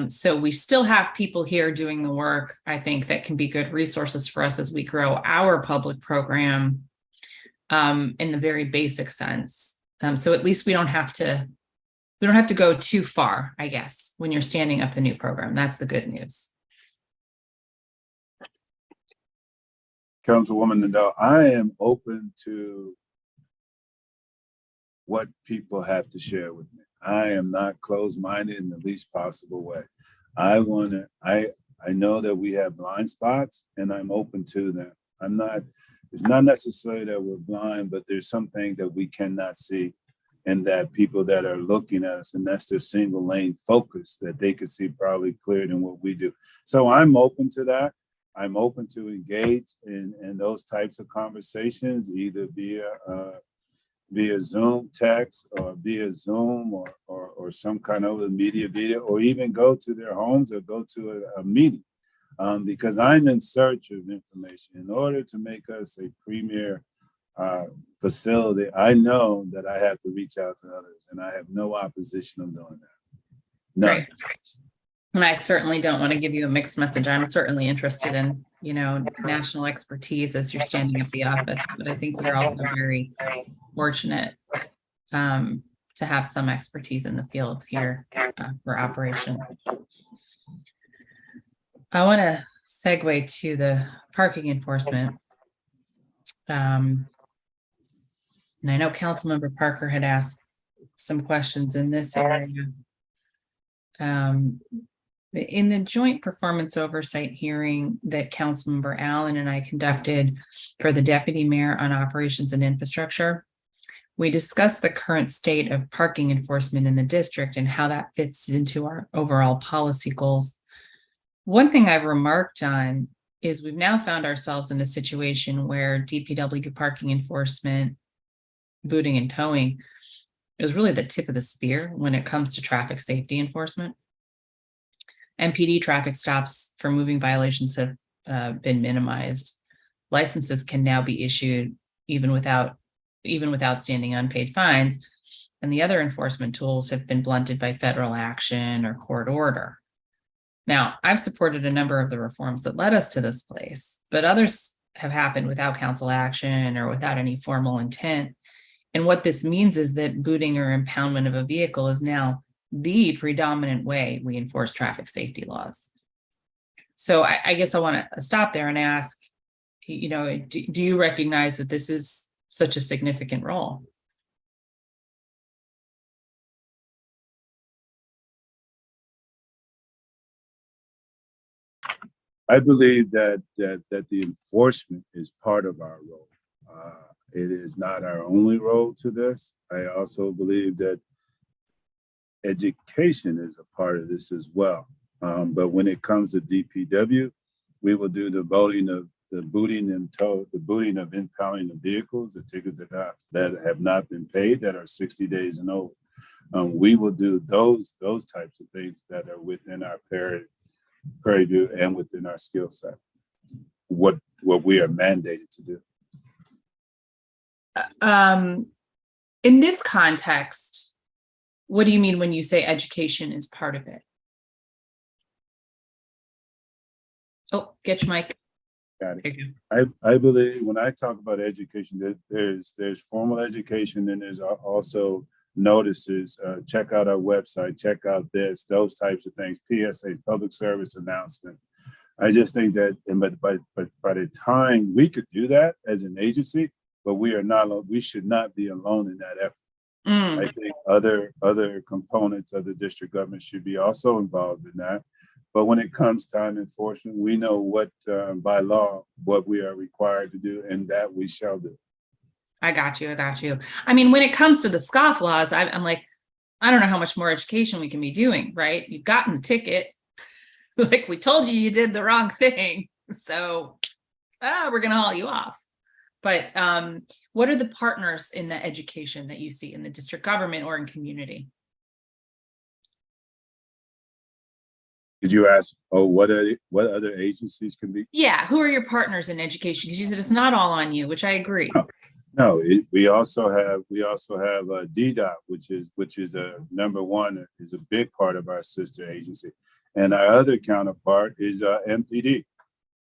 So we still have people here doing the work, I think, that can be good resources for us as we grow our public program in the very basic sense. So at least we don't have to go too far, I guess, when you're standing up the new program. That's the good news. Councilwoman Nadeau, I am open to what people have to share with me. I am not closed-minded in the least possible way. I know that we have blind spots, and I'm open to them. It's not necessarily that we're blind, but there's some things that we cannot see, and that people that are looking at us, and that's their single lane focus, that they could see probably clearer than what we do. So I'm open to that. I'm open to engage in those types of conversations, either via Zoom text or via Zoom or some kind of media video, or even go to their homes or go to a meeting. Because I'm in search of information. In order to make us a premier facility, I know that I have to reach out to others, and I have no opposition of doing that. None. Right. And I certainly don't want to give you a mixed message. I'm certainly interested in, you know, national expertise as you're standing up the office, but I think we're also very fortunate to have some expertise in the field here for operation. I want to segue to the parking enforcement. And I know Councilmember Parker had asked some questions in this area. In the joint performance oversight hearing that Councilmember Allen and I conducted for the Deputy Mayor on Operations and Infrastructure, we discussed the current state of parking enforcement in the district and how that fits into our overall policy goals. One thing I've remarked on is we've now found ourselves in a situation where DPW parking enforcement, booting and towing, is really the tip of the spear when it comes to traffic safety enforcement. MPD traffic stops for moving violations have been minimized. Licenses can now be issued even without standing unpaid fines, and the other enforcement tools have been blunted by federal action or court order. Now, I've supported a number of the reforms that led us to this place, but others have happened without council action or without any formal intent. And what this means is that booting or impoundment of a vehicle is now the predominant way we enforce traffic safety laws. So I guess I want to stop there and ask, you know, do you recognize that this is such a significant role? I believe that the enforcement is part of our role. It is not our only role to this. I also believe that education is a part of this as well. But when it comes to DPW, we will do the booting of impounding the vehicles, the tickets that have not been paid, that are 60 days and over. We will do those types of things that are within our purview and within our skill set. What we are mandated to do. In this context, what do you mean when you say education is part of it? Oh, get your mic. Got it. I believe when I talk about education, there's formal education, and there's also notices. Check out our website, check out this, those types of things, PSA, public service announcements. I just think that, but by the time we could do that as an agency, but we should not be alone in that effort. I think other components of the district government should be also involved in that. But when it comes time enforcement, we know what by law, what we are required to do, and that we shall do. I got you. I mean, when it comes to the scoff laws, I'm like, I don't know how much more education we can be doing, right? You've gotten a ticket. Like, we told you did the wrong thing. So we're going to haul you off. But what are the partners in the education that you see in the district government or in community? Did you ask, what other agencies can be? Yeah, who are your partners in education? Because you said it's not all on you, which I agree. No, we also have DDOT, which is a number one, is a big part of our sister agency, and our other counterpart is MPD.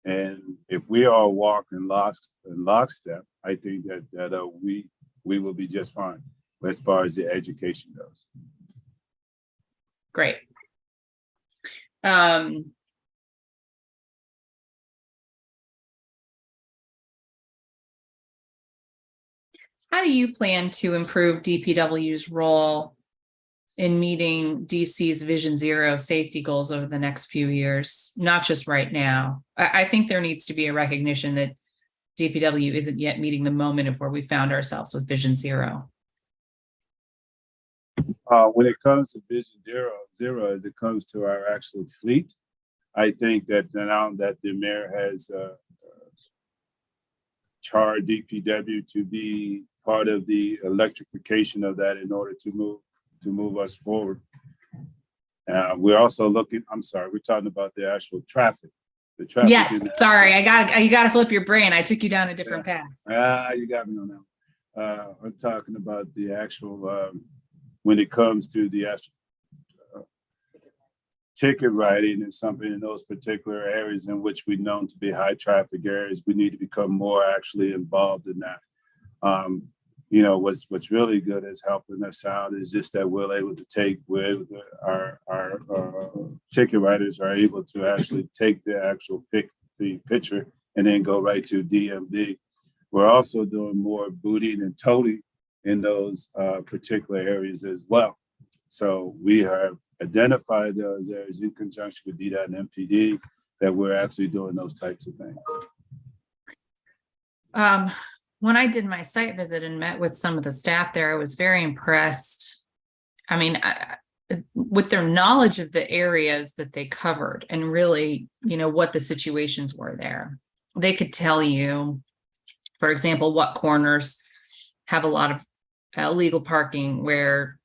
And if we all walk in lockstep, I think that we will be just fine as far as the education goes. Great. How do you plan to improve DPW's role in meeting DC's Vision Zero safety goals over the next few years, not just right now? I think there needs to be a recognition that DPW isn't yet meeting the moment of where we found ourselves with Vision Zero. When it comes to Vision Zero, as it comes to our actual fleet, I think that now that the mayor has charged DPW to be part of the electrification of that in order to move us forward. We're also looking, we're talking about the actual traffic. The traffic. Yes, sorry, you got to flip your brain. I took you down a different path. You got me on that. I'm talking about the actual, when it comes to the actual ticket writing and something in those particular areas in which we're known to be high traffic areas, we need to become more actually involved in that. What's really good is helping us out is just that we're able to take with our ticket writers are able to actually take the actual picture and then go right to DMV. We're also doing more booting and toting in those particular areas as well. So we have identified those areas in conjunction with DDOT and MPD that we're actually doing those types of things. When I did my site visit and met with some of the staff there, I was very impressed. I mean, with their knowledge of the areas that they covered and really, what the situations were there. They could tell you, for example, what corners have a lot of illegal parking where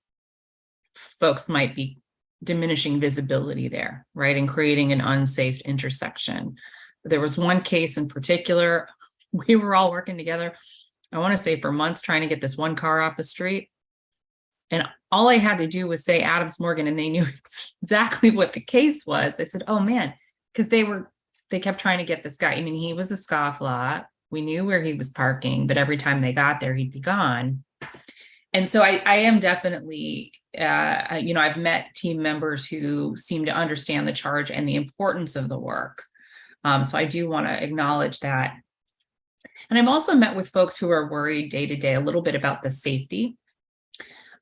folks might be diminishing visibility there, right? And creating an unsafe intersection. There was one case in particular. We were all working together, I want to say for months, trying to get this one car off the street. And all I had to do was say Adams Morgan, and they knew exactly what the case was. They said, oh man, because they kept trying to get this guy. I mean, he was a scofflaw. We knew where he was parking, but every time they got there, he'd be gone. And so I am definitely, I've met team members who seem to understand the charge and the importance of the work. So I do want to acknowledge that. And I've also met with folks who are worried day to day a little bit about the safety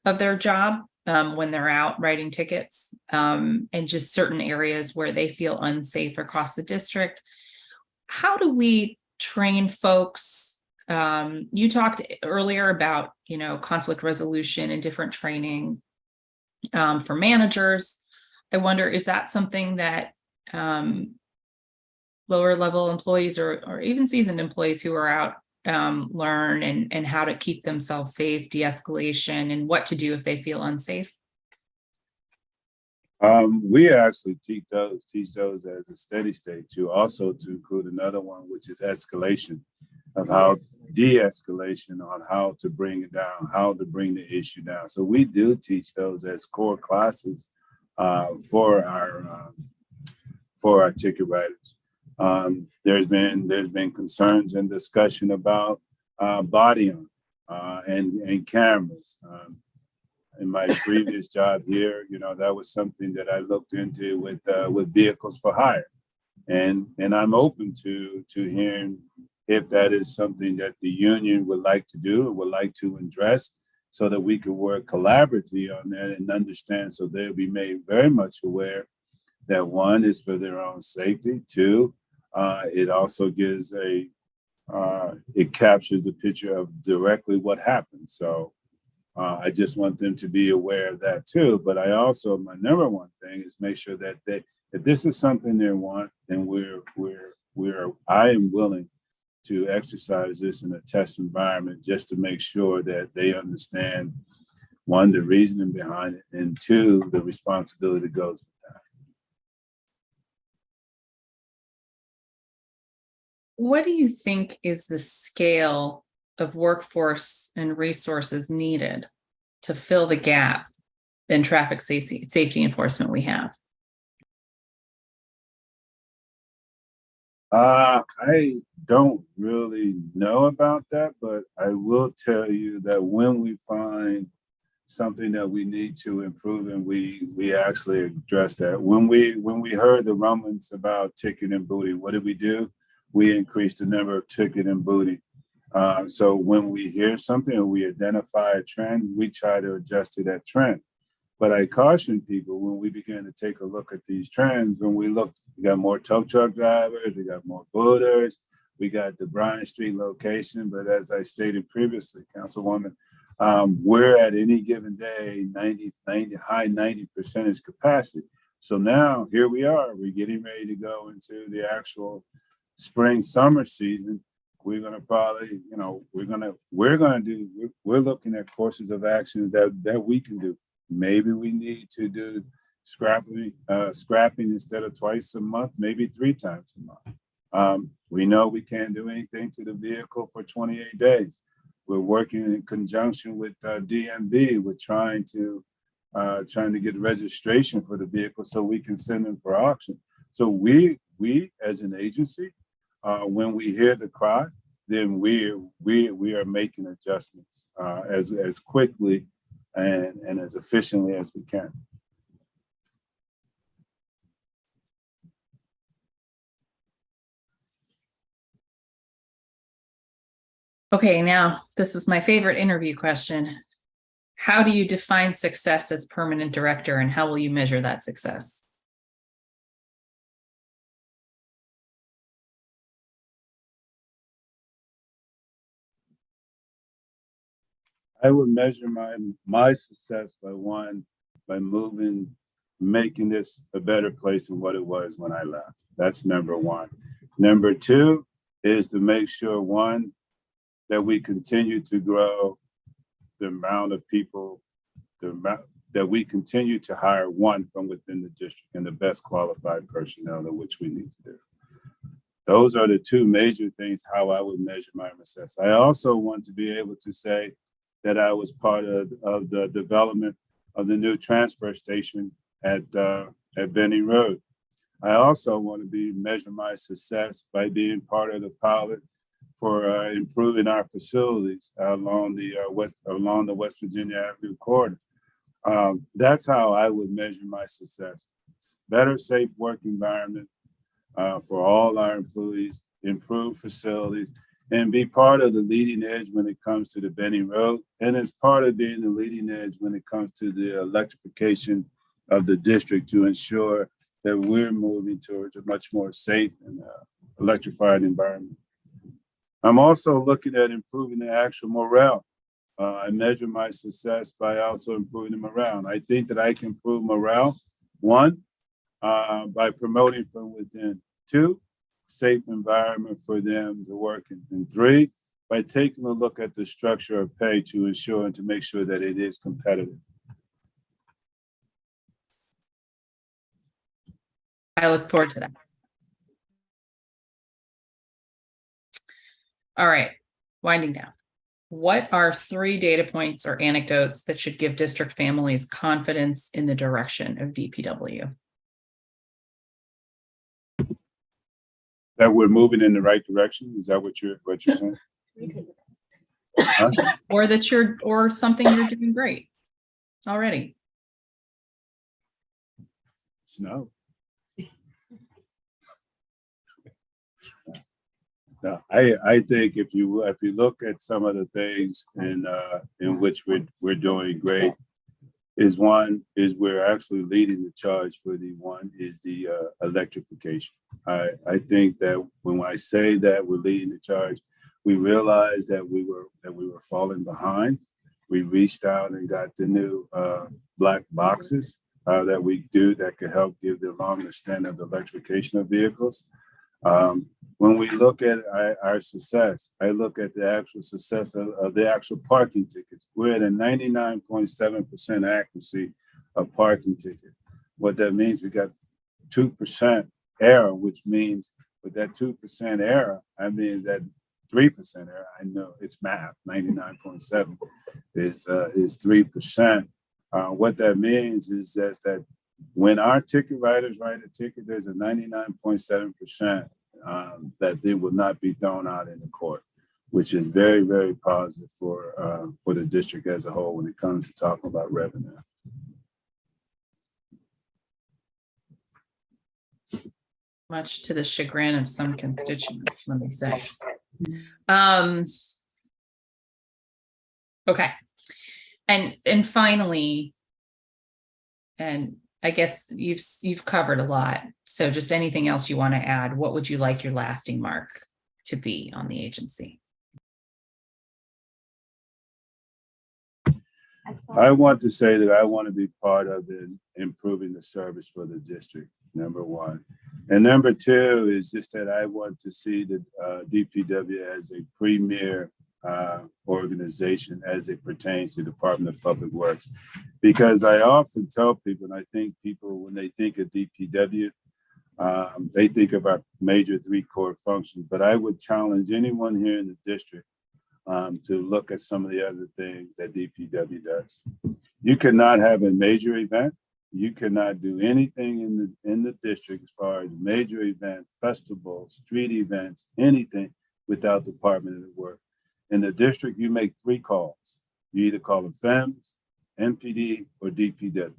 of their job when they're out writing tickets, and just certain areas where they feel unsafe across the district. How do we train folks? You talked earlier about, conflict resolution and different training for managers. I wonder, is that something that lower level employees or even seasoned employees who are out learn, and how to keep themselves safe, de-escalation, and what to do if they feel unsafe? We actually teach those as a steady state too, also to include another one, which is escalation, of how de-escalation, on how to bring it down, how to bring the issue down. So we do teach those as core classes for our ticket writers. There's been concerns and discussion about body on and cameras. In my previous job here, that was something that I looked into with vehicles for hire, and I'm open to hearing if that is something that the union would like to do or would like to address, so that we can work collaboratively on that and understand, so they'll be made very much aware that one is for their own safety. Two, it also gives it captures the picture of directly what happened. So I just want them to be aware of that too. But I also, my number one thing is make sure that if this is something they want, then I am willing to exercise this in a test environment, just to make sure that they understand, one, the reasoning behind it, and two, the responsibility that goes with that. What do you think is the scale of workforce and resources needed to fill the gap in traffic safety enforcement we have? I don't really know about that, but I will tell you that when we find something that we need to improve, and we actually address that. When we heard the rumblings about ticket and booty, what did we do? We increased the number of ticket and booty. So when we hear something or we identify a trend, we try to adjust to that trend. But I caution people, when we begin to take a look at these trends, when we got more tow truck drivers, we got more boaters, we got the Bryan Street location. But as I stated previously, Councilwoman, we're at any given day, high 90% capacity. So now here we are, we're getting ready to go into the actual spring, summer season. We're going to probably, we're looking at courses of actions that we can do. Maybe we need to do scrapping instead of twice a month, maybe 3 times a month. We know we can't do anything to the vehicle for 28 days. We're working in conjunction with DMV. We're trying to get registration for the vehicle so we can send them for auction. So we as an agency, when we hear the cry, then we are making adjustments as quickly and as efficiently as we can. Okay, now this is my favorite interview question. How do you define success as permanent director, and how will you measure that success? I would measure my success by making this a better place than what it was when I left. That's number one. Number two is to make sure, one, that we continue to grow the amount of people, that we continue to hire one from within the district and the best qualified personnel, which we need to do. Those are the two major things, how I would measure my success. I also want to be able to say that I was part of the development of the new transfer station at Benning Road. I also want to measure my success by being part of the pilot for improving our facilities along the West Virginia Avenue corridor. That's how I would measure my success. Better, safe work environment for all our employees, improved facilities, and be part of the leading edge when it comes to the Benning Road, and as part of being the leading edge when it comes to the electrification of the district to ensure that we're moving towards a much more safe and electrified environment. I'm also looking at improving the actual morale. I measure my success by also improving the morale. And I think that I can improve morale, one, by promoting from within, two, safe environment for them to work in, and three, by taking a look at the structure of pay to ensure and to make sure that it is competitive. I look forward to that. All right, winding down. What are 3 data points or anecdotes that should give district families confidence in the direction of DPW? That we're moving in the right direction? Is that what you're saying? Huh? Or that or something you're doing great already? No. No, I think if you look at some of the things in which we're doing great, is we're actually leading the charge for the electrification. I think that when I say that we're leading the charge, we realized that we were falling behind. We reached out and got the new black boxes that we do that could help give the long understanding of the electrification of vehicles. When we look at our success, I look at the actual success of the actual parking tickets. We're at a 99.7% accuracy of parking ticket. What that means, we got 2% error, which means with that 2% error, I mean that 3% error. I know it's math. 99.7 is 3%. What that means is that when our ticket writers write a ticket, there's a 99.7% that they will not be thrown out in the court, which is very, very positive for the district as a whole when it comes to talking about revenue. Much to the chagrin of some constituents, let me say. Okay. And finally, and I guess you've covered a lot. So just anything else you want to add? What would you like your lasting mark to be on the agency? I want to say that I want to be part of improving the service for the district, number one. And number two is just that I want to see the DPW as a premier organization as it pertains to the Department of Public Works. Because I often tell people, and I think people, when they think of DPW, they think of our major 3 core functions, but I would challenge anyone here in the district to look at some of the other things that DPW does. You cannot have a major event. You cannot do anything in the district as far as major event, festivals, street events, anything without the Department of Work. In the district, you make 3 calls. You either call them FEMS, MPD, or DPW.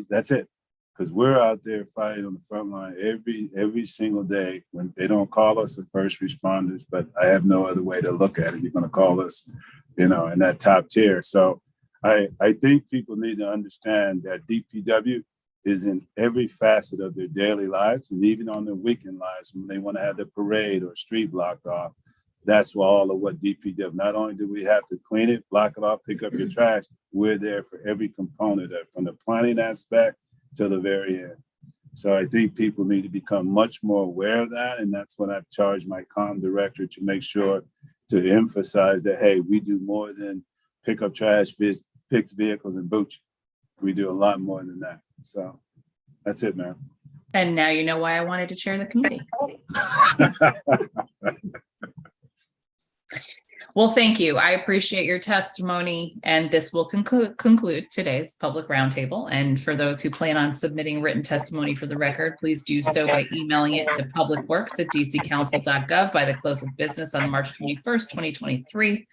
That's it. Because we're out there fighting on the front line every single day. When they don't call us the first responders, but I have no other way to look at it. You're going to call us, in that top tier. So I think people need to understand that DPW is in every facet of their daily lives, and even on their weekend lives when they want to have the parade or street blocked off. That's all of what DPW. Not only do we have to clean it, block it off, pick up your trash, we're there for every component of it, from the planning aspect to the very end. So I think people need to become much more aware of that. And that's what I've charged my comm director to make sure to emphasize that, hey, we do more than pick up trash, fix vehicles, and boot you. We do a lot more than that. So that's it, man. And now you know why I wanted to chair the committee. Well, thank you. I appreciate your testimony, and this will conclude today's public roundtable. And for those who plan on submitting written testimony for the record, please do so by emailing it to publicworks@dccouncil.gov by the close of business on March 21st, 2023.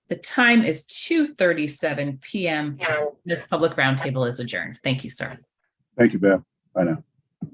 The time is 2:37 p.m. This public roundtable is adjourned. Thank you, sir. Thank you, Beth. Bye now.